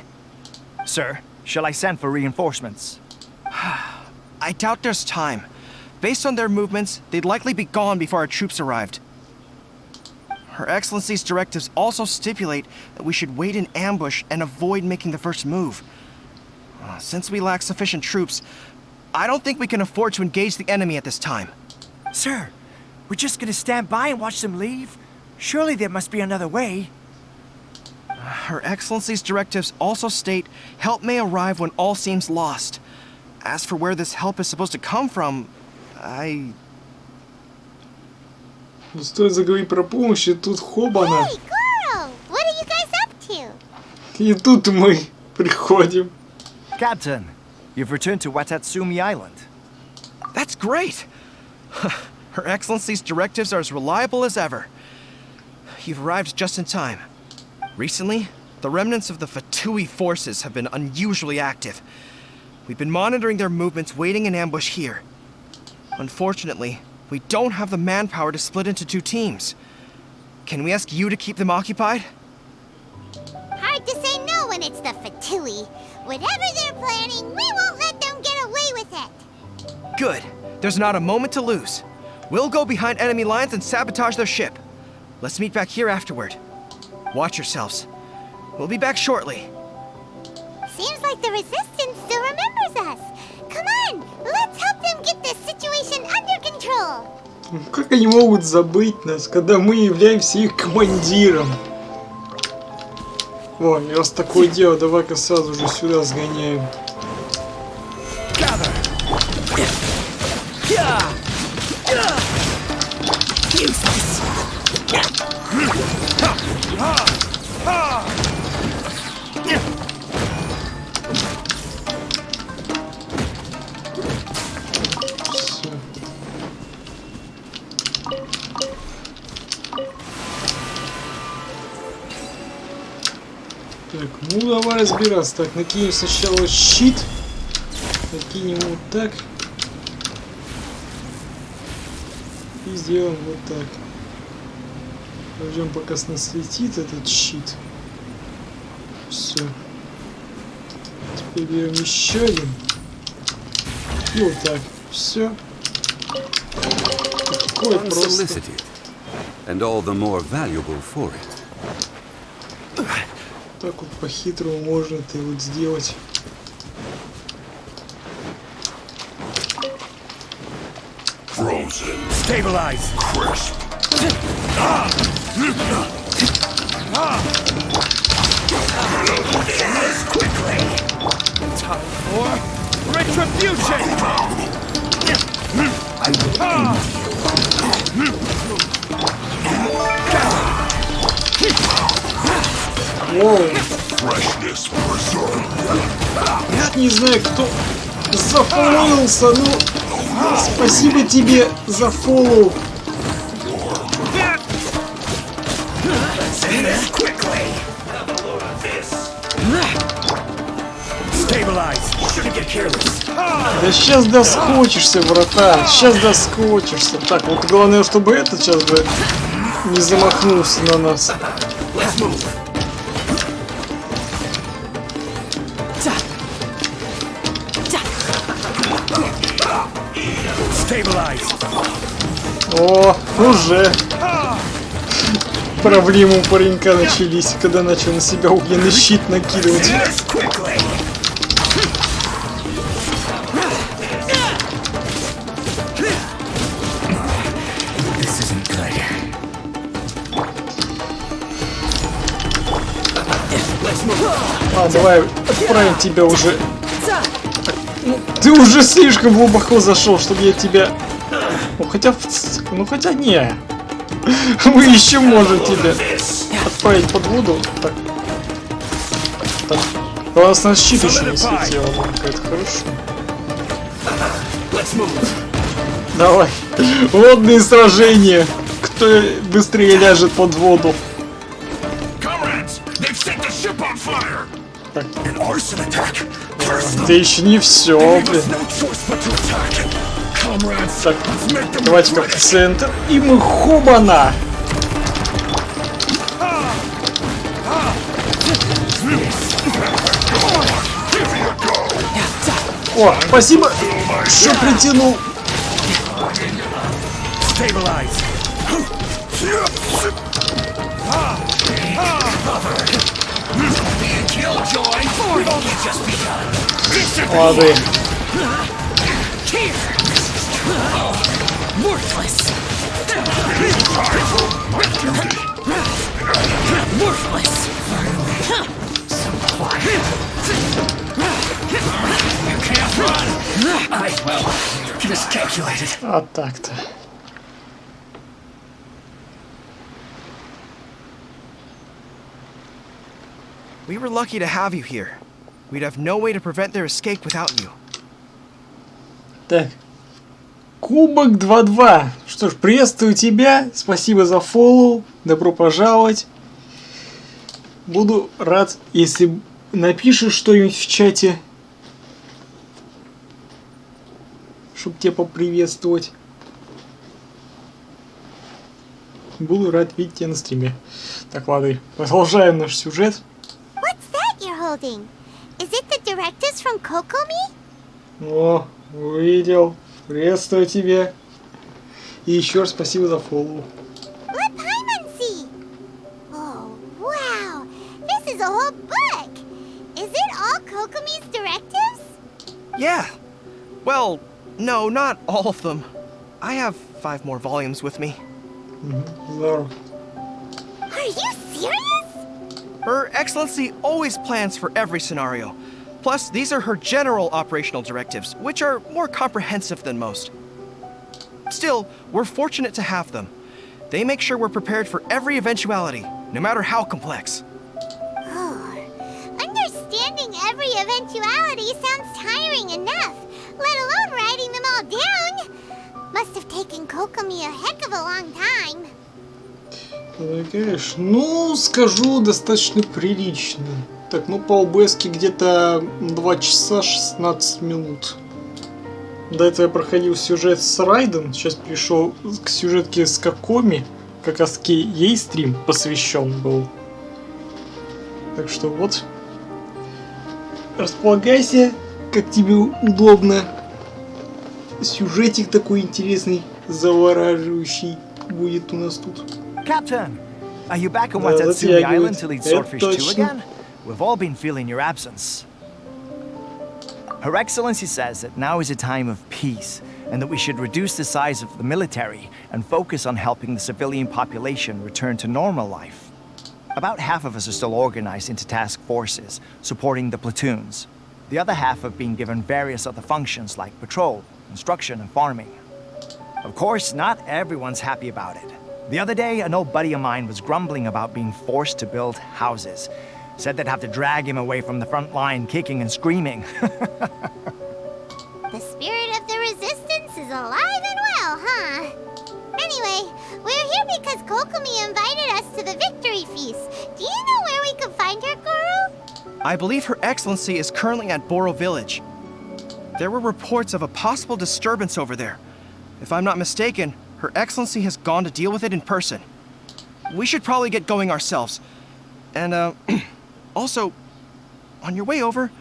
Sir, shall I send for reinforcements? I doubt there's time. Based on their movements, they'd likely be gone before our troops arrived. Her Excellency's directives also stipulate that we should wait in ambush and avoid making the first move. Since we lack sufficient troops, I don't think we can afford to engage the enemy at this time. Sir, we're just gonna stand by and watch them leave? Surely there must be another way. Her Excellency's directives also state help may arrive when all seems lost. As for where this help is supposed to come from, Ну, стоит заговорить про помощь, и тут хобана. Hey, Goro! What are you guys up to? И тут мы приходим. Captain, you've returned to Watatsumi Island. That's great! Her Excellency's directives are as reliable as ever. You've arrived just in time. Recently, the remnants of the Fatui forces have been unusually active. We've been monitoring their movements, waiting in ambush here. Unfortunately, we don't have the manpower to split into two teams. Can we ask you to keep them occupied? Hard to say no when it's the Fatui. Whatever they're planning, we won't let them get away with it. Good. There's not a moment to lose. We'll go behind enemy lines and sabotage their ship. Let's meet back here afterward. Watch yourselves. We'll be back shortly. Seems like the Resistance still remembers us. Come on, let's help them get this situation under control. Как они могут забыть нас, когда мы являемся их командиром? О, раз такое дело, давай-ка сразу же сюда сгоняем. Так, ну давай разбираться. Так, накинем сначала щит. Накинем вот так. И сделаем вот так. Ждем, пока с нас слетит этот щит. Все. Теперь берем еще один. И вот так. Все. Какой просто. Unsolicited, and all the more valuable for it. Так вот по-хитрому можно это вот сделать. Frozen. Stabilize. Crisp. Quickly. Time for retribution. Freshness preserved. Я не знаю, кто зафолловился, ну спасибо тебе за фоллоу. Да сейчас доскочишься, братан, сейчас доскочишься. Так, вот главное, чтобы этот сейчас бы не замахнулся на нас. О, уже проблемы у паренька начались, когда начал на себя огненный щит накидывать. А, давай отправим тебя уже. Ну, ты уже слишком глубоко зашел, чтобы я тебя... Ну хотя не. Мы еще можем тебя отправить под воду. Так. Так. У нас на щит еще не светило. Это хорошо. Давай. Водные сражения. Кто быстрее ляжет под воду. Так. Ты еще не все, блин. Так, давайте-ка в центр. И мы хобана! О, спасибо, что притянул. Ладно. А так-то. We were lucky to have you here. We'd have no way to prevent their escape without you. Так. Кубок 2-2. Что ж, приветствую тебя. Спасибо за фоллоу. Добро пожаловать. Буду рад, если напишешь что-нибудь в чате, чтобы тебя поприветствовать. Буду рад видеть тебя на стриме. Так, ладно, продолжаем наш сюжет. What's that you're holding? Is it the directives from КоКоМи? О, увидел. Приветствую тебя. И еще раз спасибо за фоллоу. Let Paimon see. Oh, wow. This is a whole book. Is it all КоКоMi's directives? Yeah. Well, no, not all of them. I have 5 more volumes with me. Здорово. Are you serious? Her Excellency always plans for every scenario. Plus, these are her general operational directives, which are more comprehensive than most. Still, we're fortunate to have them. They make sure we're prepared for every eventuality, no matter how complex. Oh, understanding every eventuality sounds tiring enough, let alone writing them all down. Must have taken КоКоМи a heck of a long time. Ну, скажу, достаточно прилично. Так, ну по ОБСке где-то 2 часа 16 минут. До этого я проходил сюжет с Райден, сейчас пришел к сюжетке с КоКоМи. Как раз ей стрим посвящен был. Так что вот. Располагайся, как тебе удобно. сюжетик такой интересный, завораживающий будет у нас тут. Captain, are you back on Да, Watatsumi затягивает. Island to lead Это Swordfish 2 точно. again? We've all been feeling your absence. Her Excellency says that now is a time of peace, and that we should reduce the size of the military and focus on helping the civilian population return to normal life. About half of us are still organized into task forces, supporting the platoons. The other half have been given various other functions like patrol, instruction, and farming. Of course, not everyone's happy about it. The other day, an old buddy of mine was grumbling about being forced to build houses. Said they'd have to drag him away from the front line, kicking and screaming. The spirit of the resistance is alive and well, huh? Anyway, we're here because КоКоМi invited us to the victory feast. Do you know where we can find her, Goro? I believe Her Excellency is currently at Boro Village. There were reports of a possible disturbance over there. If I'm not mistaken, Her Excellency has gone to deal with it in person. We should probably get going ourselves. And, also, on your way over,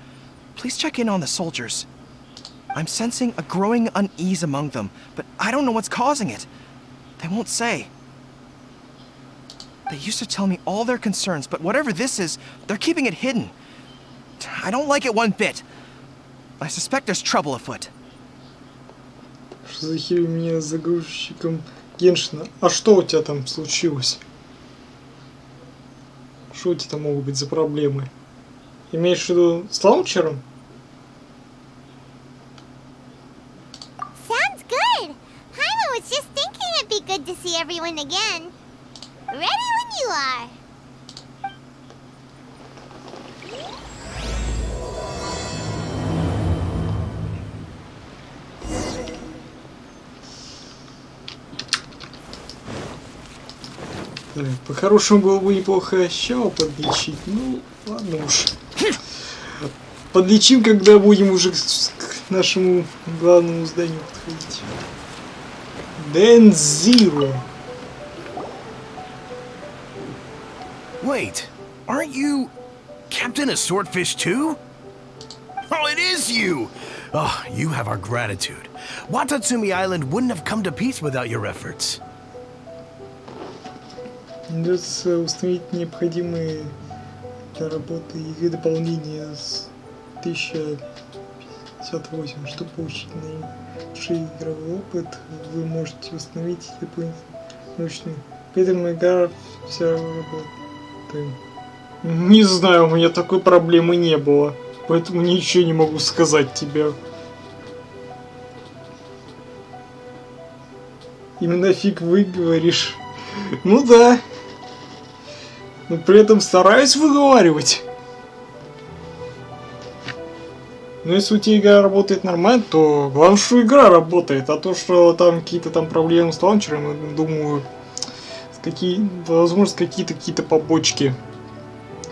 please check in on the soldiers. I'm sensing a growing unease among them, but I don't know what's causing it. They won't say. They used to tell me all their concerns, but whatever this is, they're keeping it hidden. I don't like it one bit. I suspect there's trouble afoot. Что за херь у меня с загрузчиком Геншина? А что у тебя там случилось? Что у тебя там могут быть за проблемы? Имеешь в виду с лаунчером? Sounds good. Paimon was just thinking it'd be good to see everyone again. Ready when you are. Да, по-хорошему было бы неплохо ща подлечить. Ну, ладно уж. Подлечим, когда будем уже к нашему главному зданию подходить. Дензиро. Wait, aren't you Captain of Swordfish too? Oh, it is you! Oh, you have our gratitude. Watatsumi Island wouldn't have come to peace without your efforts. Придется установить необходимые для работы игры дополнения с 1058. Чтобы получить наилучший игровой опыт, вы можете установить дополнительную. При этом игра вся работает. Не знаю, у меня такой проблемы не было, поэтому ничего не могу сказать тебе. Именно фиг выговоришь. Ну да. Но при этом стараюсь выговаривать. Но если у тебя игра работает нормально, то главное, что игра работает. А то, что там какие-то там проблемы с лаунчером, я думаю, возможно, какие-то побочки.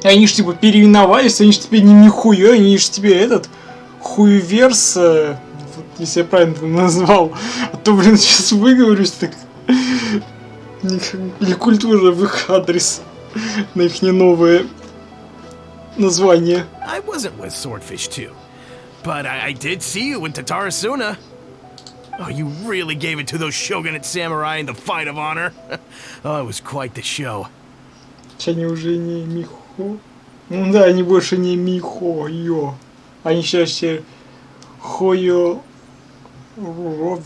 И они ж типа переименовались, они ж теперь не нихуя, они ж теперь этот хуеверс, вот, если я правильно назвал. А то, блин, сейчас выговорюсь так. Или культура в их адрес. На их не новое название. I wasn't with Swordfish too, but I did see you in Tatarasuna. Oh, you really gave it to those shogunate samurai in the fight of honor. Oh, it was quite the show. Они уже не Михо. Ну да, они больше не Михо, йо. Они сейчас все Хойо. Вот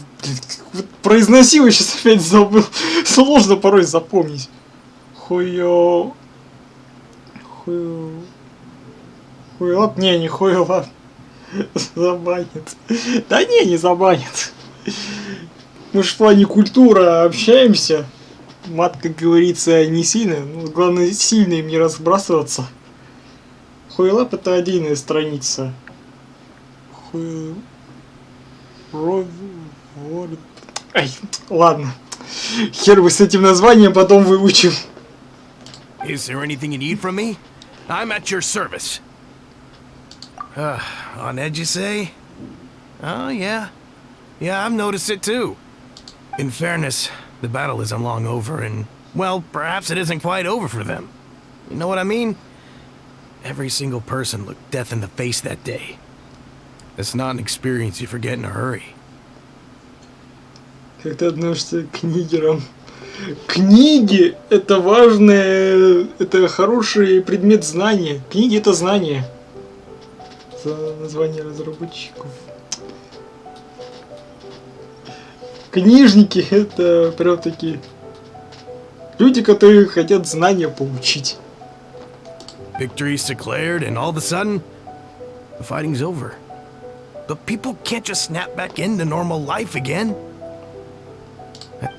произносил, я сейчас опять забыл. Сложно порой запомнить. Хуйлап? Не хуйлап. Забанит. Да не забанит. Мы ж в плане культуры общаемся. Мат, как говорится, не сильно. Ну, главное, сильно им не разбрасываться. Хуйлап — это отдельная страница. Ай, ладно. Хер вы с этим названием, потом выучим. Is there anything you need from me? I'm at your service. On edge, you say? Oh, yeah. Yeah, I've noticed it too. In fairness, the battle isn't long over, and, well, perhaps it isn't quite over for them. You know what I mean? Every single person looked death in the face that day. It's not an experience you forget in a hurry. Как ты относишься к книгерам? Книги — это важное, это хороший предмет знания. Книги — это знания. Это название разработчиков. Книжники — это прям такие люди, которые хотят знания получить. Victory's declared, and all of a sudden, the fighting's over. But people can't just snap back into normal life again.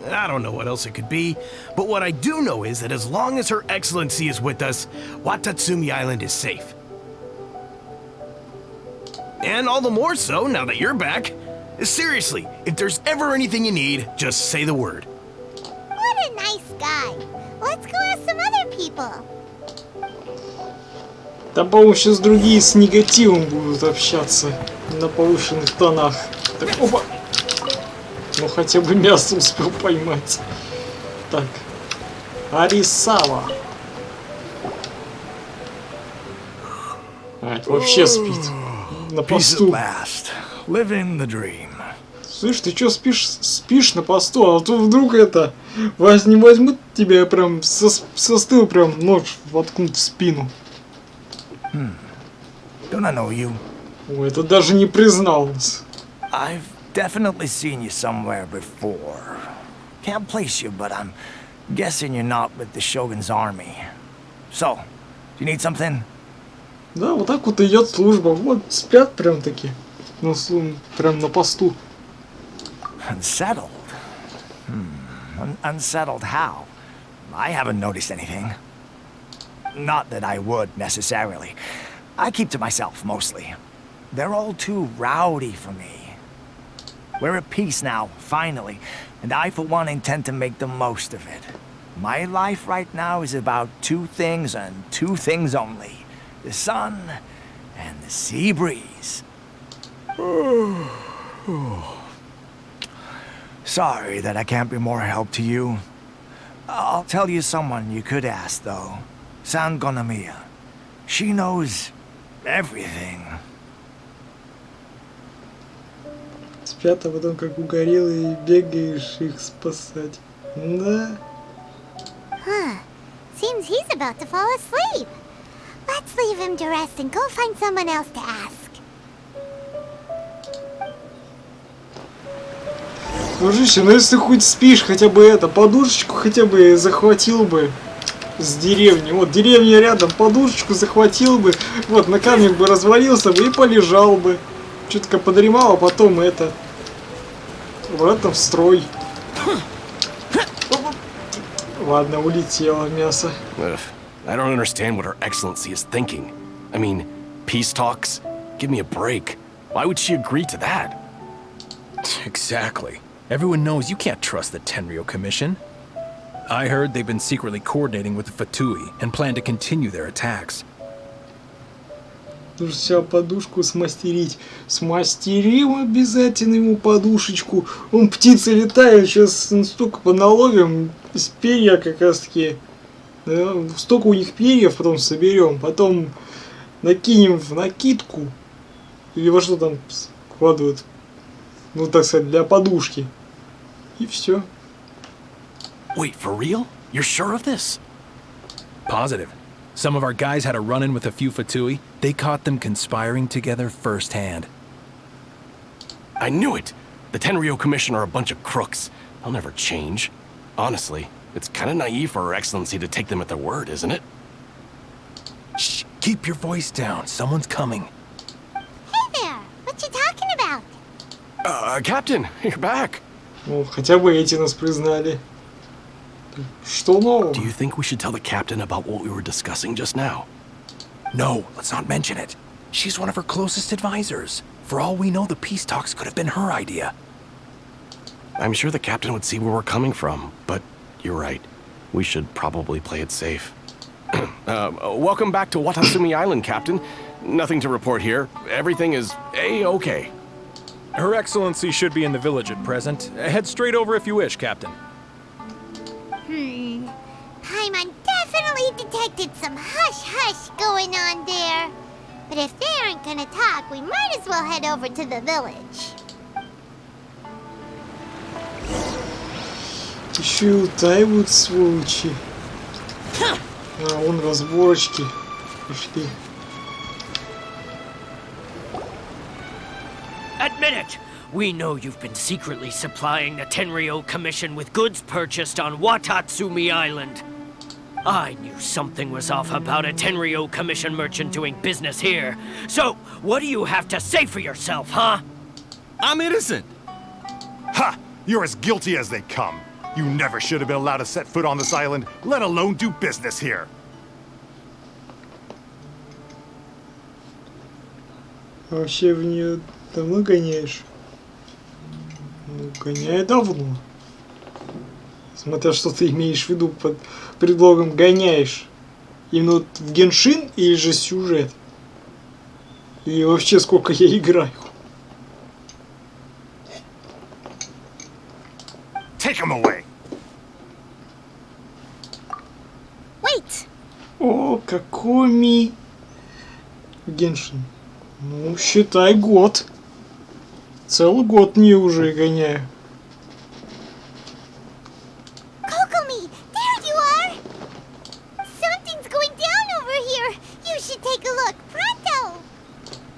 I don't know what else it could be, but what I do know is that as long as Her Excellency is with us, Watatsumi Island is safe. And all the more so now that you're back. Seriously, if there's ever anything you need, just say the word. What a nice guy. Let's go ask some other people. Там, по-моему, сейчас другие с негативом будут общаться на повышенных тонах. Так, опа! Ну, хотя бы мясо успел поймать. Так. Арисава. А, это вообще спит. На посту. Living the dream. Слышь, ты чё спишь на посту? А то вдруг это... Вас не возьмут тебя прям со стыла прям нож воткнут в спину. Don't I know you? Ой, это даже не признал нас. I've definitely seen you somewhere before. Can't place you, but I'm guessing you're not with the Shogun's army. So, do you need something? Да, вот так вот идет служба. Вот спят прям таки. Ну, прям на посту. Unsettled? Unsettled how? I haven't noticed anything. Not that I would, necessarily. I keep to myself, mostly. They're all too rowdy for me. We're at peace now, finally, and I, for one, intend to make the most of it. My life right now is about two things and two things only. The sun and the sea breeze. Sorry that I can't be more help to you. I'll tell you someone you could ask, though. San Gonamiya. She knows everything. Спят, а потом как угорелые бегаешь их спасать. Да. Huh. Seems he's about to fall asleep. Let's leave him to rest and go find someone else to ask. Дружище, ну если ты хоть спишь, хотя бы это, подушечку хотя бы захватил бы с деревни. Вот деревня рядом, подушечку захватил бы, вот на камнях бы развалился бы и полежал бы. Чутко подремал, а потом это... Обратно в строй. Ладно, улетело мясо. I don't understand what Her Excellency is thinking. I mean, peace talks? Give me a break. Why would she agree to that? Exactly. Everyone knows you can't trust the Tenryou Commission. I heard they've been secretly coordinating with the Fatui and plan to continue their attacks. Нужно сейчас подушку смастерить. Смастерим обязательно ему подушечку. Он птицы летает, сейчас столько поналовим из перья как раз таки. Да, столько у них перьев потом соберем. Потом накинем в накидку. Или во что там складывают. Ну, так сказать, для подушки. И все. Wait, for real? You're sure of this? Positive. Some of our guys had a run-in with a few Fatui. They caught them conspiring together firsthand. I knew it! The Tenryou Commission are a bunch of crooks. They'll never change. Honestly, it's kind of naive for Her Excellency to take them at their word, isn't it? Shh! Keep your voice down. Someone's coming. Hey there! What you talking about? Captain, you're back. Ну, хотя бы эти нас признали. Что нового? Do you think we should tell the captain about what we were discussing just now? No, let's not mention it. She's one of her closest advisors. For all we know, the peace talks could have been her idea. I'm sure the captain would see where we're coming from, but you're right. We should probably play it safe. Welcome back to Watatsumi Island, Captain. Nothing to report here. Everything is A-okay. Her Excellency should be in the village at present. Head straight over if you wish, Captain. Paimon definitely detected some hush-hush going on there. But if they aren't gonna talk, we might as well head over to the village. Еще и утаивают сволочи. А, вон разборочки. Пошли. Admit it! We know you've been secretly supplying the Tenryou Commission with goods purchased on Watatsumi Island. I knew something was off about a Tenryou Commission merchant doing business here. So, what do you have to say for yourself, huh? I'm innocent! Ha! You're as guilty as they come. You never should have been allowed to set foot on this island, let alone do business here. А вообще в нее давно гоняешь? Ну, гоняю давно. Смотря что ты имеешь в виду под предлогом гоняешь. Именно вот в Геншин или же сюжет? И вообще сколько я играю? Take him away. Wait! О, КоКоМи. Геншин. Ну, считай год. Целый год не уже гоняю. КоКоМи, there you are! Something's going down over here. You should take a look. Pronto!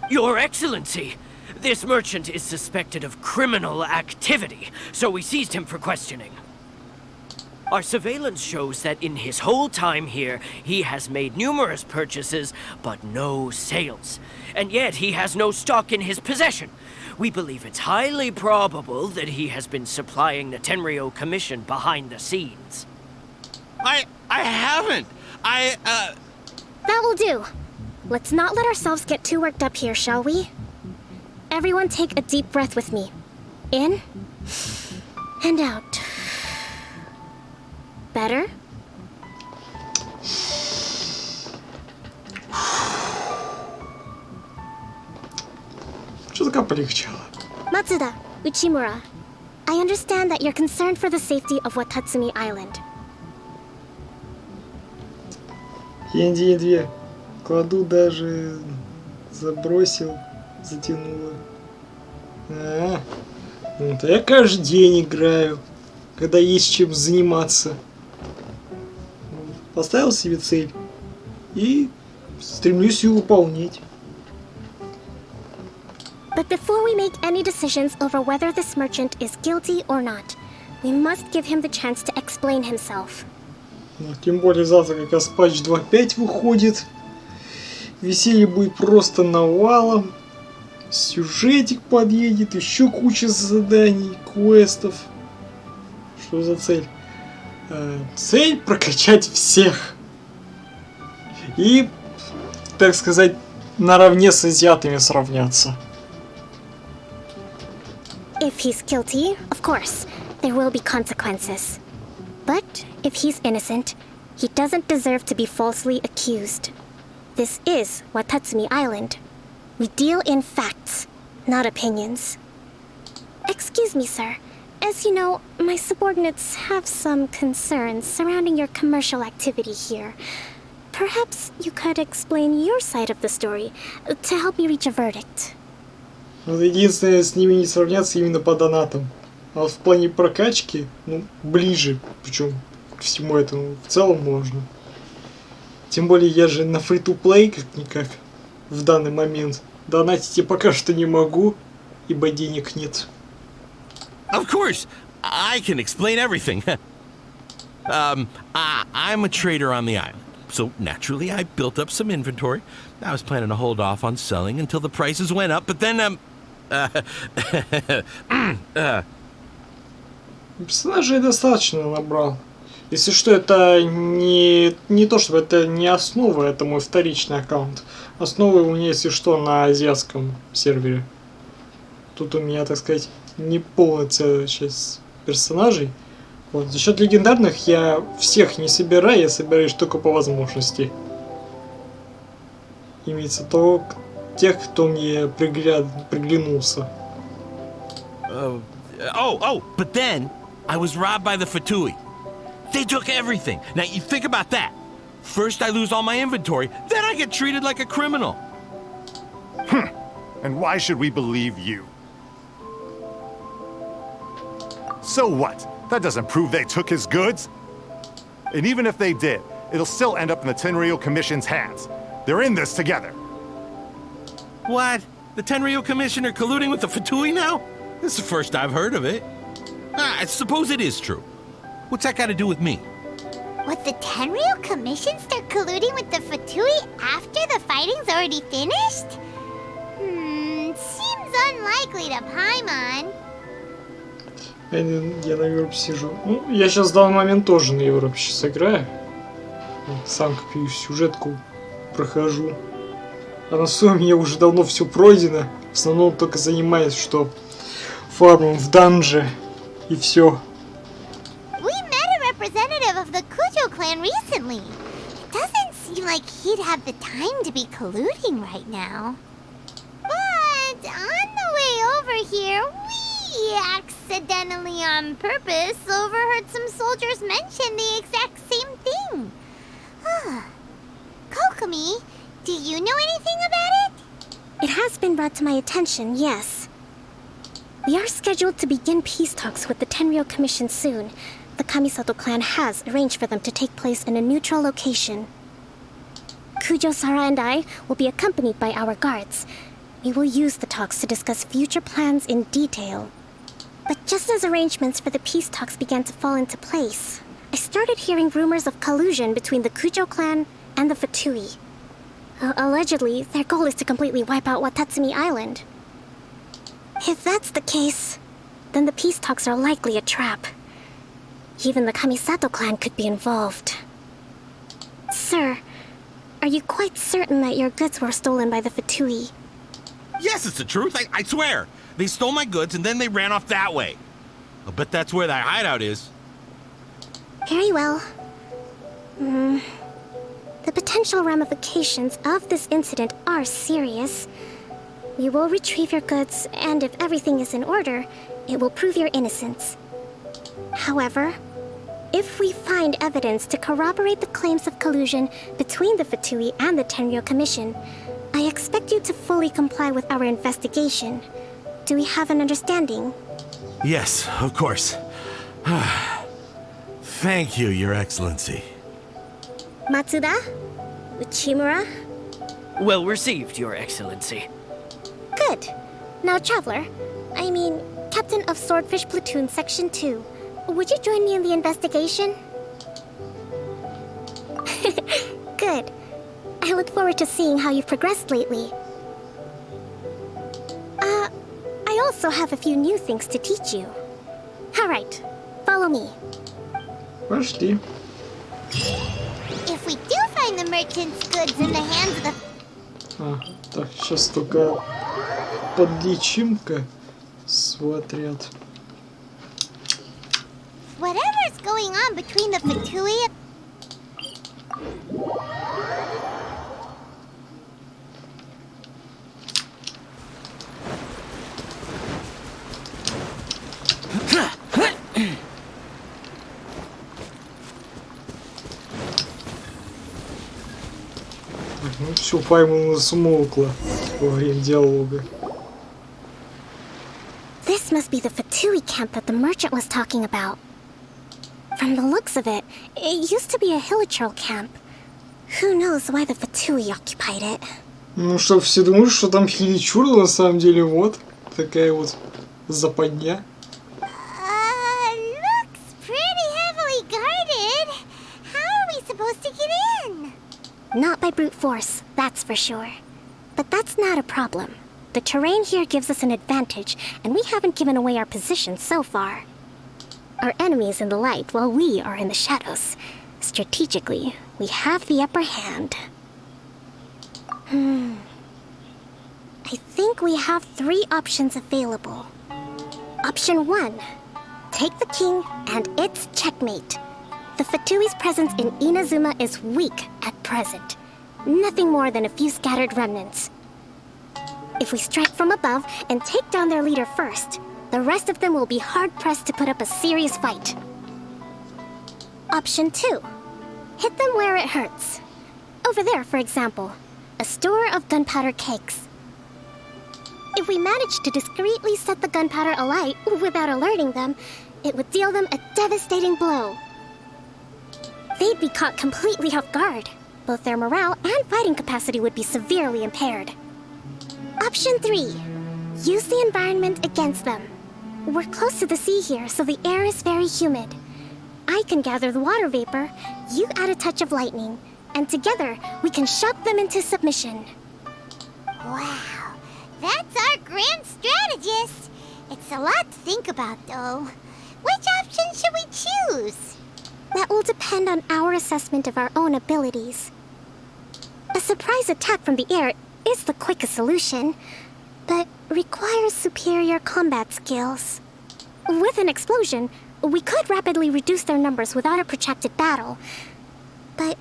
Your Excellency! This merchant is suspected of criminal activity, so we seized him for questioning. Our surveillance shows that in his whole time here, he has made numerous purchases, but no sales. And yet he has no stock in his possession. We believe it's highly probable that he has been supplying the Tenryou Commission behind the scenes. I haven't! That will do. Let's not let ourselves get too worked up here, shall we? Everyone take a deep breath with me. In and out. Better? Что-то полегчало. Matsuda, Uchimura, I understand that you're concerned for the safety of Watatsumi Island. Две. Кладу даже забросил, затянуло. А, ну то я каждый день играю, когда есть чем заниматься. Поставил себе цель и стремлюсь ее выполнять. But before we make any decisions over whether this merchant is guilty or not, we must give him the chance to explain himself. Ну, тем более завтра как раз патч 2.5 выходит. Веселье будет просто навалом. Сюжетик подъедет, еще куча заданий, квестов. Что за цель? Цель прокачать всех. И, так сказать, наравне с азиатами сравняться. If he's guilty, of course, there will be consequences. But if he's innocent, he doesn't deserve to be falsely accused. This is Watatsumi Island. We deal in facts, not opinions. Excuse me, sir. As you know, my subordinates have some concerns surrounding your commercial activity here. Perhaps you could explain your side of the story to help me reach a verdict. Вот единственное, с ними не сравняться именно по донатам. А вот в плане прокачки, ну, ближе, причем к всему этому в целом можно. Тем более я же на free-to-play как-никак в данный момент. Донатить я пока что не могу, ибо денег нет. Of course, I can explain everything. I'm a trader on the island, so naturally I built up some inventory. I was planning to hold off on selling until the prices went up, but then Персонажей достаточно набрал. Если что, это не то, чтобы это не основа, это мой вторичный аккаунт. Основа у меня, если что, на азиатском сервере. Тут у меня, так сказать, не полная целая часть персонажей. Вот. За счет легендарных я всех не собираю, я собираю только по возможности. Имеется то тех, кто мне приглянулся. But then I was robbed by the Fatui. They took everything. Now you think about that. First I lose all my inventory, then I get treated like a criminal. And why should we believe you? So what? That doesn't prove they took his goods. And even if they did, it'll still end up in the Tenryou Commission's hands. They're in this together. What? The Tenryou Commission are colluding with the Fatui now? This is the first I've heard of it. I suppose it is true. What's that got to do with me? Would the Tenryou Commission start colluding with the Fatui after the fighting's already finished? Seems unlikely to Paimon. Я на Европе сижу. Ну, я сейчас в данный момент тоже на Европе сейчас играю. Сам как сюжетку прохожу. А на своем я уже давно все пройдено. В основном только занимаюсь, что фармом в данже и все. We met a representative of the Kujo clan recently. It doesn't seem like he'd have the time to be colluding right now. But on the way over here, we accidentally on purpose overheard some soldiers mention the exact same thing. КоКоMi, do you know anything about it? It has been brought to my attention, yes. We are scheduled to begin peace talks with the Tenryou Commission soon. The Kamisato clan has arranged for them to take place in a neutral location. Kujo, Sara, and I will be accompanied by our guards. We will use the talks to discuss future plans in detail. But just as arrangements for the peace talks began to fall into place, I started hearing rumors of collusion between the Kujo clan and the Fatui. Allegedly, their goal is to completely wipe out Watatsumi Island. If that's the case, then the peace talks are likely a trap. Even the Kamisato clan could be involved. Sir, are you quite certain that your goods were stolen by the Fatui? Yes, it's the truth. I swear. They stole my goods and then they ran off that way. I'll bet that's where that hideout is. Very well. The potential ramifications of this incident are serious. We will retrieve your goods, and if everything is in order, it will prove your innocence. However, if we find evidence to corroborate the claims of collusion between the Fatui and the Tenryou Commission, I expect you to fully comply with our investigation. Do we have an understanding? Yes, of course. Thank you, Your Excellency. Matsuda? Uchimura? Well received, Your Excellency. Good. Now, Traveler, Captain of Swordfish Platoon Section 2, would you join me in the investigation? Good. I look forward to seeing how you've progressed lately. I also have a few new things to teach you. Alright, follow me. Пошли. If we do find the merchant's goods in the hands of the... Так, сейчас только подлечим-ка свой отряд. Whatever's going on between the Fatui... Ну все, поймано, смолкло во время диалога. This must be the Fatui camp that the merchant was talking about. From the looks of it, it used to be a Hilichurl camp. Who knows why the Fatui occupied it? Ну что, все думают, что там Хиличурл, на самом деле, вот. Такая вот западня. Looks pretty heavily guarded. How are we supposed to get in? Not by brute force, that's for sure. But that's not a problem. The terrain here gives us an advantage, and we haven't given away our position so far. Our enemy is in the light, while we are in the shadows. Strategically, we have the upper hand. I think we have 3 options available. Option 1. Take the king, and it's checkmate. The Fatui's presence in Inazuma is weak at present. Nothing more than a few scattered remnants. If we strike from above and take down their leader first, the rest of them will be hard-pressed to put up a serious fight. Option 2. Hit them where it hurts. Over there, for example. A store of gunpowder cakes. If we managed to discreetly set the gunpowder alight without alerting them, it would deal them a devastating blow. They'd be caught completely off guard. Both their morale and fighting capacity would be severely impaired. Option 3. Use the environment against them. We're close to the sea here, so the air is very humid. I can gather the water vapor, you add a touch of lightning, and together we can shock them into submission. Wow, that's our grand strategist. It's a lot to think about, though. Which option should we choose? That will depend on our assessment of our own abilities. A surprise attack from the air is the quickest solution, but requires superior combat skills. With an explosion, we could rapidly reduce their numbers without a protracted battle, but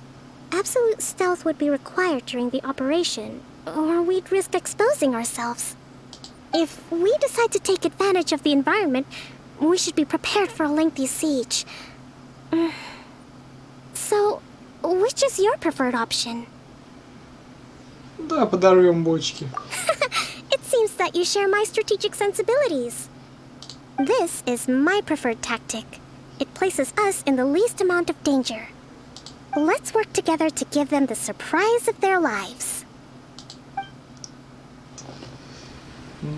absolute stealth would be required during the operation, or we'd risk exposing ourselves. If we decide to take advantage of the environment, we should be prepared for a lengthy siege. So, which is your preferred option? Да, подорвем бочки. It seems that you share my strategic sensibilities. This is my preferred tactic. It places us in the least amount of danger. Let's work together to give them the surprise of their lives.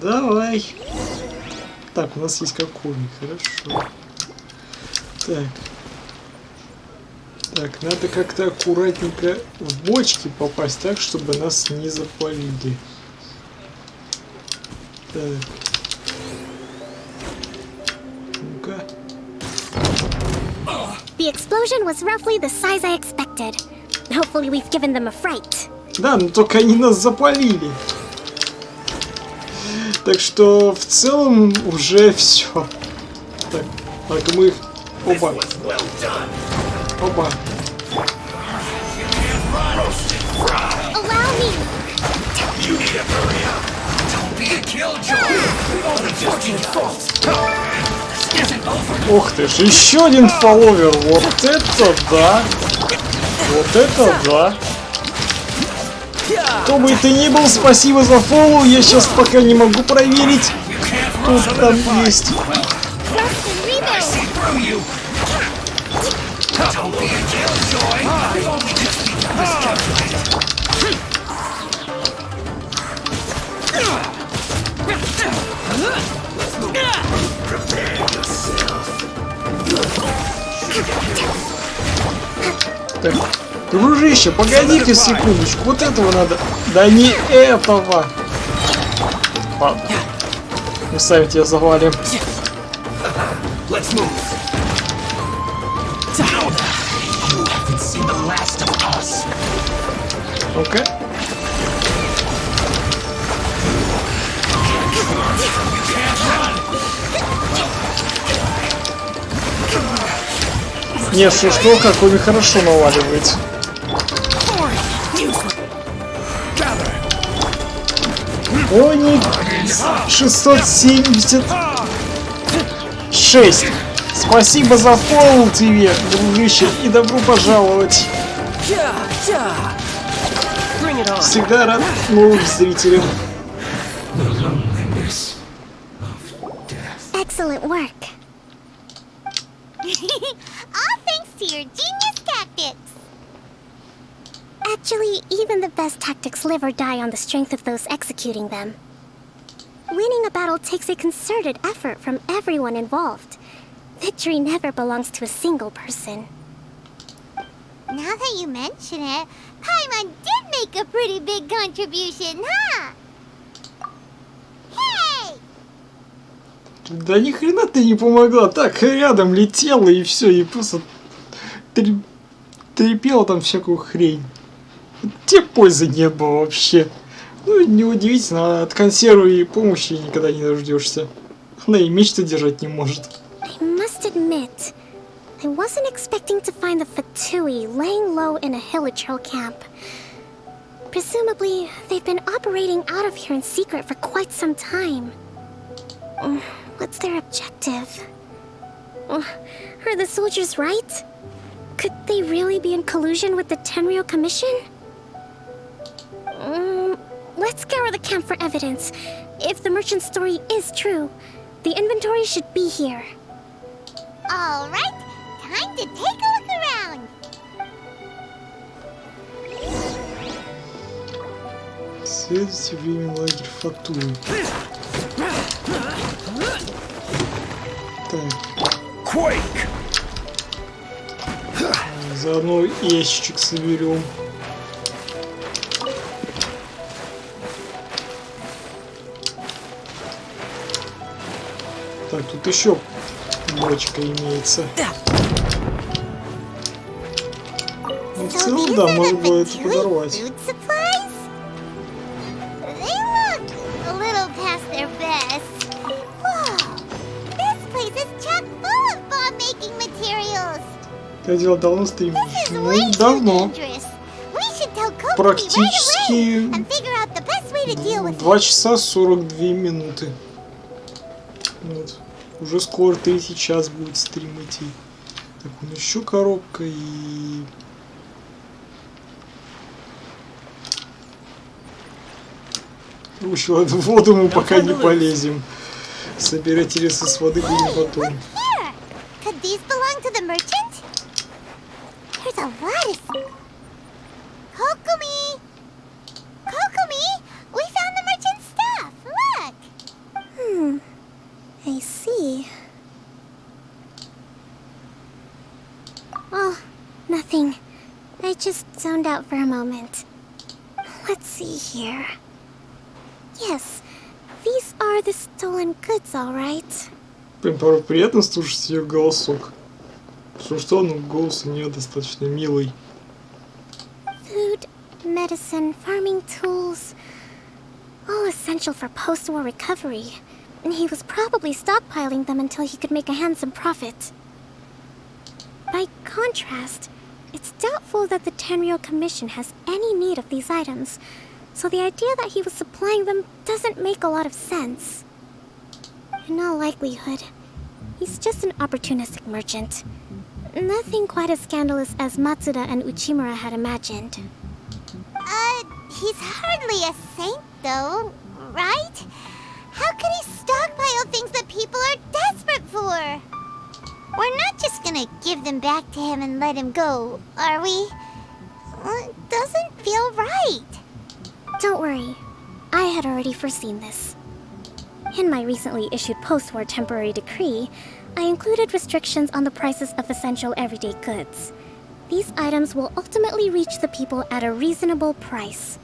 Давай. Так, у нас есть КоКоМи, хорошо. Так. Так, надо как-то аккуратненько в бочки попасть так, чтобы нас не запалили. Так. Ну-ка. The explosion was roughly the size I expected. Hopefully we've given them a fright. Да, но только они нас запалили. Так что в целом уже все. Так, так мы их... Оба. Оба. Allow me. You need to hurry up. Don't be a killjoy. Only just your fault. Ух ты ж, еще один фолловер. Вот это да. Вот это да. Кто бы ты ни был, спасибо за фоллоу. Я сейчас пока не могу проверить. Тут там есть. Так, дружище, погоди-ка секундочку, вот этого надо. Да не этого. Ладно. Мы сами тебя завалим. Ну-ка. Не, что, КоКоМи хорошо наваливает. Они 676. Спасибо за фоллоу тебе, дружище, и добро пожаловать. Всегда рад новым зрителям. Excellent work. All thanks to your genius tactics. Actually, even the best tactics live or die on the strength of those executing them. Winning a battle takes a concerted effort from everyone involved. Victory never belongs to a single person. Now that you mention it, Paimon did make a pretty big contribution, huh? Hey! Да ни хрена ты не помогла. Так рядом летела и все, и просто трепела там всякую хрень. Тебе пользы не было вообще. Ну, неудивительно, от консервы и помощи никогда не дождешься. Она и меч-то держать не может. I must admit, I wasn't expecting to find the Fatui laying low in a Hilichurl camp. Presumably, they've been operating out of here in secret for quite some time. What's their objective? Are the soldiers right? Could they really be in collusion with the Tenryou Commission? Let's scour the camp for evidence. If the merchant's story is true, the inventory should be here. All right, time to take a look around. Следуйте время лагерь Фатуи. Quake! Заодно ящичек соберем. Так, тут еще бочка имеется. Ну, в целом, да, можно было это подорвать. Food supplies? They look a little past their best. Whoa, this place is chock full of bomb-making materials. Я делал давно стримил. This is Ну, way too давно. dangerous. We should tell КоКоМи right away Практически and figure out the best way to deal with it. 2 часа 42 минуты. Вот. Уже скоро 3 час будет стрим идти. Так, ну еще коробка и... Короче, ладно, в воду мы пока не полезем. Собирать ресурсы с воды будем потом. Here, could these belong to the merchant? There's a lot of... КоКоМi! КоКоMi! We found the merchant's stuff! Look! I see. Oh, nothing. I just zoned out for a moment. Let's see here. Yes, these are the stolen goods, all right. Блин, порой приятно слушать ее голосок. Что он голос у нее достаточно милый. Food, medicine, farming tools. All essential for post-war recovery. And he was probably stockpiling them until he could make a handsome profit. By contrast, it's doubtful that the Tenryou Commission has any need of these items, so the idea that he was supplying them doesn't make a lot of sense. In all likelihood, he's just an opportunistic merchant. Nothing quite as scandalous as Matsuda and Uchimura had imagined. He's hardly a saint, though, right? How could he stockpile things that people are desperate for? We're not just gonna give them back to him and let him go, are we? It doesn't feel right. Don't worry, I had already foreseen this. In my recently issued post-war temporary decree, I included restrictions on the prices of essential everyday goods. These items will ultimately reach the people at a reasonable price.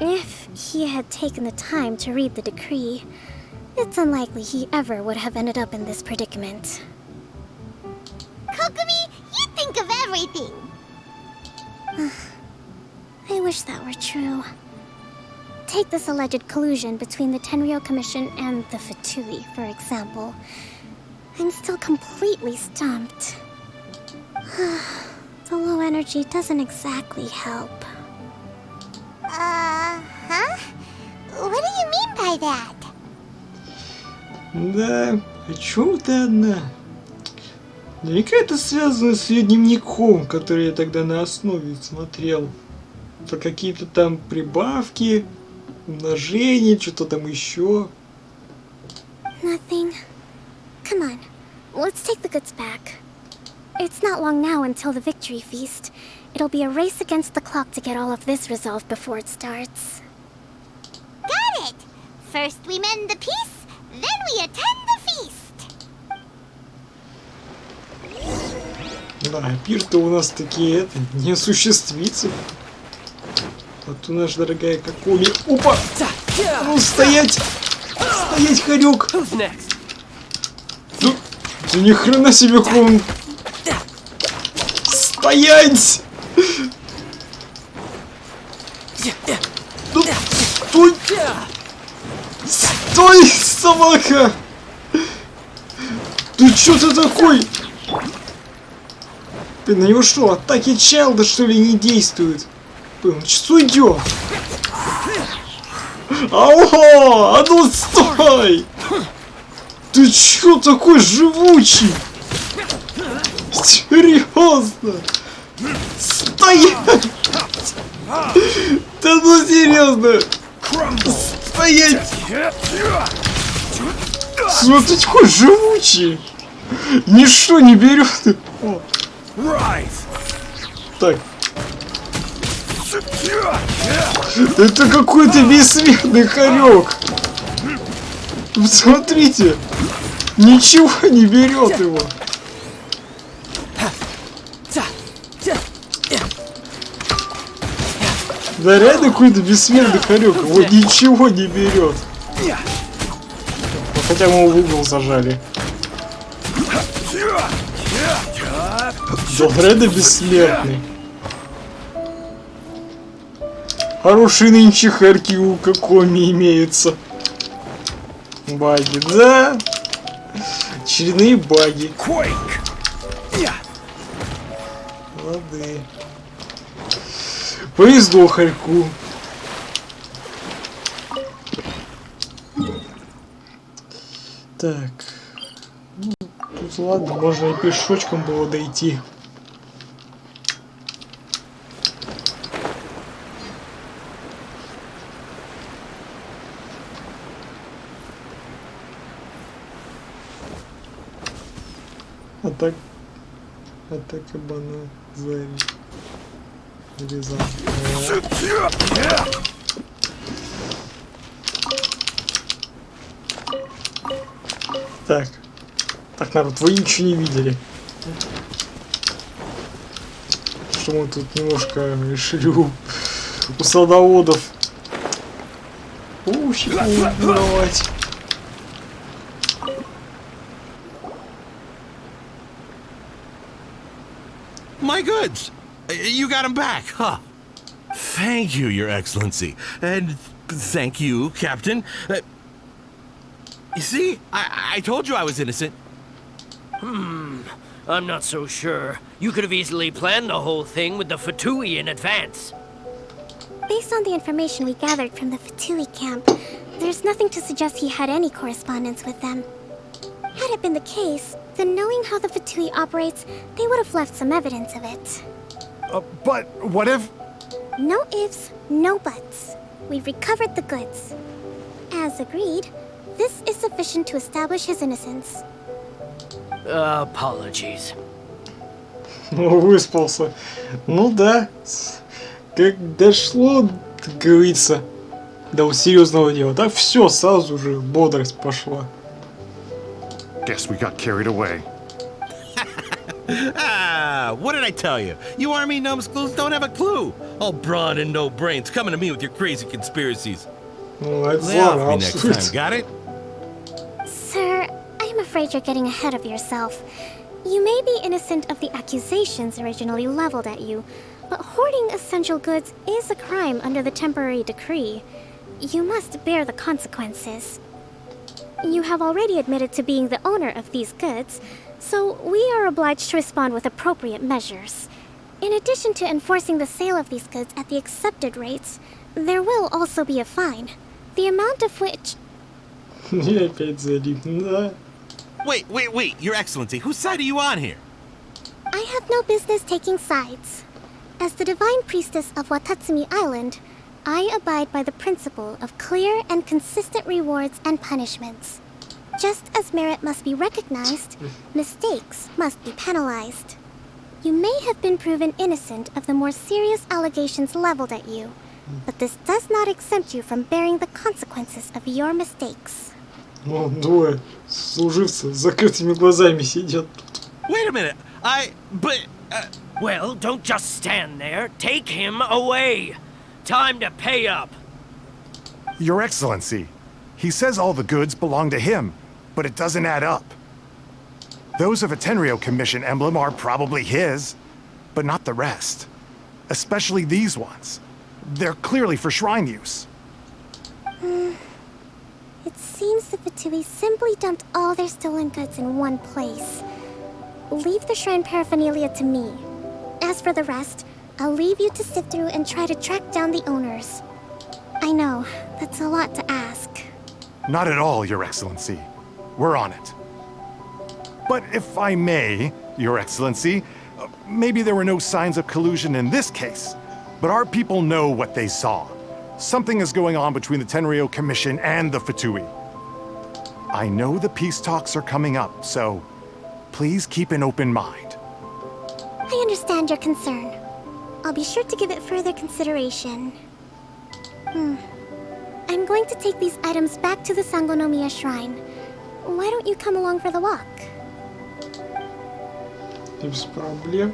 If he had taken the time to read the decree, it's unlikely he ever would have ended up in this predicament. КоКоMi, you think of everything! I wish that were true. Take this alleged collusion between the Tenryou Commission and the Fatui, for example. I'm still completely stumped. The low energy doesn't exactly help. Huh? What do you mean by that? Да, о чем ты одна? Наверняка это связано с ее дневником, который я тогда на основе смотрел. Про какие-то там прибавки, умножение, что-то там еще. Nothing. Come on, let's take the goods back. It's not long now until the victory feast. It'll be a race against the clock to get all of this resolved before it starts. Got it! First we mend the peace, then we attend the feast! Да, пир-то у нас такие, не осуществится. А то наша дорогая КоКоМи. Опа! Ну, стоять! Стоять, хорек! Да ни хрена себе, клоун! Стоять! Ну, стой! Стой, собака! Ты чё ты такой? Ты на него что, атаки Чайлда что ли не действуют? Блин, что идёт? Алло! А ну стой! Ты чё такой живучий? Серьезно? Стоять! Да ну серьезно! Стоять! Смотри, такой живучий! Ничто не берет. О. Так. Это какой-то бессмертный хорек. Смотрите. Ничего не берет его. Да реально какой-то бессмертный хорек. Его ничего не берет. Ну, хотя мы его в угол зажали. Да реально бессмертный. Хорошие нынче хэрки у КоКоМи имеются. Баги, да? Очередные баги. Лады. Повезло хорьку. Так. Ну, тут ладно, можно и пешочком было дойти. Атака бана зари. Резал. Так. Так, народ, вы ничего не видели. Что мы тут немножко решили у садоводов убивать. My goods! You got them back, huh? Thank you, Your Excellency. And thank you, Captain. You see? I told you I was innocent. I'm not so sure. You could have easily planned the whole thing with the Fatui in advance. Based on the information we gathered from the Fatui camp, there's nothing to suggest he had any correspondence with them. Had it been the case, then knowing how the Fatui operates, they would have left some evidence of it. But what if... No ifs, no buts. We've recovered the goods. As agreed, this is sufficient to establish his innocence. Apologies. Выспался. Ну да. Как дошло, как говорится, до серьезного дела. Так все, сразу же бодрость пошла. Guess we got carried away. What did I tell you? You army numbskulls don't have a clue. All brawn and no brains coming to me with your crazy conspiracies. Ну, это Lay off me ладно, next time, got it? Sir, I'm afraid you're getting ahead of yourself. You may be innocent of the accusations originally leveled at you, but hoarding essential goods is a crime under the temporary decree. You must bear the consequences. You have already admitted to being the owner of these goods, so we are obliged to respond with appropriate measures. In addition to enforcing the sale of these goods at the accepted rates, there will also be a fine, the amount of which... Я опять залип, да. Wait, Your Excellency, whose side are you on here? I have no business taking sides. As the Divine Priestess of Watatsumi Island, I abide by the principle of clear and consistent rewards and punishments. Just as merit must be recognized, mistakes must be penalized. You may have been proven innocent of the more serious allegations leveled at you, but this does not exempt you from bearing the consequences of your mistakes. Ну, двое служивцев с закрытыми глазами сидят тут. Wait a minute, Well, don't just stand there. Take him away. Time to pay up. Your Excellency, he says all the goods belong to him, but it doesn't add up. Those of a Tenryou Commission emblem are probably his, but not the rest. Especially these ones. They're clearly for shrine use. It seems the Fatui simply dumped all their stolen goods in one place. Leave the shrine paraphernalia to me. As for the rest, I'll leave you to sift through and try to track down the owners. I know, that's a lot to ask. Not at all, Your Excellency. We're on it. But if I may, Your Excellency, maybe there were no signs of collusion in this case, but our people know what they saw. Something is going on between the Tenryo Commission and the Fatui. I know the peace talks are coming up, so please keep an open mind. I understand your concern. I'll be sure to give it further consideration. I'm going to take these items back to the Sangonomiya Shrine. Why don't you come along for the walk? Без проблем.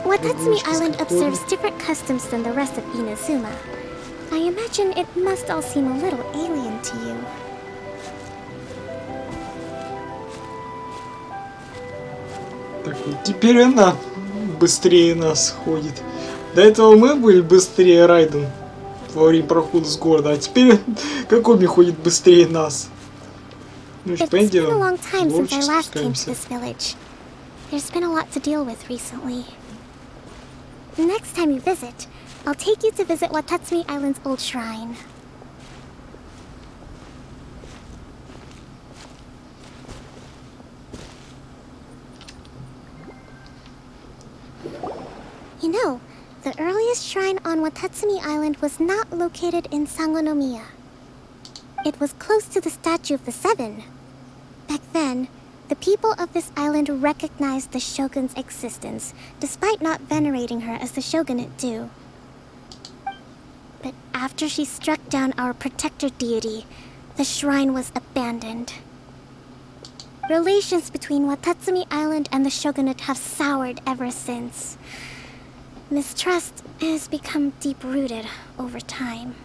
Watatsumi Island observes different customs than the rest of Inazuma. I imagine it must all seem a little alien to you. Так вот, теперь она быстрее нас ходит. До этого мы были быстрее Райден во время прохода с города, а теперь КоКоМи ходит быстрее нас. Ну, It's been a long time since I last came to this village. There's been a lot to deal with recently. Next time you visit, I'll take you to visit Watatsumi Island's old shrine. You know, the earliest shrine on Watatsumi Island was not located in Sangonomiya. It was close to the statue of the Seven. Back then, the people of this island recognized the Shogun's existence, despite not venerating her as the Shogunate do. But after she struck down our protector deity, the shrine was abandoned. Relations between Watatsumi Island and the Shogunate have soured ever since. Mistrust has become deep-rooted over time.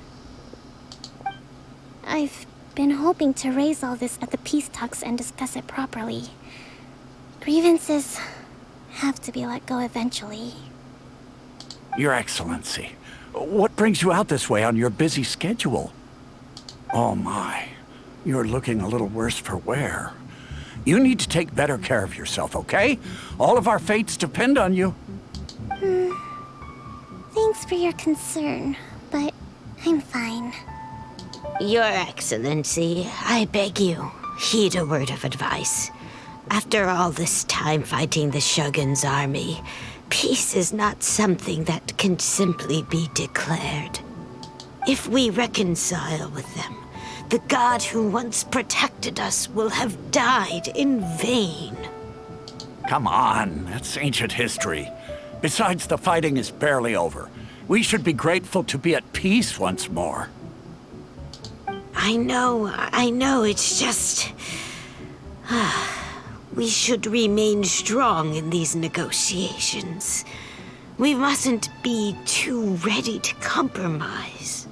I've been hoping to raise all this at the peace talks and discuss it properly. Grievances have to be let go eventually. Your Excellency, what brings you out this way on your busy schedule? Oh my, you're looking a little worse for wear. You need to take better care of yourself, okay? All of our fates depend on you. Thanks for your concern, but I'm fine. Your Excellency, I beg you, heed a word of advice. After all this time fighting the Shogun's army, peace is not something that can simply be declared. If we reconcile with them, the god who once protected us will have died in vain. Come on, that's ancient history. Besides, the fighting is barely over. We should be grateful to be at peace once more. I know, it's just... we should remain strong in these negotiations. We mustn't be too ready to compromise.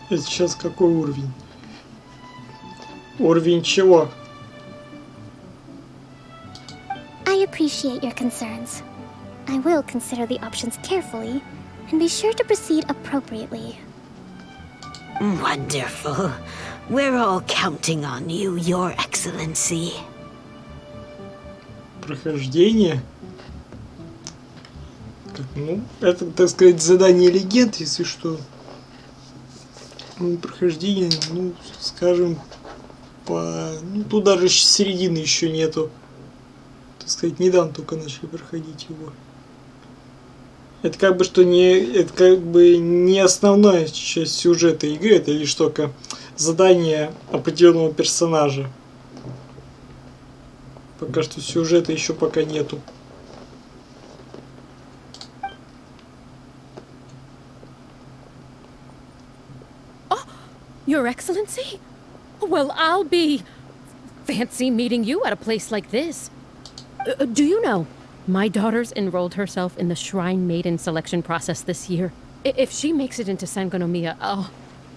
Это сейчас какой уровень? Уровень чего? I appreciate your concerns. I will consider the options carefully and be sure to proceed appropriately. Wonderful. We're all counting on you, Your Excellency. Прохождение? Ну, это, так сказать, задание легенд, если что. Ну, прохождение, ну, скажем, по... Ну, тут даже середины еще нету. Так сказать, недавно только начали проходить его. Это как бы что не... Это как бы не основная часть сюжета игры, это лишь только задание определенного персонажа. Пока что сюжета еще пока нету. Your Excellency? Well, I'll be... fancy meeting you at a place like this. Do you know, my daughter's enrolled herself in the Shrine Maiden selection process this year. If she makes it into Sangonomiya,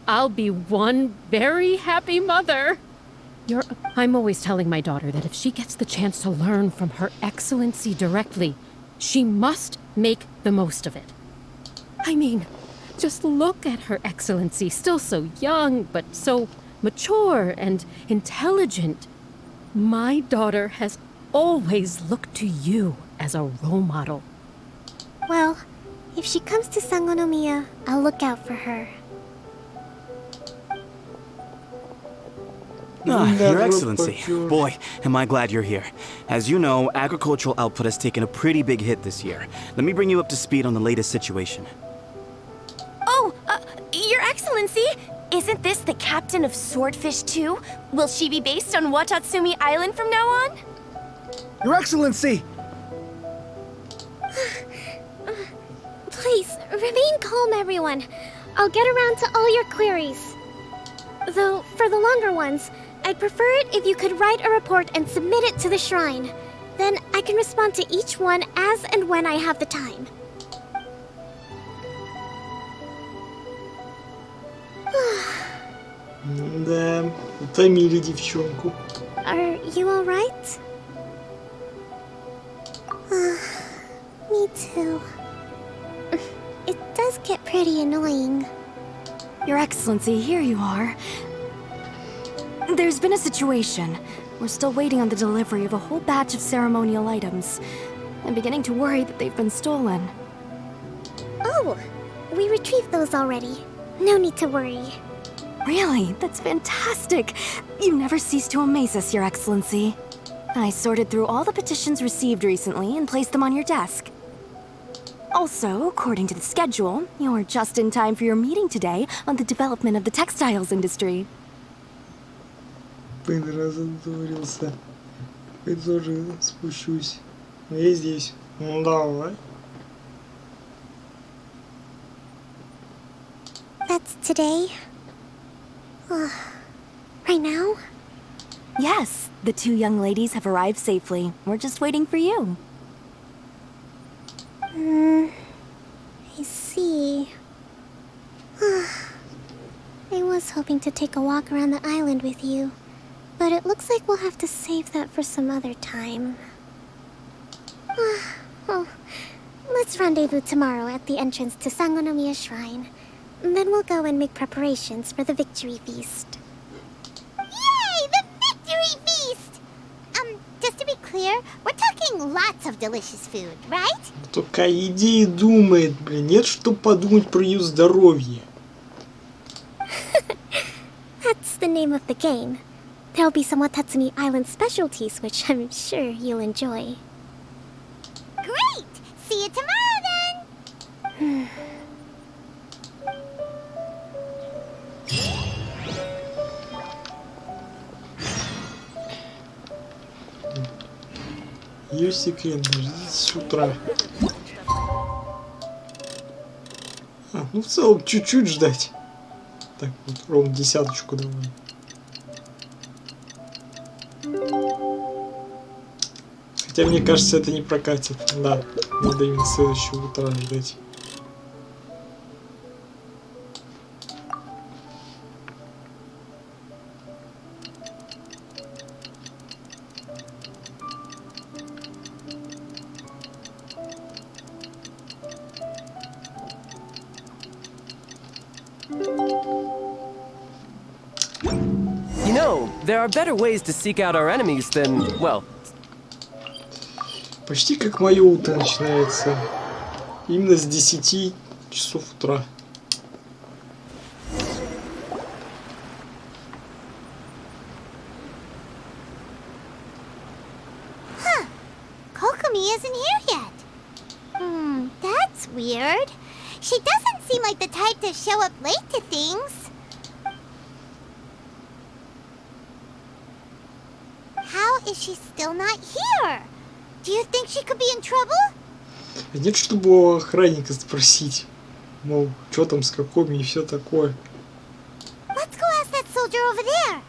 I'll be one very happy mother. I'm always telling my daughter that if she gets the chance to learn from Her Excellency directly, she must make the most of it. I mean, just look at Her Excellency, still so young, but so mature and intelligent. My daughter has always looked to you as a role model. Well, if she comes to Sangonomiya, I'll look out for her. Your Excellency, boy, am I glad you're here. As you know, agricultural output has taken a pretty big hit this year. Let me bring you up to speed on the latest situation. Oh, Your Excellency, isn't this the captain of Swordfish 2? Will she be based on Watatsumi Island from now on? Your Excellency! Please, remain calm, everyone. I'll get around to all your queries. Though, for the longer ones, I'd prefer it if you could write a report and submit it to the shrine. Then I can respond to each one as and when I have the time. Да, утомили девчонку. Are you alright? Me too. It does get pretty annoying. Your Excellency, here you are. There's been a situation. We're still waiting on the delivery of a whole batch of ceremonial items. I'm beginning to worry that they've been stolen. Oh, we retrieved those already. No need to worry. Really? That's fantastic! You never cease to amaze us, Your Excellency. I sorted through all the petitions received recently and placed them on your desk. Also, according to the schedule, you're just in time for your meeting today on the development of the textiles industry. Блин, разодорился. Я тоже спущусь. Но я здесь. Ну давай. That's today? Right now? Yes, the two young ladies have arrived safely. We're just waiting for you. I see. I was hoping to take a walk around the island with you, but it looks like we'll have to save that for some other time. Well, let's rendezvous tomorrow at the entrance to Sangonomiya Shrine. Then we'll go and make preparations for the victory feast. Yay! The victory feast! Just to be clear, we're talking lots of delicious food, right? Только о еде и думает, блин. Нет, что подумать про ее здоровье. That's the name of the game. There'll be some Watatsumi Island specialties, which I'm sure you'll enjoy. Great! See you tomorrow then! Ее секрет ждите с утра. Ну в целом чуть-чуть ждать. Так, вот ровно десяточку давай. Хотя мне кажется, это не прокатит. Да, надо именно следующего утра ждать. You know, there are better ways to seek out our enemies than, well... Почти как мое утро начинается. Именно с 10 часов утра. Huh. КоКоМи isn't here yet. That's weird. She doesn't seem like the type to show up late to things. How is she still not here? Do you think she could be in trouble? Нет, чтобы у охранника спросить. Мол, что там с КоКоМи и все такое. Let's go ask that soldier over there.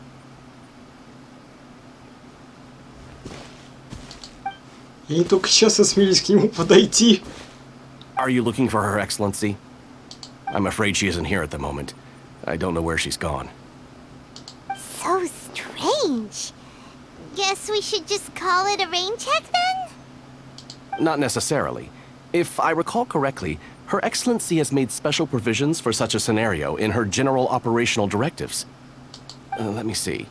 Я не только сейчас осмелюсь к нему подойти. Are you looking for Her Excellency? I'm afraid she isn't here at the moment. I don't know where she's gone. So strange. Guess we should just call it a rain check then? Not necessarily. If I recall correctly, Her Excellency has made special provisions for such a scenario in her general operational directives. Let me see.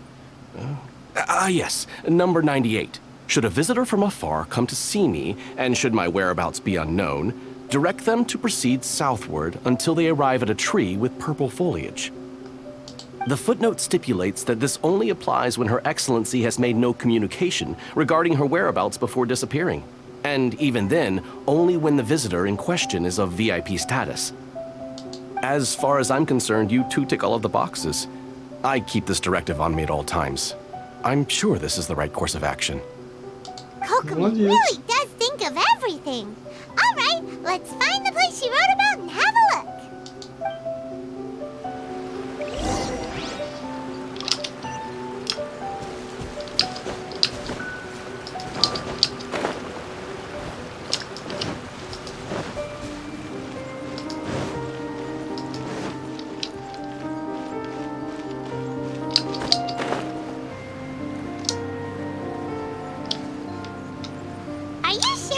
Yes, number 98. Should a visitor from afar come to see me, and should my whereabouts be unknown, direct them to proceed southward until they arrive at a tree with purple foliage. The footnote stipulates that this only applies when Her Excellency has made no communication regarding her whereabouts before disappearing. And even then, only when the visitor in question is of VIP status. As far as I'm concerned, you two tick all of the boxes. I keep this directive on me at all times. I'm sure this is the right course of action. КоКоМи really does think of everything. All right, let's find the place she wrote about and have a look.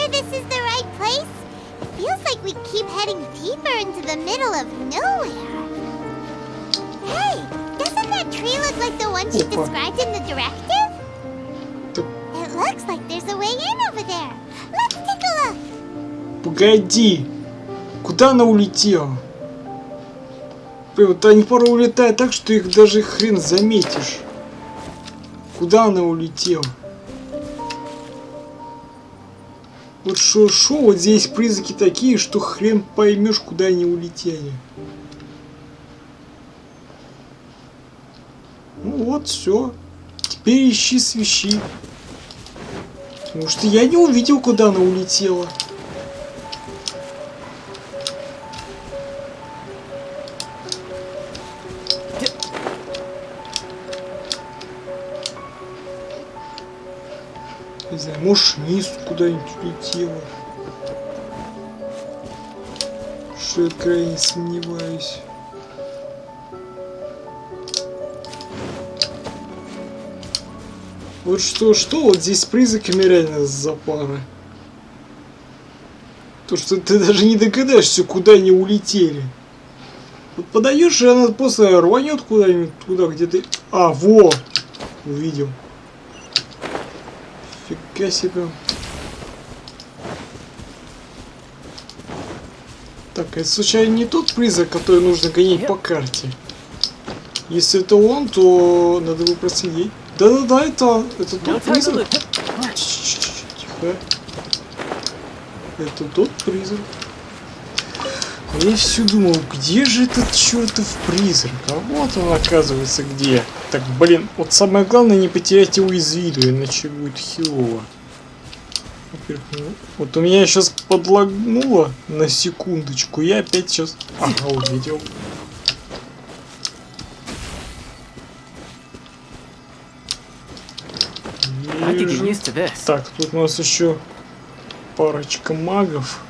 This is the right place? It feels like we keep heading deeper into the middle of nowhere. Hey, doesn't that tree look like the one she described in the directive? It looks like there's a way in over there. Let's take a look. Погоди! Куда она улетела? Вот они порой улетают так, что их даже хрен заметишь. Куда она улетела? Вот шо, вот здесь призраки такие, что хрен поймешь, куда они улетели. Ну вот, все. Теперь ищи, свищи. Потому что я не увидел, куда она улетела. Не знаю, может, вниз куда-нибудь улетела. Что я крайне сомневаюсь. Вот что, вот здесь с призраками реально запара. То, что ты даже не догадаешься, куда они улетели. Вот подаешь, и она просто рванет куда-нибудь туда, где ты... А, во! Увидел. Фига себе. Так, это случайно не тот призрак, который нужно гонять по карте? Если это он, то надо его проследить. Да-да-да, это тот призрак. Тихо. Это тот призрак. Я все думал, где же этот чертов призрак? А вот он, оказывается, где. Так, блин, вот самое главное не потерять его из виду, иначе будет херово. Вот у меня сейчас подлагнуло на секундочку, я опять сейчас... Ага, увидел. Так, тут у нас еще парочка магов.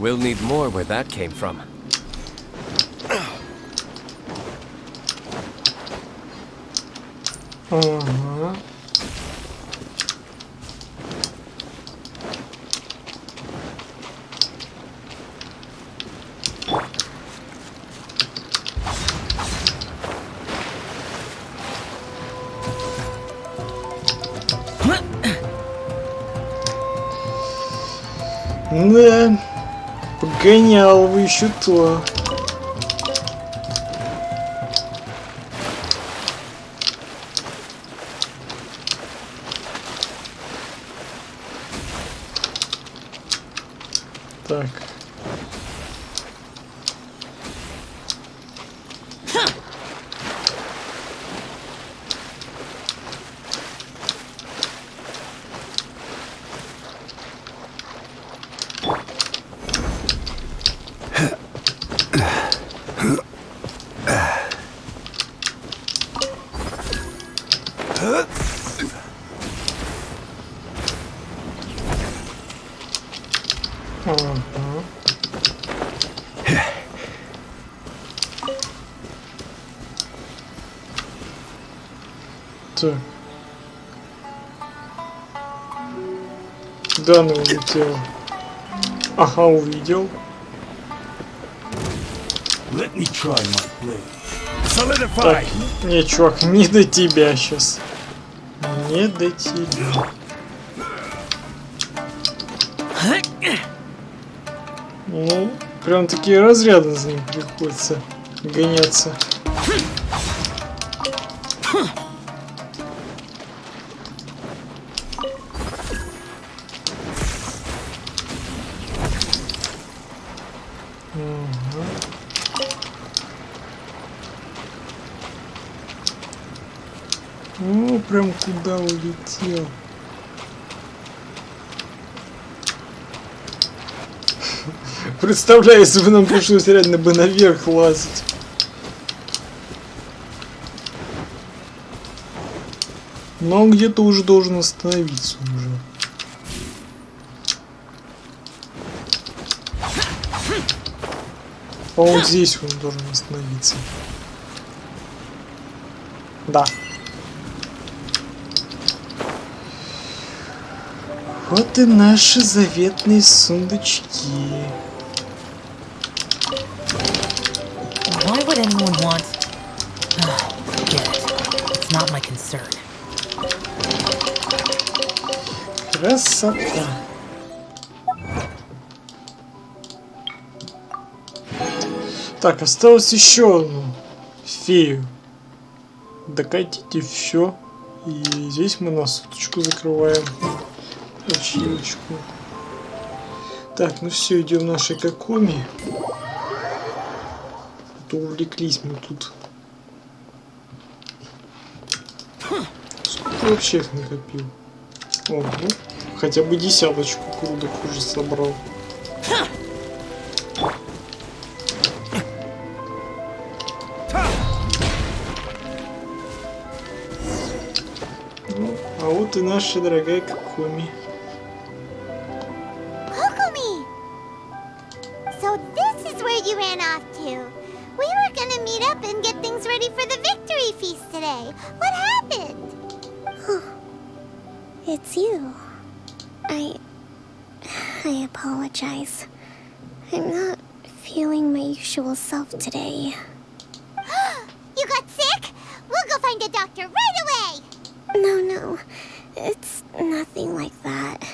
We'll need more where that came from. Ага. Да, погонял вы еще то. Так. Ага. Так. Да, она улетела. Ага, увидел. Так, не, чувак, не до тебя сейчас. Не до тебя. Ну, прям такие разряды за ним приходится гоняться. О, прям куда улетел. Представляю, если бы нам пришлось реально бы наверх лазить. Но он где-то уже должен остановиться уже. По-моему, здесь он должен остановиться. Да. Вот и наши заветные сундучки. Why would anyone want? Forget it. It's not my concern. Красота. Так, осталось еще одну фею. Докатите все. И здесь мы на суточку закрываем. Ачивочку. Так, ну все, идем в нашей КоКоМи. А то увлеклись мы тут. Сколько вообще их накопил? Ого, хотя бы десяточку крудок уже собрал. Ну, а вот и наша дорогая КоКоМи. КоКоМи! So this is where you ran off to. We were gonna meet up and get things ready for the victory feast today. What happened? It's you. I apologize. I'm not feeling my usual self today. You got sick? We'll go find a doctor right away! No. It's nothing like that.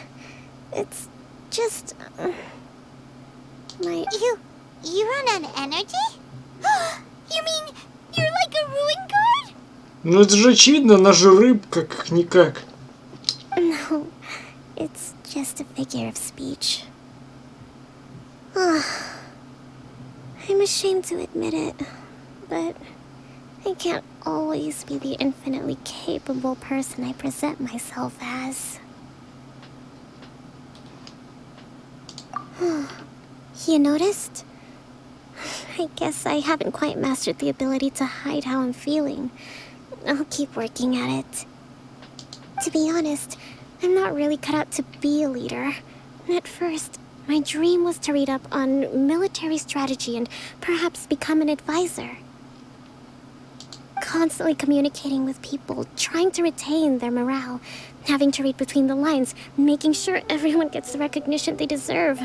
It's just... my... You run on energy? You mean you're like a ruin guard? Ну это же очевидно, она же рыбка, как-никак. No, it's just a figure of speech. I'm ashamed to admit it, but I can't always be the infinitely capable person I present myself as. You noticed? I guess I haven't quite mastered the ability to hide how I'm feeling. I'll keep working at it. To be honest, I'm not really cut out to be a leader. At first, my dream was to read up on military strategy and perhaps become an advisor. Constantly communicating with people, trying to retain their morale, having to read between the lines, making sure everyone gets the recognition they deserve.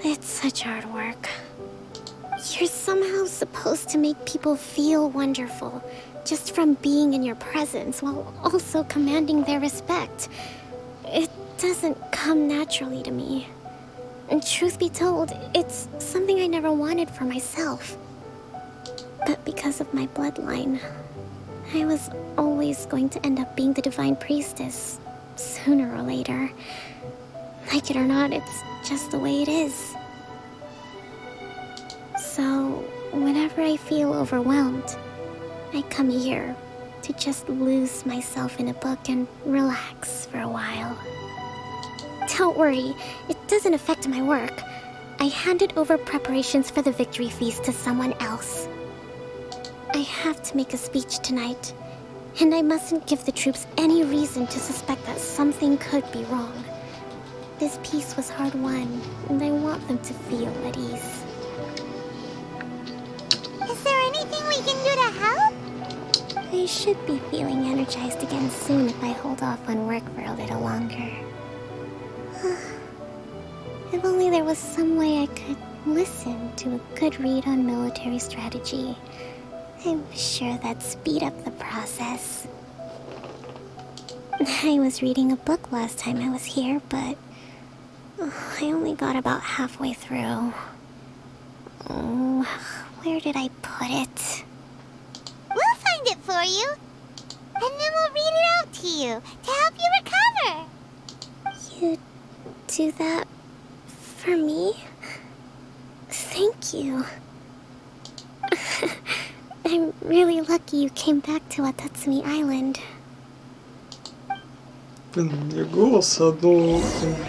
It's such hard work. You're somehow supposed to make people feel wonderful, just from being in your presence, while also commanding their respect. It doesn't come naturally to me. And truth be told, it's something I never wanted for myself. But because of my bloodline, I was always going to end up being the Divine Priestess, sooner or later. Like it or not, it's just the way it is. So, whenever I feel overwhelmed, I come here to just lose myself in a book and relax for a while. Don't worry, it doesn't affect my work. I handed over preparations for the victory feast to someone else. I have to make a speech tonight, and I mustn't give the troops any reason to suspect that something could be wrong. This peace was hard won, and I want them to feel at ease. Is there anything we can do to help? I should be feeling energized again soon if I hold off on work for a little longer. If only there was some way I could listen to a good read on military strategy. I'm sure that'd speed up the process. I was reading a book last time I was here, but I only got about halfway through. Where did I put it? We'll find it for you. And then we'll read it out to you to help you recover. You do that for me? Thank you. I'm really lucky you came back to Watatsumi Island. Блин, голос одно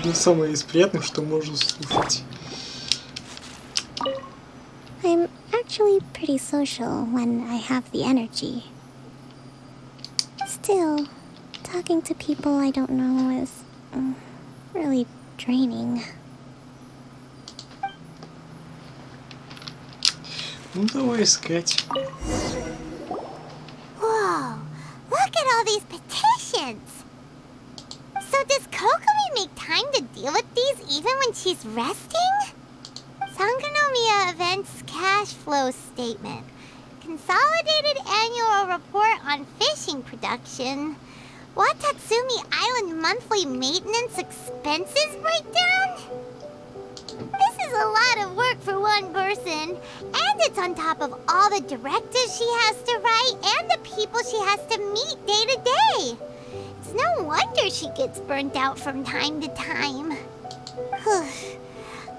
не самое из приятных, что можно слушать. I'm actually pretty social when I have the energy. Still, talking to people I don't know is really draining. Ну давай искать. Whoa, look at all these petitions. So does КоКоMi make time to deal with these even when she's resting? Sangonomiya Events Cash Flow Statement. Consolidated Annual Report on Fishing Production. Watatsumi Island Monthly Maintenance Expenses Breakdown? This is a lot of work for one person. And it's on top of all the directives she has to write and the people she has to meet day to day. It's no wonder she gets burnt out from time to time.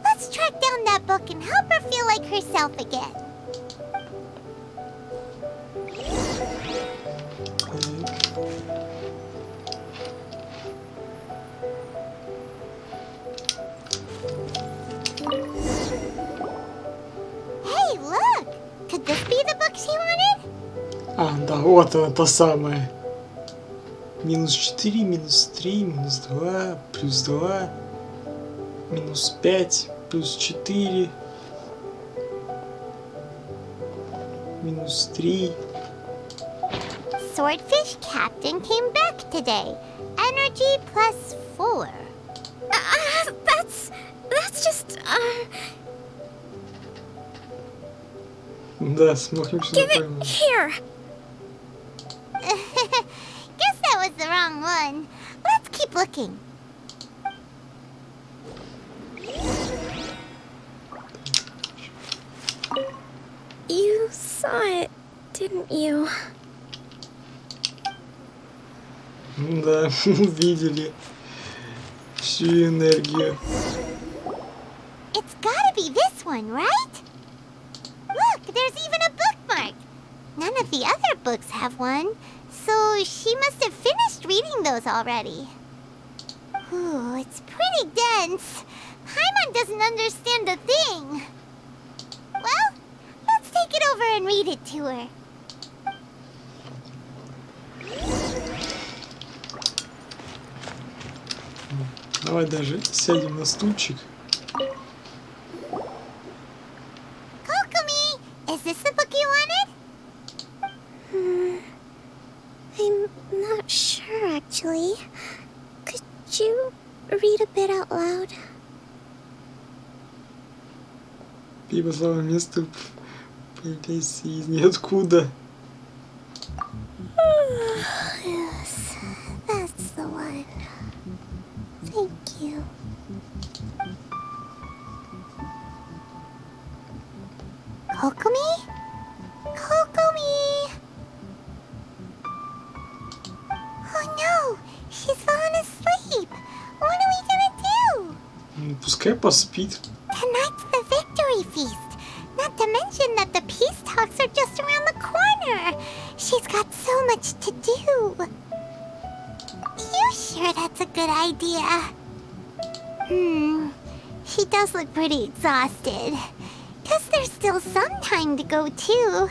Let's track down that book and help her feel like herself again. Hey, look! Could this be the book she wanted? А, да, вот она, та самая. Минус 4, минус 3, минус 2, плюс 2, минус 5, плюс 4, минус 3. Swordfish Captain came back today. Energy plus 4. That's just, Да, смотрим, что Give не it пойму. here! Guess that was the wrong one. Let's keep looking. You saw it, didn't you? Да, увидели всю энергию. It's gotta be this one, right? Look, there's even a bookmark. None of the other books have one, so she must have finished reading those already. Ooh, it's pretty dense. Paimon doesn't understand a thing. Well, let's take it over and read it to her. Давай даже сядем на стульчик. КоКоMi, is this the book you wanted? I'm not sure, actually. Could you read a bit out loud? Либо самое место появляется из ниоткуда. Yes, that's the one. Thank you. КоКоMi? КоКоMi! Oh no! She's fallen asleep! What are we gonna do? Пускай поспит. Tonight's the victory feast! Not to mention that the peace talks are just around the corner! She's got so much to do! You sure that's a good idea? She does look pretty exhausted. Guess there's still some time to go, too.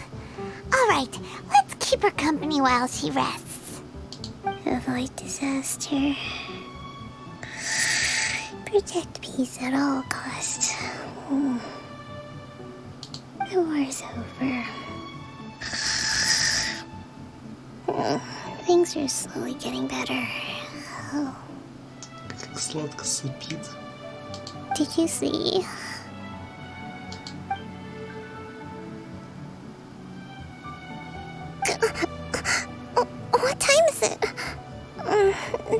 Alright, let's keep her company while she rests. Avoid disaster. Protect peace at all costs. The war's over. Things are slowly getting better. Oh. Как сладко сопит. Did you see? What time is it?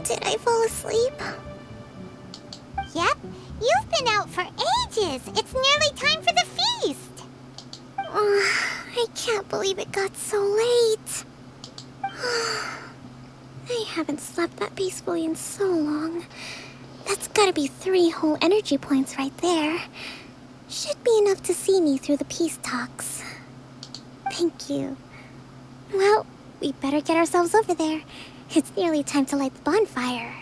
Did I fall asleep? Yep, you've been out for ages. It's nearly time for the feast. I can't believe it got so late. I haven't slept that peacefully in so long. That's gotta be 3 whole energy points right there. Should be enough to see me through the peace talks. Thank you. Well, we better get ourselves over there. It's nearly time to light the bonfire.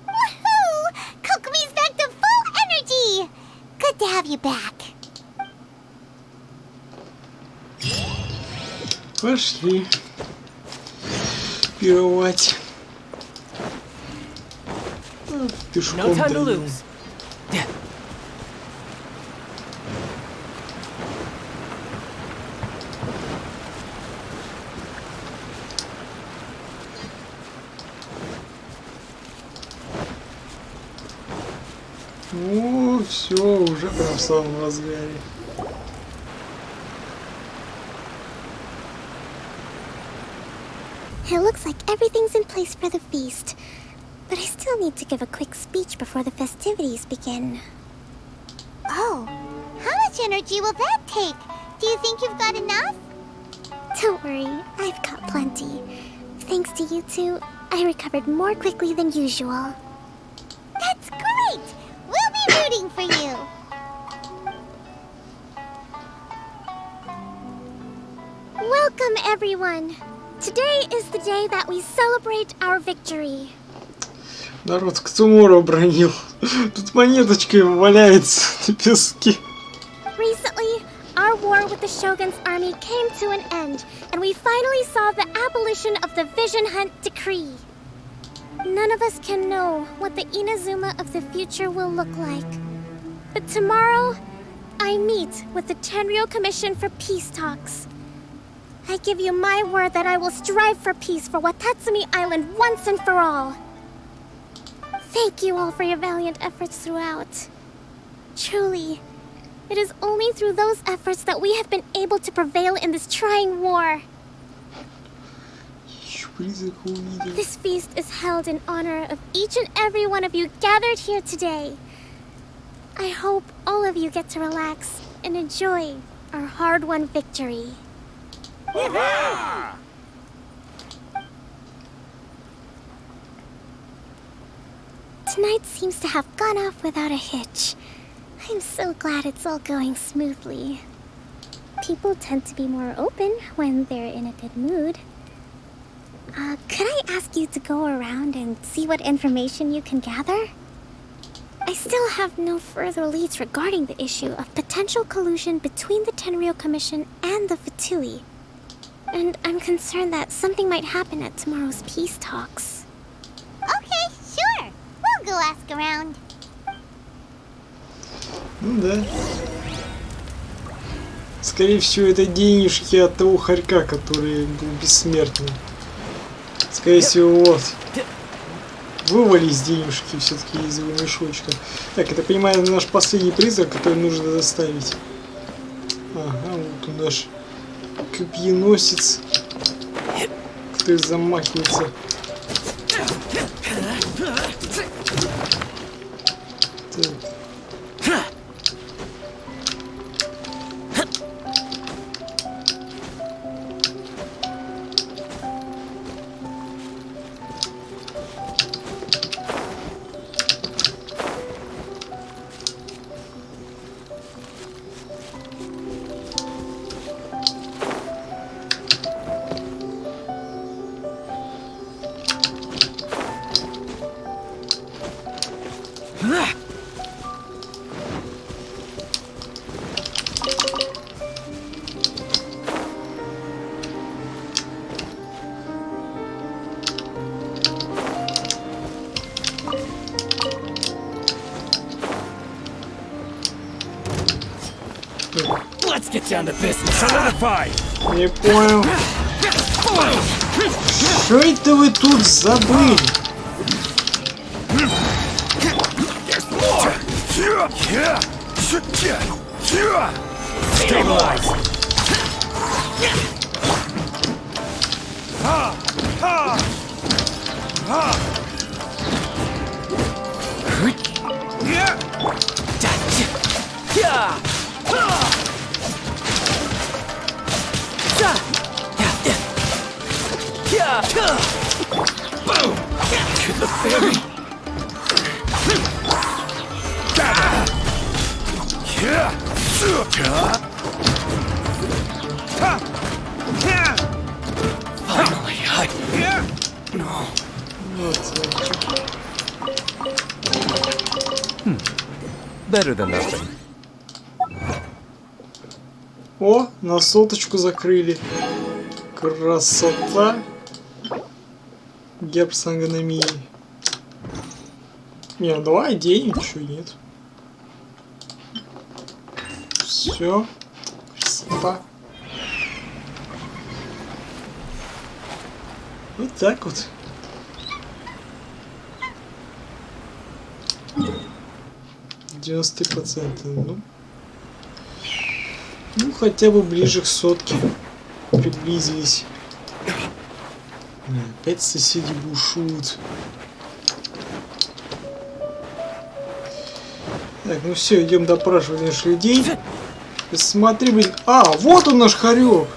Woohoo! КоКоМi's back to full energy! Good to have you back. Пошли пировать. Пешком No time to дойдем. lose. О, все, уже прям в самом разгаре. It looks like everything's in place for the feast. But I still need to give a quick speech before the festivities begin. Oh, how much energy will that take? Do you think you've got enough? Don't worry, I've got plenty. Thanks to you two, I recovered more quickly than usual. That's great! We'll be rooting for you. Welcome, everyone! Today is the day that we celebrate our victory. Народ, кто Мору обронил? Тут монеточка валяется на песке. Recently, our war with the Shogun's army came to an end, and we finally saw the abolition of the Vision Hunt Decree. None of us can know what the Inazuma of the future will look like. But tomorrow, I meet with the Tenryou Commission for peace talks. I give you my word that I will strive for peace for Watatsumi Island once and for all. Thank you all for your valiant efforts throughout. Truly, it is only through those efforts that we have been able to prevail in this trying war. This feast is held in honor of each and every one of you gathered here today. I hope all of you get to relax and enjoy our hard-won victory. Tonight seems to have gone off without a hitch. I'm so glad it's all going smoothly. People tend to be more open when they're in a good mood. Could I ask you to go around and see what information you can gather? I still have no further leads regarding the issue of potential collusion between the Tenryou Commission and the Fatui. And I'm concerned that something might happen at tomorrow's peace talks. Okay, sure. We'll go ask around. Ну да. Скорее всего, это денежки от того хорька, который был бессмертным. Скорее всего, вот. Вывались денежки все-таки из его мешочка. Так, это, понимаю, наш последний призрак, который нужно доставить. Ага, вот он наш копьеносец, который замахивается. Так. get down to business. Solidify. Не понял. Что это вы тут забыли? Stabilize. Boom! To the fairy. Finally, No. Better than nothing. О, на соточку закрыли. Красота. Герб Сангономии. Не, ну давай оденем, чё нет. Все. Красота. Вот так вот. %. Ну, хотя бы ближе к сотке приблизились. Опять соседи бушуют. Так, ну все, идем допрашивать наших людей. Смотри, блин. А, вот он наш хорек.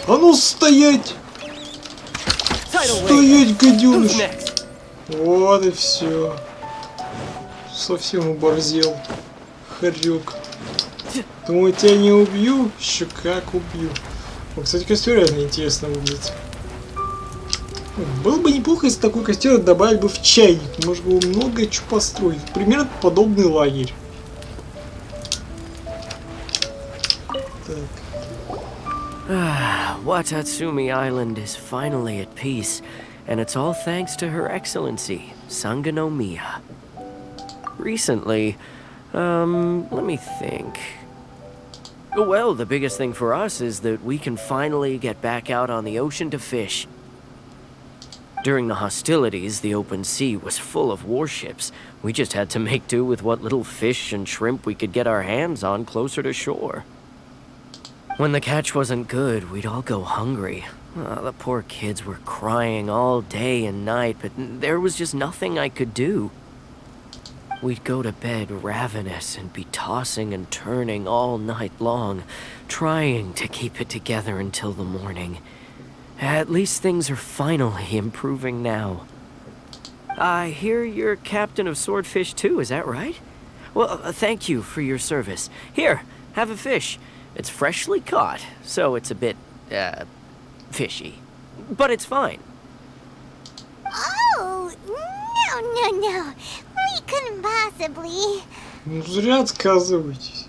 А ну стоять! Стоять, гаденыш! Вот и все. Совсем оборзел. Хорек. Думаю, тебя не убью? Еще как убью. О, кстати, костер реально интересно выглядит. Было бы неплохо, если такой костер добавили бы в чайник. Можно было много чего построить. Примерно подобный лагерь. Watatsumi Island is finally at peace, and it's all thanks to Her Excellency, Sangonomiya. Recently, let me think. Well, the biggest thing for us is that we can finally get back out on the ocean to fish. During the hostilities, the open sea was full of warships. We just had to make do with what little fish and shrimp we could get our hands on closer to shore. When the catch wasn't good, we'd all go hungry. The poor kids were crying all day and night, but there was just nothing I could do. We'd go to bed ravenous and be tossing and turning all night long, trying to keep it together until the morning. At least things are finally improving now. I hear you're captain of Swordfish too, is that right? Well, thank you for your service. Here, have a fish. It's freshly caught, so it's a bit, fishy. But it's fine. Oh, no. We couldn't possibly. Ну, зря отказываетесь.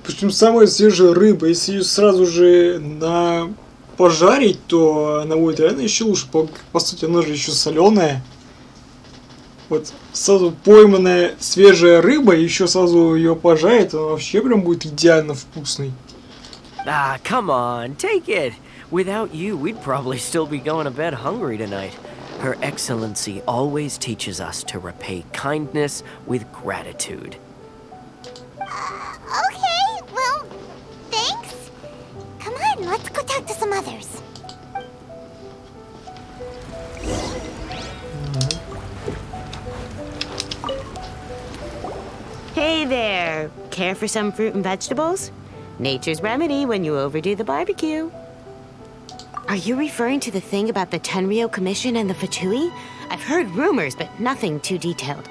Причем самая свежая рыба, если ее сразу же пожарить, то она будет реально еще лучше. По сути, она же еще соленая. Вот сразу пойманная свежая рыба, еще сразу ее пожарить, она вообще прям будет идеально вкусной. Ah, come on, take it. Without you, we'd probably still be going to bed hungry tonight. Her Excellency always teaches us to repay kindness with gratitude. Okay, well, thanks. Come on, let's go talk to some others. Hey there! Care for some fruit and vegetables? Nature's remedy when you overdo the barbecue. Are you referring to the thing about the Tenryou Commission and the Fatui? I've heard rumors, but nothing too detailed.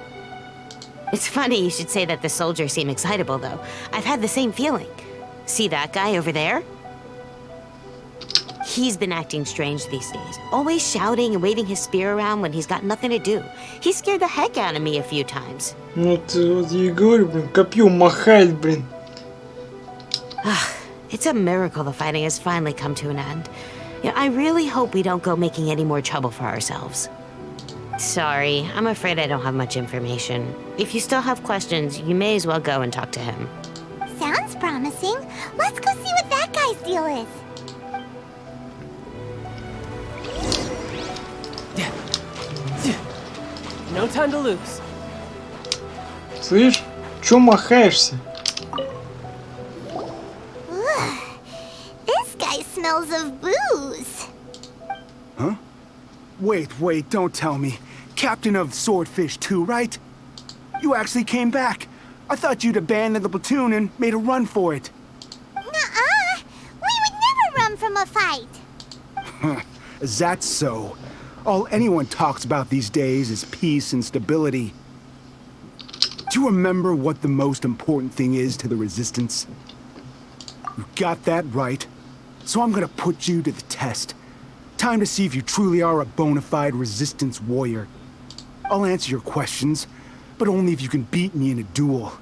It's funny you should say that the soldiers seem excitable, though. I've had the same feeling. See that guy over there? He's been acting strange these days. Always shouting and waving his spear around when he's got nothing to do. He scared the heck out of me a few times. Вот я и говорю, блин, копьем махает, блин. It's a miracle the fighting has finally come to an end. Yeah, I really hope we don't go making any more trouble for ourselves. Sorry, I'm afraid I don't have much information. If you still have questions, you may as well go and talk to him. Sounds promising. Let's go see what that guy's deal is. No time to lose. Слышь, чё махаешься? This guy smells of booze. Huh? Wait, don't tell me. Captain of Swordfish 2, right? You actually came back. I thought you'd abandoned the platoon and made a run for it. Nuh-uh. We would never run from a fight. Is that so? All anyone talks about these days is peace and stability. Do you remember what the most important thing is to the Resistance? You got that right. So I'm gonna put you to the test. Time to see if you truly are a bona fide Resistance warrior. I'll answer your questions, but only if you can beat me in a duel.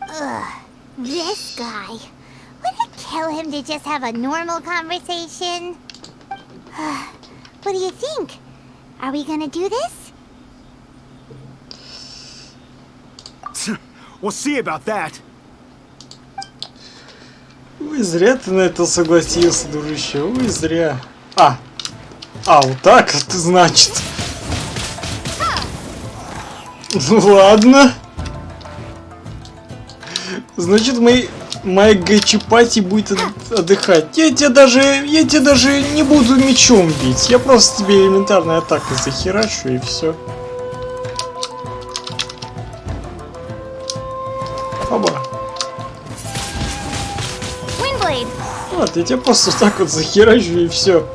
Ugh, this guy. Would it kill him to just have a normal conversation? What do you think? Are we gonna do this? We'll see about that. Ой, зря ты на это согласился, дружище. Ой, зря. Вот так это значит. Ну ладно. Значит, моя гачипати будет отдыхать. Я тебя даже не буду мечом бить. Я просто тебе элементарной атакой захерачу и все. Оба. Вот, я тебя просто так вот захерачу и все.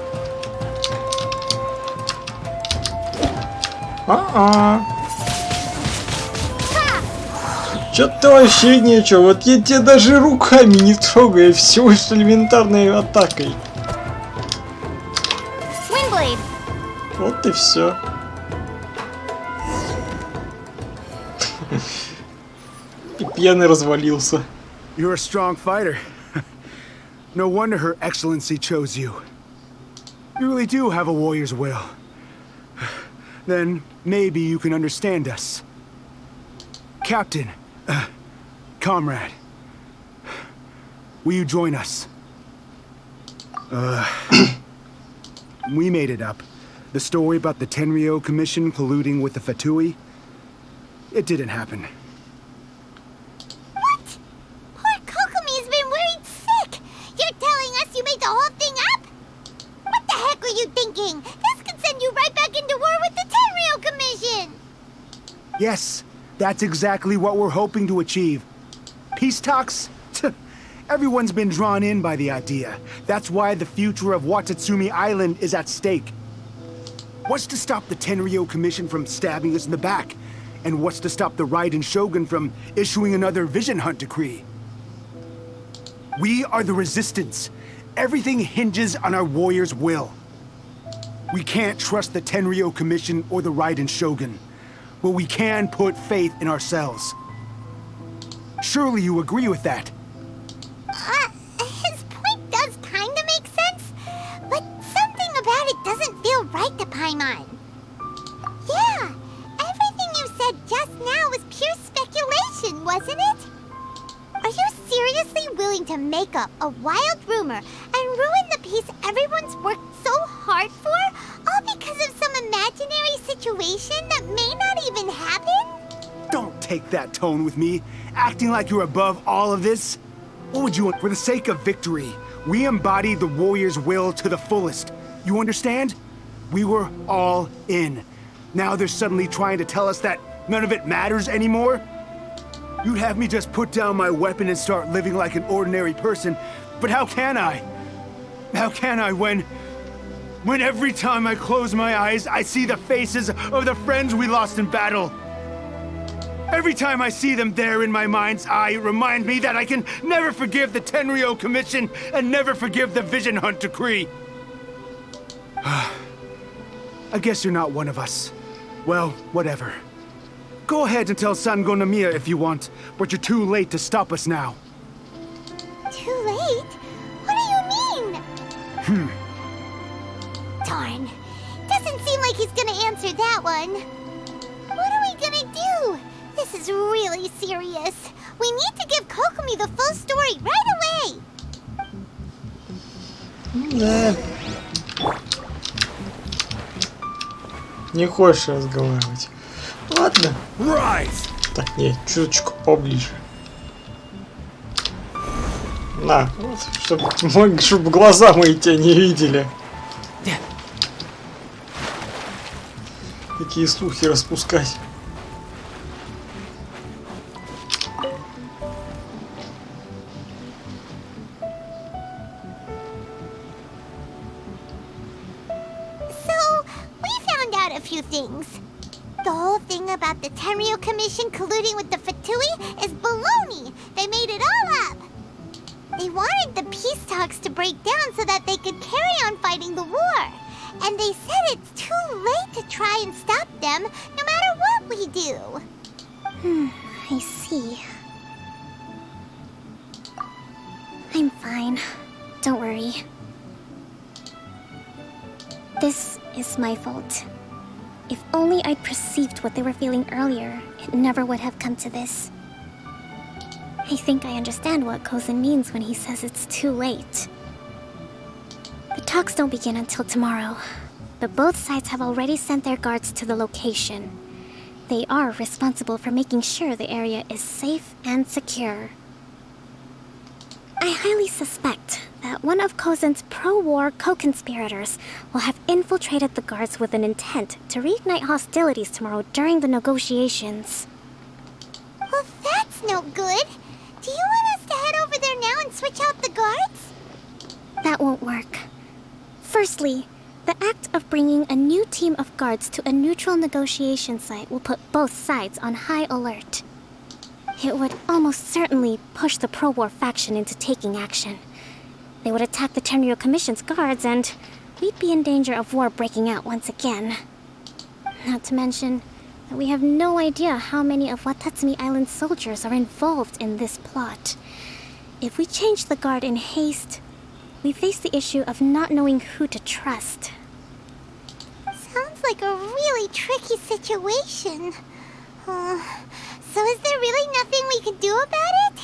Чё-то вообще нечего. Вот я тебя даже руками не трогаю, всего лишь элементарной атакой. Вот и все. И пьяный развалился. You're a strong fighter. No wonder Her Excellency chose you. You really do have a warrior's will. Then maybe you can understand us. Captain, comrade, will you join us? We made it up. The story about the Tenryo Commission colluding with the Fatui, it didn't happen. What? Poor КоКоМi's been worried sick. You're telling us you made the whole thing up? What the heck were you thinking? This could send you right back into war with the Tenryo Commission. Yes, that's exactly what we're hoping to achieve. Peace talks? Everyone's been drawn in by the idea. That's why the future of Watatsumi Island is at stake. What's to stop the Tenryo Commission from stabbing us in the back? And what's to stop the Raiden Shogun from issuing another Vision Hunt decree? We are the Resistance. Everything hinges on our warrior's will. We can't trust the Tenryo Commission or the Raiden Shogun, but we can put faith in ourselves. Surely you agree with that? His point does kind of make sense, but something about it doesn't feel right to Paimon. Yeah, everything you said just now was pure speculation, wasn't it? Are you seriously willing to make up a wild rumor and ruin the peace everyone's worked so hard for, all because of some imaginary situation that may not even happen? Don't take that tone with me, acting like you're above all of this. What would you want? For the sake of victory, we embody the warrior's will to the fullest. You understand? We were all in. Now they're suddenly trying to tell us that none of it matters anymore? You'd have me just put down my weapon and start living like an ordinary person, but how can I? How can I when every time I close my eyes, I see the faces of the friends we lost in battle? Every time I see them there in my mind's eye, it reminds me that I can never forgive the Tenryo Commission and never forgive the Vision Hunt decree. I guess you're not one of us. Well, whatever. Go ahead and tell Sango Namiya if you want, but you're too late to stop us now. Too late? What do you mean? Darn. Doesn't seem like he's gonna answer that one. What are we gonna do? This is real really serious. We need to give КоКоМи the full story right away. Да. Не хочешь разговаривать. Ладно. Так, нет, чуточку поближе. На, вот, чтобы глаза мои тебя не видели. Такие слухи распускать. The whole thing about the Tenryou Commission colluding with the Fatui is baloney. They made it all up. They wanted the peace talks to break down so that they could carry on fighting the war. And they said it's too late to try and stop them, no matter what we do. I see. I'm fine. Don't worry. This is my fault. If only I'd perceived what they were feeling earlier, it never would have come to this. I think I understand what Kozin means when he says it's too late. The talks don't begin until tomorrow, but both sides have already sent their guards to the location. They are responsible for making sure the area is safe and secure. I highly suspect that one of Kozin's pro-war co-conspirators will have infiltrated the guards with an intent to reignite hostilities tomorrow during the negotiations. Well, that's no good. Do you want us to head over there now and switch out the guards? That won't work. Firstly, the act of bringing a new team of guards to a neutral negotiation site will put both sides on high alert. It would almost certainly push the pro-war faction into taking action. They would attack the Tenryou Commission's guards, and we'd be in danger of war breaking out once again. Not to mention that we have no idea how many of Watatsumi Island's soldiers are involved in this plot. If we change the guard in haste, we face the issue of not knowing who to trust. Sounds like a really tricky situation. So is there really nothing we can do about it?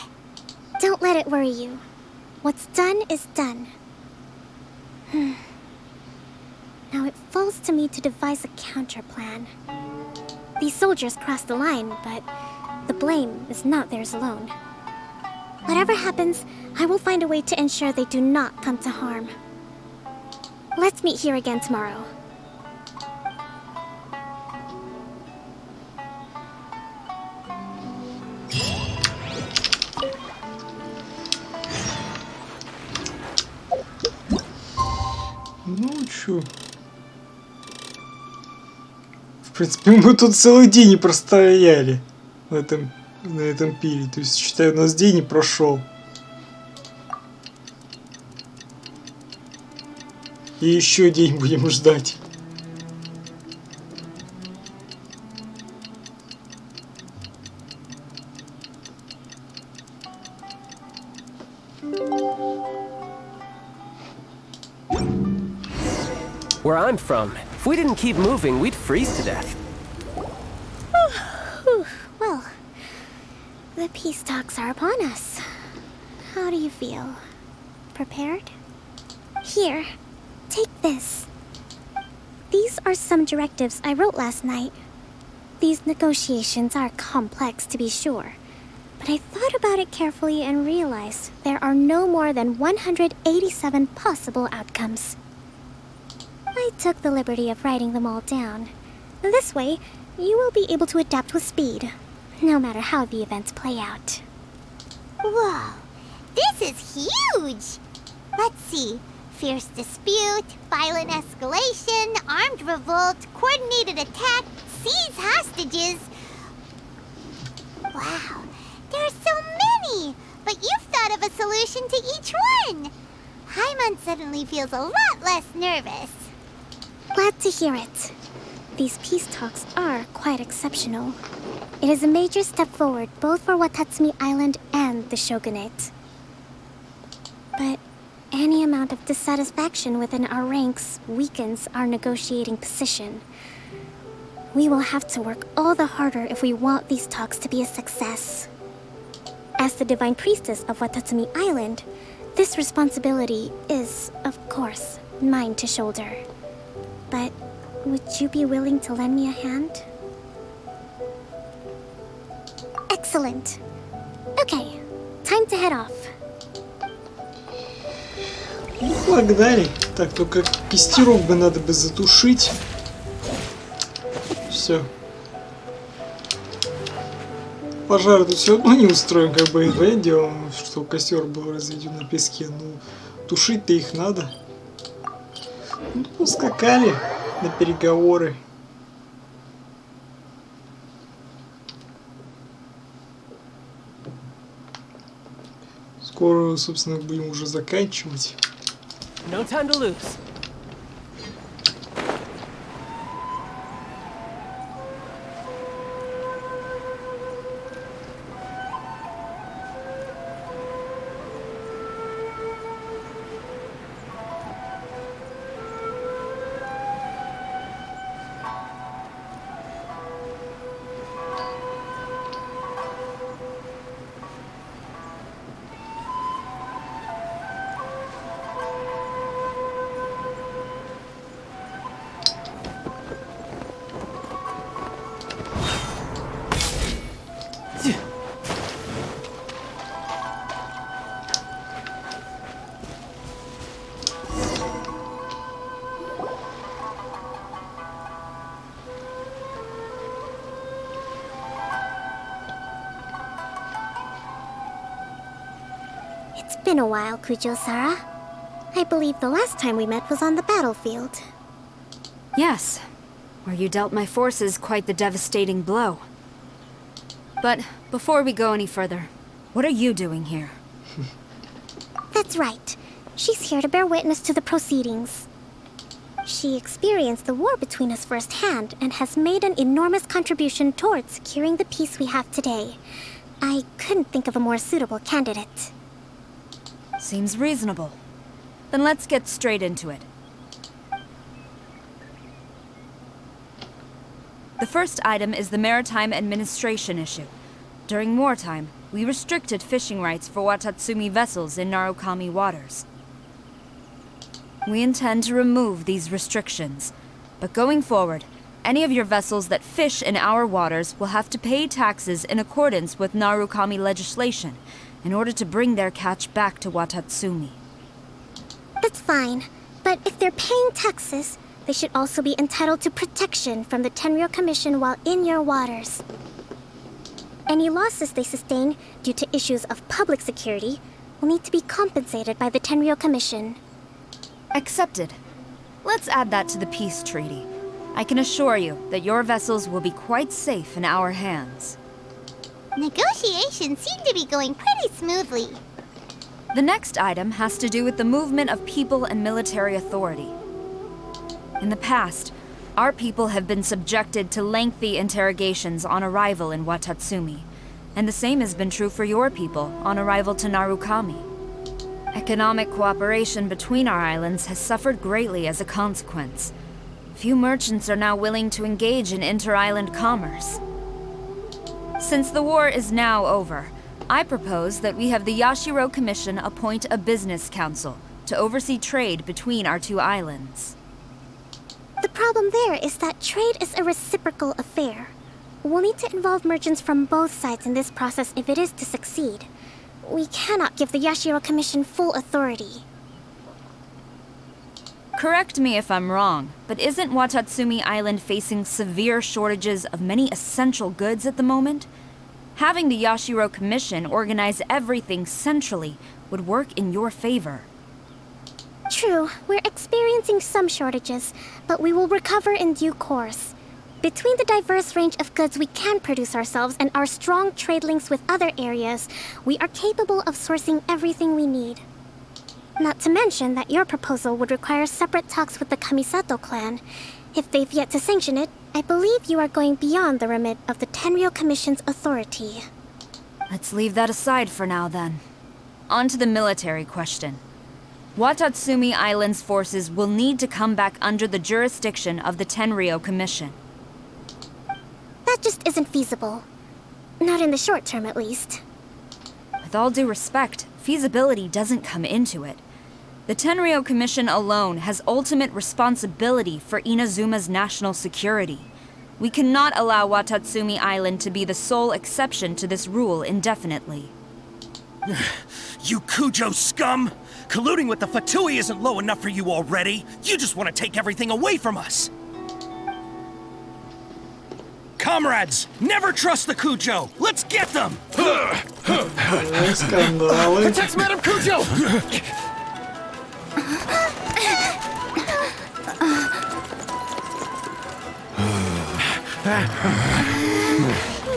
Don't let it worry you. What's done is done. Now it falls to me to devise a counter plan. These soldiers crossed the line, but the blame is not theirs alone. Whatever happens, I will find a way to ensure they do not come to harm. Let's meet here again tomorrow. Ну, чё? В принципе, мы тут целый день и простояли на этом пире. То есть, считай, у нас день и прошел. И еще день будем ждать. Where I'm from, if we didn't keep moving, we'd freeze to death. Well, the peace talks are upon us. How do you feel? Prepared? Here, take this. These are some directives I wrote last night. These negotiations are complex, to be sure, but I thought about it carefully and realized there are no more than 187 possible outcomes. I took the liberty of writing them all down. This way, you will be able to adapt with speed, no matter how the events play out. Whoa, this is huge! Let's see. Fierce dispute, violent escalation, armed revolt, coordinated attack, seize hostages. Wow, there are so many! But you've thought of a solution to each one! Hyman suddenly feels a lot less nervous. Glad to hear it. These peace talks are quite exceptional. It is a major step forward both for Watatsumi Island and the Shogunate. But any amount of dissatisfaction within our ranks weakens our negotiating position. we will have to work all the harder if we want these talks to be a success. As the Divine Priestess of Watatsumi Island, this responsibility is, of course, mine to shoulder. But would you be willing to lend me a hand? Excellent. Okay, time to head off. Погнали. Так, только костерок бы надо бы затушить. Все. Пожар тут все равно не устроим, как бы и делом, что костер был разведен на песке. Ну, тушить-то их надо. Ну, поскакали на переговоры. Скоро, собственно, будем уже заканчивать. No time to lose. It's been a while, Kujo-Sara. I believe the last time we met was on the battlefield. Yes, where you dealt my forces quite the devastating blow. But before we go any further, what are you doing here? That's right. She's here to bear witness to the proceedings. She experienced the war between us firsthand and has made an enormous contribution towards securing the peace we have today. I couldn't think of a more suitable candidate. Seems reasonable. Then let's get straight into it. The first item is the Maritime Administration issue. During wartime, we restricted fishing rights for Watatsumi vessels in Narukami waters. We intend to remove these restrictions, but going forward, any of your vessels that fish in our waters will have to pay taxes in accordance with Narukami legislation in order to bring their catch back to Watatsumi. That's fine, but if they're paying taxes, they should also be entitled to protection from the Tenryou Commission while in your waters. Any losses they sustain due to issues of public security will need to be compensated by the Tenryou Commission. Accepted. Let's add that to the peace treaty. I can assure you that your vessels will be quite safe in our hands. Negotiations seem to be going pretty smoothly. The next item has to do with the movement of people and military authority. In the past, our people have been subjected to lengthy interrogations on arrival in Watatsumi, and the same has been true for your people on arrival to Narukami. Economic cooperation between our islands has suffered greatly as a consequence. Few merchants are now willing to engage in inter-island commerce. Since the war is now over, I propose that we have the Yashiro Commission appoint a business council to oversee trade between our two islands. The problem there is that trade is a reciprocal affair. We'll need to involve merchants from both sides in this process if it is to succeed. We cannot give the Yashiro Commission full authority. Correct me if I'm wrong, but isn't Watatsumi Island facing severe shortages of many essential goods at the moment? Having the Yashiro Commission organize everything centrally would work in your favor. True, we're experiencing some shortages, but we will recover in due course. Between the diverse range of goods we can produce ourselves and our strong trade links with other areas, we are capable of sourcing everything we need. Not to mention that your proposal would require separate talks with the Kamisato clan. If they've yet to sanction it, I believe you are going beyond the remit of the Tenryou Commission's authority. Let's leave that aside for now, then. On to the military question. Watatsumi Island's forces will need to come back under the jurisdiction of the Tenryou Commission. isn't feasible. Not in the short term, at least. With all due respect, feasibility doesn't come into it. The Tenryou Commission alone has ultimate responsibility for Inazuma's national security. We cannot allow Watatsumi Island to be the sole exception to this rule indefinitely. You Kujo scum! Colluding with the Fatui isn't low enough for you already. You just want to take everything away from us. Comrades, never trust the Kujo! Let's get them! Protect Madam Kujo!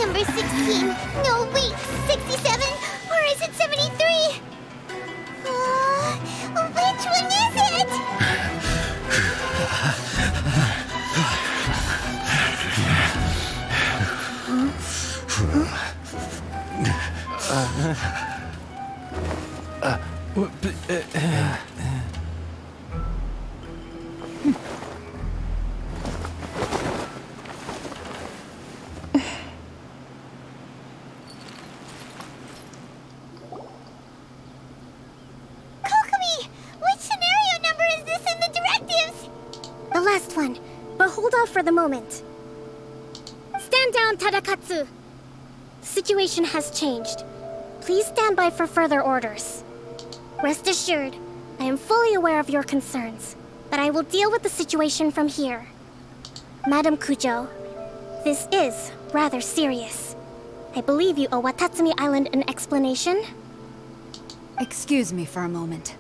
Number 16. No, wait. 67? Or is it 73? Which one is it? КоКоMi! Which scenario number is this in the directives? The last one, but hold off for the moment. Stand down, Tadakatsu. The situation has changed. Please stand by for further orders. Rest assured, I am fully aware of your concerns, but I will deal with the situation from here. Madam Kujo, this is rather serious. I believe you owe Watatsumi Island an explanation. Excuse me for a moment.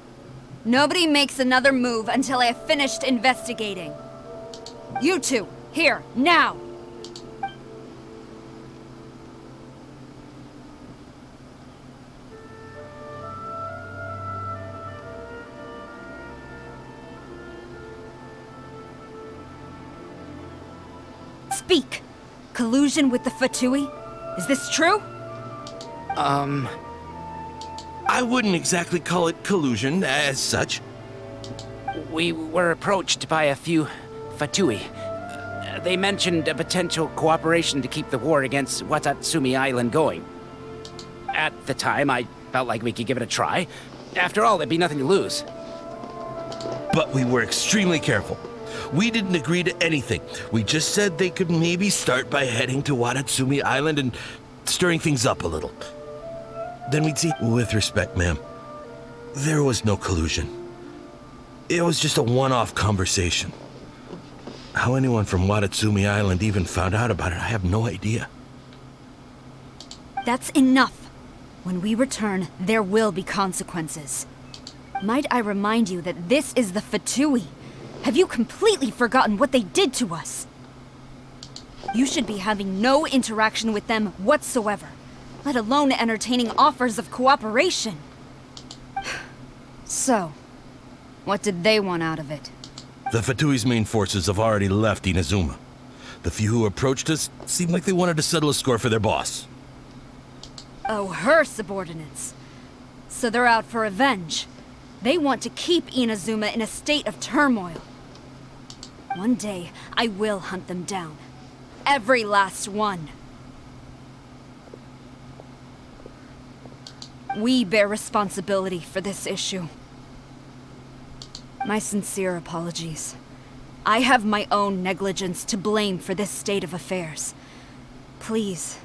Nobody makes another move until I have finished investigating. You two, here, now! Speak! Collusion with the Fatui? Is this true? I wouldn't exactly call it collusion as such. We were approached by a few Fatui. They mentioned a potential cooperation to keep the war against Watatsumi Island going. At the time, I felt like we could give it a try. After all, there'd be nothing to lose. But we were extremely careful. We didn't agree to anything. We just said they could maybe start by heading to Watatsumi Island and stirring things up a little. Then we'd see. With respect, ma'am, there was no collusion. It was just a one-off conversation. How anyone from Watatsumi Island even found out about it, I have no idea. That's enough. When we return, there will be consequences. Might I remind you that this is the Fatui? Have you completely forgotten what they did to us? You should be having no interaction with them whatsoever, let alone entertaining offers of cooperation. So, what did they want out of it? The Fatui's main forces have already left Inazuma. The few who approached us seemed like they wanted to settle a score for their boss. Oh, her subordinates. So they're out for revenge. They want to keep Inazuma in a state of turmoil. One day, I will hunt them down. Every last one. We bear responsibility for this issue. My sincere apologies. I have my own negligence to blame for this state of affairs. Please,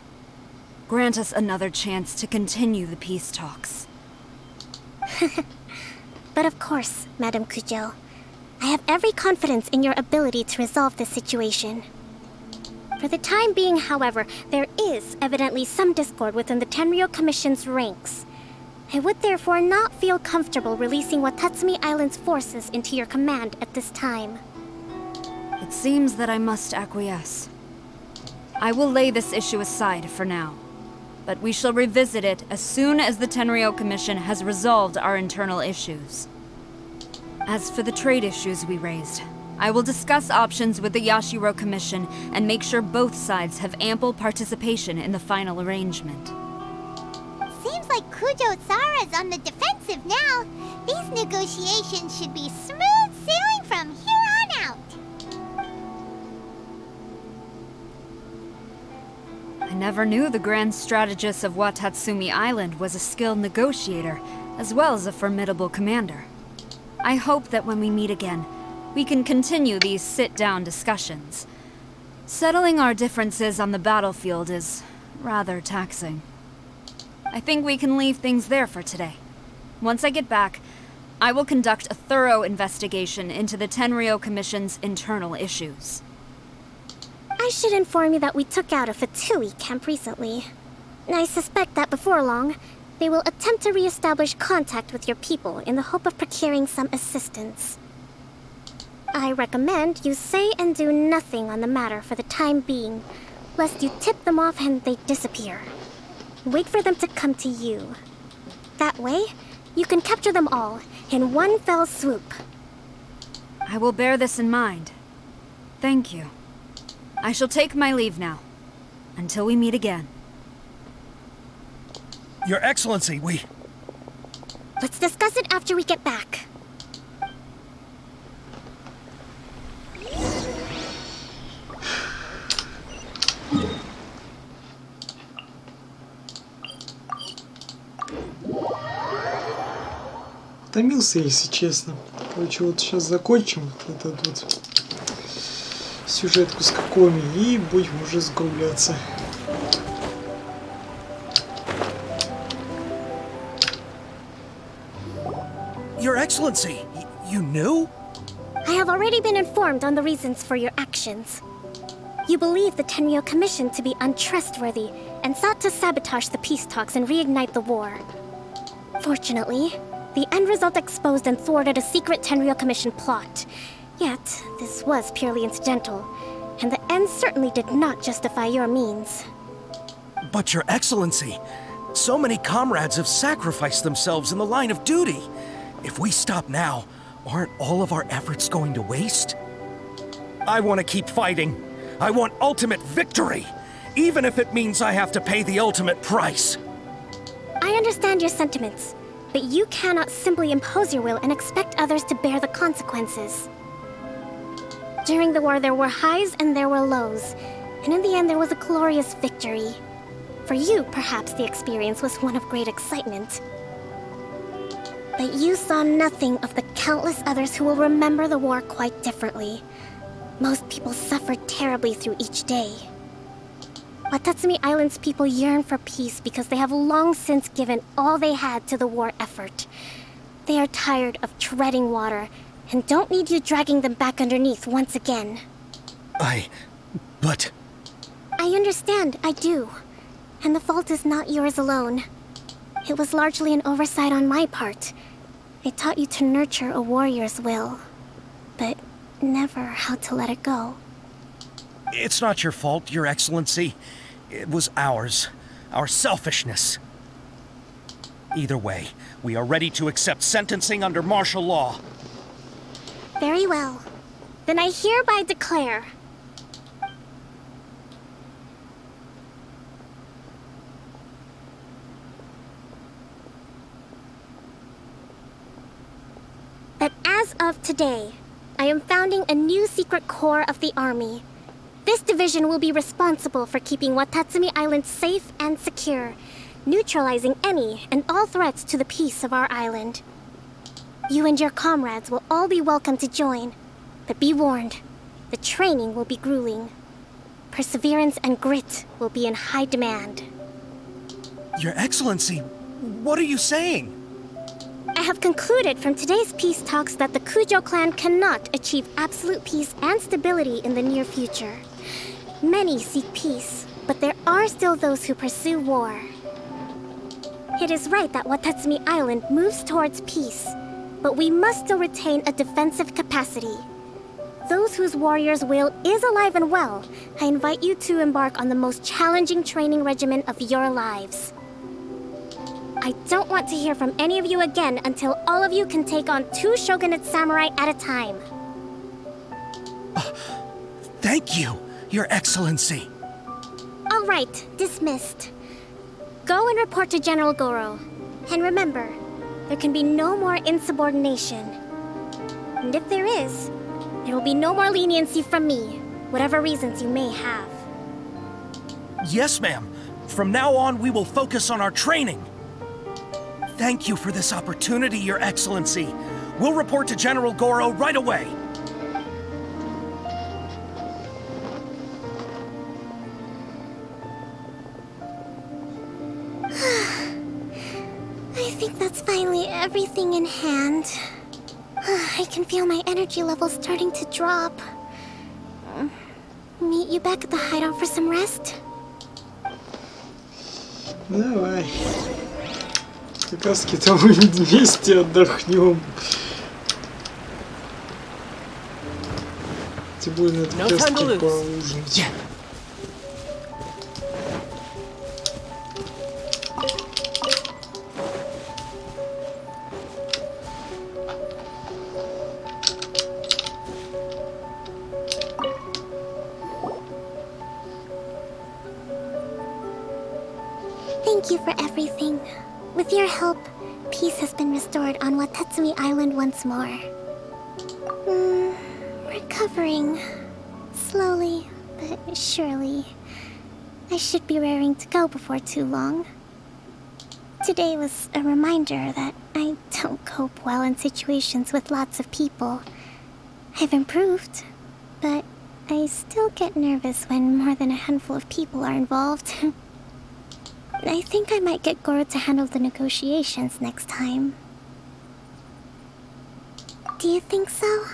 grant us another chance to continue the peace talks. But of course, Madam Kujo. I have every confidence in your ability to resolve this situation. For the time being, however, there is evidently some discord within the Tenryou Commission's ranks. I would therefore not feel comfortable releasing Watatsumi Island's forces into your command at this time. It seems that I must acquiesce. I will lay this issue aside for now, but we shall revisit it as soon as the Tenryou Commission has resolved our internal issues. As for the trade issues we raised, I will discuss options with the Yashiro Commission and make sure both sides have ample participation in the final arrangement. Seems like Kujo-Sara's on the defensive now. These negotiations should be smooth sailing from here on out. never knew the Grand Strategist of Watatsumi Island was a skilled negotiator, as well as a formidable commander. I hope that when we meet again, we can continue these sit-down discussions. Settling our differences on the battlefield is rather taxing. I think we can leave things there for today. Once I get back, I will conduct a thorough investigation into the Tenryou Commission's internal issues. I should inform you that we took out a Fatui camp recently. I suspect that before long, they will attempt to re-establish contact with your people in the hope of procuring some assistance. I recommend you say and do nothing on the matter for the time being, lest you tip them off and they disappear. Wait for them to come to you. That way, you can capture them all in one fell swoop. I will bear this in mind. Thank you. I shall take my leave now. Until we meet again. Your Excellency, Let's discuss it after we get back. Утомился, если честно. Короче, вот сейчас закончим вот этот вот сюжетку с КоКоМи и будем уже закругляться. Your Excellency, you knew? I have already been informed on the reasons for your actions. You believe the Tenryou Commission to be untrustworthy and sought to sabotage the peace talks and reignite the war. Fortunately, the end result exposed and thwarted a secret Tenryou Commission plot. Yet, this was purely incidental, and the end certainly did not justify your means. But Your Excellency, so many comrades have sacrificed themselves in the line of duty. If we stop now, aren't all of our efforts going to waste? I want to keep fighting. I want ultimate victory, even if it means I have to pay the ultimate price. I understand your sentiments, but you cannot simply impose your will and expect others to bear the consequences. During the war, there were highs and there were lows, and in the end, there was a glorious victory. For you, perhaps the experience was one of great excitement. But you saw nothing of the countless others who will remember the war quite differently. Most people suffered terribly through each day. Watatsumi Island's people yearn for peace because they have long since given all they had to the war effort. They are tired of treading water and don't need you dragging them back underneath once again. But... I understand, I do. And the fault is not yours alone. It was largely an oversight on my part. I taught you to nurture a warrior's will, but never how to let it go. It's not your fault, Your Excellency. It was ours. Our selfishness. Either way, we are ready to accept sentencing under martial law. Very well. Then I hereby declare... that as of today, I am founding a new secret corps of the army. This division will be responsible for keeping Watatsumi Island safe and secure, neutralizing any and all threats to the peace of our island. You and your comrades will all be welcome to join, but be warned, the training will be grueling. Perseverance and grit will be in high demand. Your Excellency, what are you saying? I have concluded from today's peace talks that the Kujo clan cannot achieve absolute peace and stability in the near future. Many seek peace, but there are still those who pursue war. It is right that Watatsumi Island moves towards peace, but we must still retain a defensive capacity. Those whose warrior's will is alive and well, I invite you to embark on the most challenging training regimen of your lives. I don't want to hear from any of you again until all of you can take on 2 shogunate samurai at a time. Thank you, Your Excellency. All right, dismissed. Go and report to General Goro. And remember, there can be no more insubordination. And if there is, there will be no more leniency from me, whatever reasons you may have. Yes, ma'am. From now on, we will focus on our training. Thank you for this opportunity, Your Excellency. We'll report to General Goro right away. I think that's finally everything in hand. I can feel my energy levels starting to drop. Meet you back at the hideout for some rest? Давай. Как раз там вместе отдохнем. Тем более на этой пляске поужинать. Thank you for everything. With your help, peace has been restored on Watatsumi Island once more. Recovering. Slowly, but surely. I should be raring to go before too long. Today was a reminder that I don't cope well in situations with lots of people. I've improved, but I still get nervous when more than a handful of people are involved. I think I might get Goro to handle the negotiations next time. Do you think so?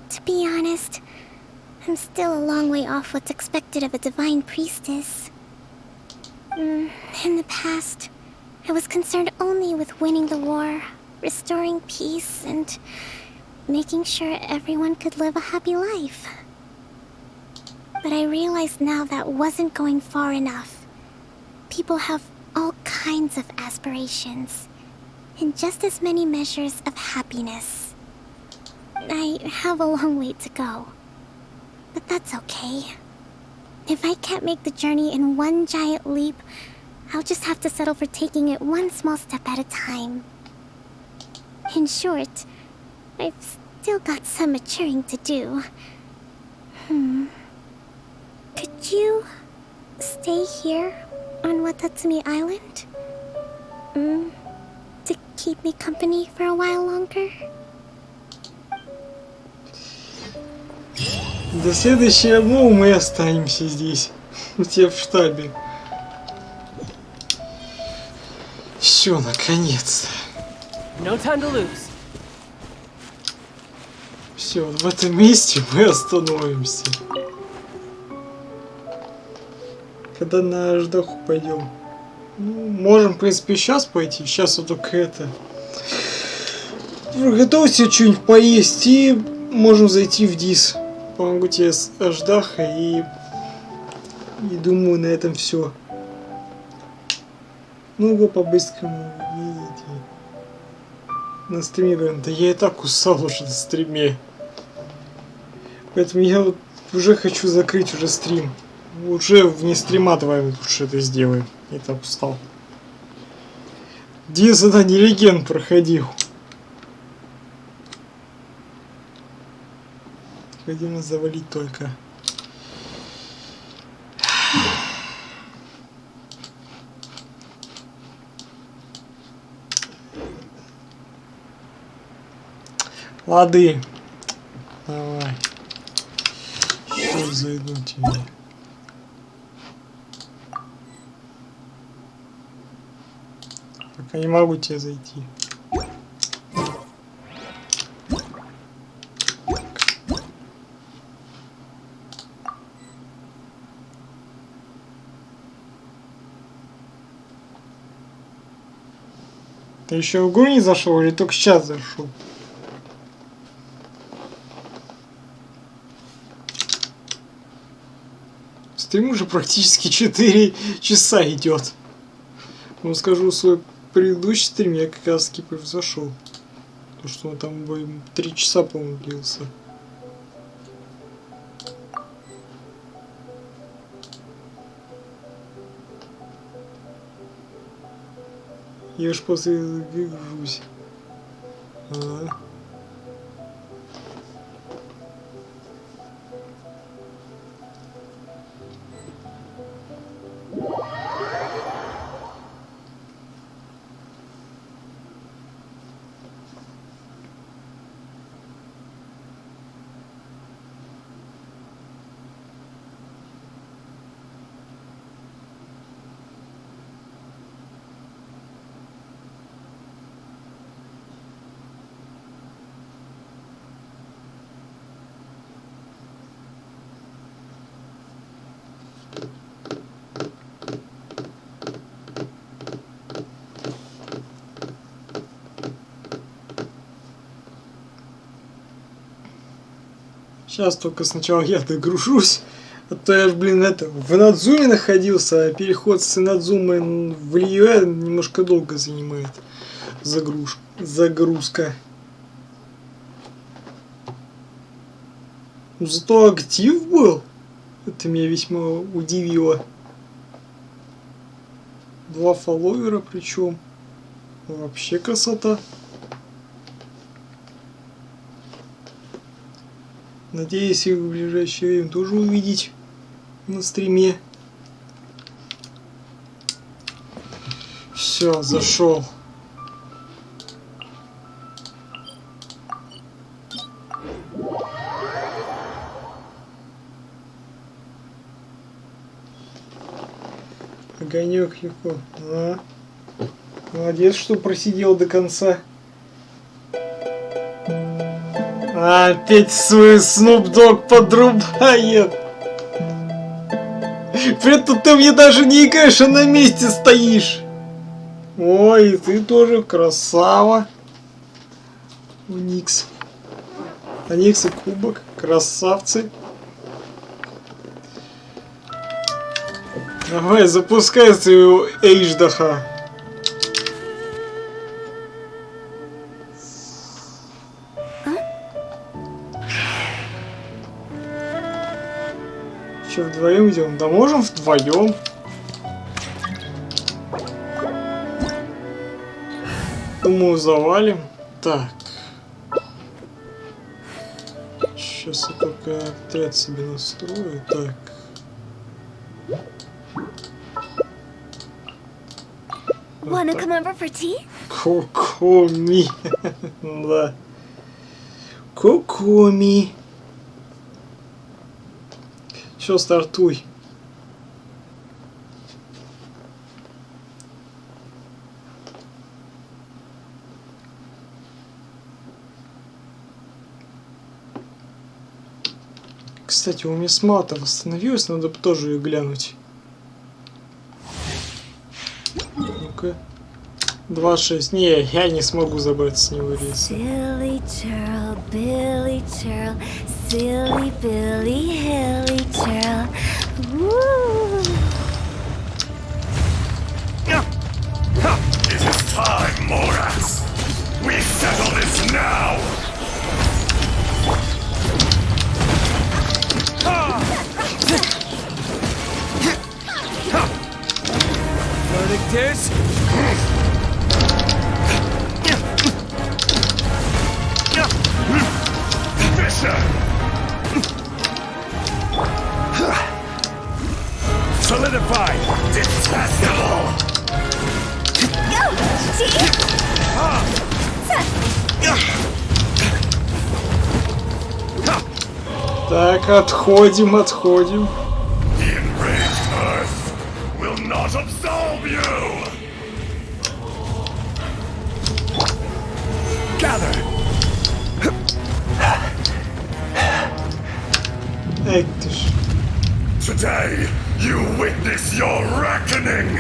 To be honest, I'm still a long way off what's expected of a divine priestess. In the past, I was concerned only with winning the war, restoring peace, and making sure everyone could live a happy life. But I realized now that wasn't going far enough. People have all kinds of aspirations, and just as many measures of happiness. I have a long way to go, but that's okay. If I can't make the journey in one giant leap, I'll just have to settle for taking it one small step at a time. In short, I've still got some maturing to do. Could you stay here on Watatsumi Island? To keep me company for a while longer? До следующего обнова мы останемся здесь. У тебя в штабе. Все, наконец-то. No time to lose. Все, в этом месте мы остановимся. Когда на ждаху пойдем. Ну, можем, в принципе, сейчас пойти. Сейчас вот только это. Приготовь себе что-нибудь поесть и можем зайти в Дис. Помогу тебе с Аждахой и думаю, на этом все. Ну-ка по-быстрому видите. На стриме, да я и так устал уже на стриме. Поэтому я вот уже хочу закрыть уже стрим. Уже вне стрима давай лучше это сделаем. Я так устал. Дис задание легенд проходил. Необходимо завалить только. Лады. Давай. Сейчас зайду тебе. Пока не могу тебе зайти. Ты еще в игру не зашел или только сейчас зашел? Стрим уже практически 4 часа идет. Ну, скажу, свой предыдущий стрим я как раз таки превзошел. Потому что он там 3 часа, по-моему, длился. Я ж после игры гружусь. Сейчас только сначала я догружусь. А то я ж, блин, в Надзуме находился, а переход с Надзума в Лиюэ немножко долго занимает. Загрузка. Но зато актив был. Это меня весьма удивило. 2 фолловера причем. Вообще красота. Надеюсь, их в ближайшее время тоже увидеть на стриме. Все, зашел. Огонек легко. А. Молодец, что просидел до конца. Опять свой Snoop Dogg подрубает. При этом ты мне даже не играешь, а на месте стоишь. Ой, ты тоже красава. Уникс. Оникс и кубок. Красавцы. Давай, запускай свою Эйждаха. Че, вдвоем идем? Да можем вдвоем. Думаю, завалим. Так. Сейчас я только отряд себе настрою. Так. Wanna come over for tea? КоКоМи. Да. КоКоМи. Все, стартуй. Кстати, у меня смата восстановилась, надо бы тоже ее глянуть. Ну-ка. 2.6. Не, я не смогу забрать с него рейс. Silly churl, Billy churl, silly Billy, hilly churl. Woo! It is time, Morax. We settle this now. Verdictus? Solidify! Detestable! Go! Tea! Так, отходим, отходим. The enraged earth will not absolve you! Gather! Эй, ты ж. Today, you witness your reckoning!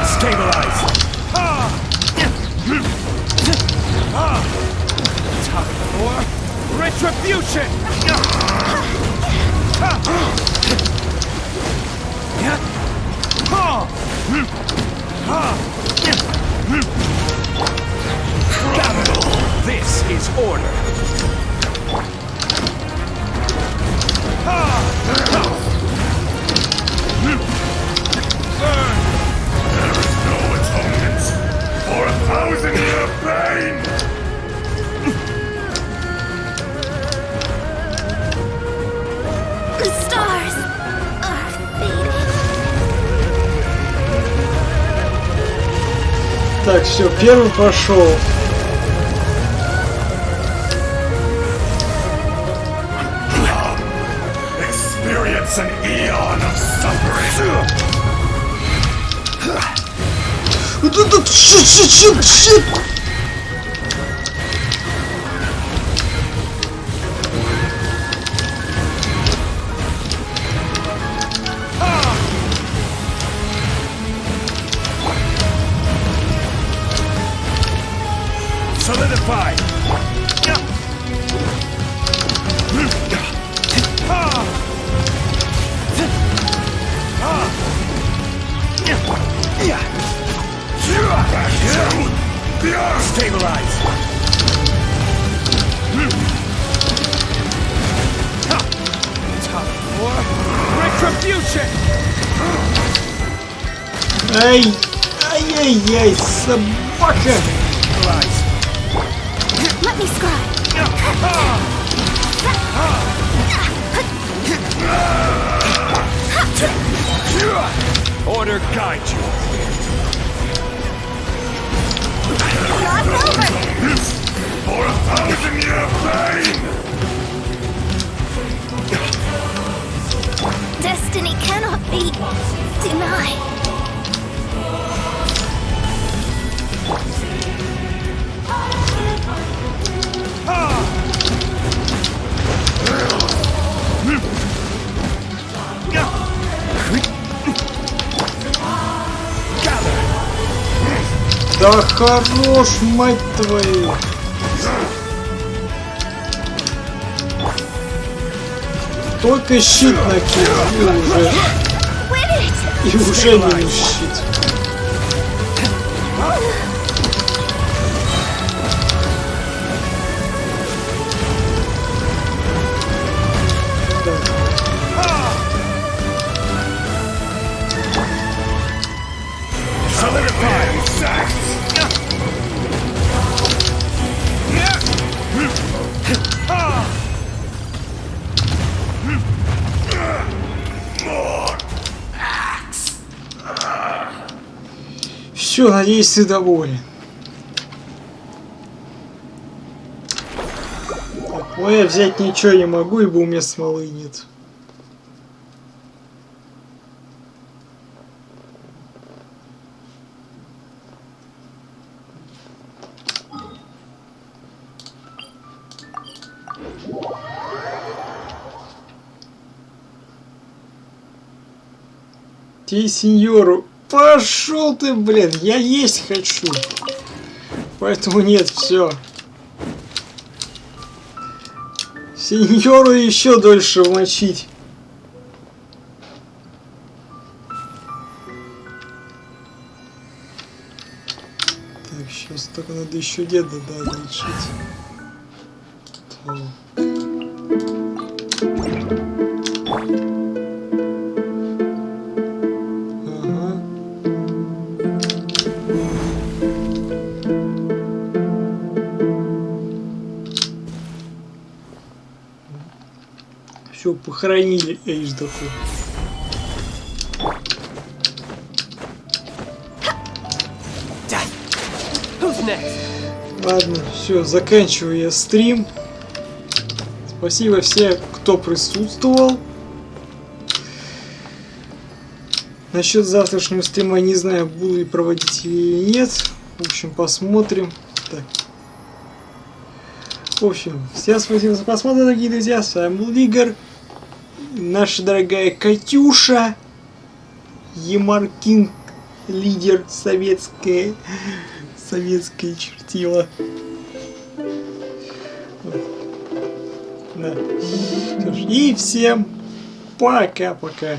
Stabilize! Time for retribution! This is order. There is no atonement for 1,000-year pain! The stars are fading. Так, все, первый пошел. Experience an eon of suffering! Shit! Ай! Ай-яй-яй, собака! Let me scry. Order guide you. Not over. For 1,000-year pain! Destiny cannot be denied. Да хорош, мать твою! Только щит накинул и уже не щит. Все, надеюсь, ты доволен. Так, ну я взять ничего не могу, ибо у меня смолы нет. Ти сеньору. Пошел ты, блин, я есть хочу. Поэтому нет, все. Сеньору еще дольше мочить. Так, сейчас только надо еще деда, да, лечить. Так. Все, похоронили Эйждаху. Ладно, все, заканчиваю я стрим. Спасибо всем, кто присутствовал. Насчет завтрашнего стрима не знаю, буду ли проводить или нет. В общем, посмотрим. Так. В общем, всем спасибо за просмотр, дорогие друзья. С вами был Игорь. Наша дорогая Катюша. Емаркин, лидер советское чертило. Да. И всем пока-пока.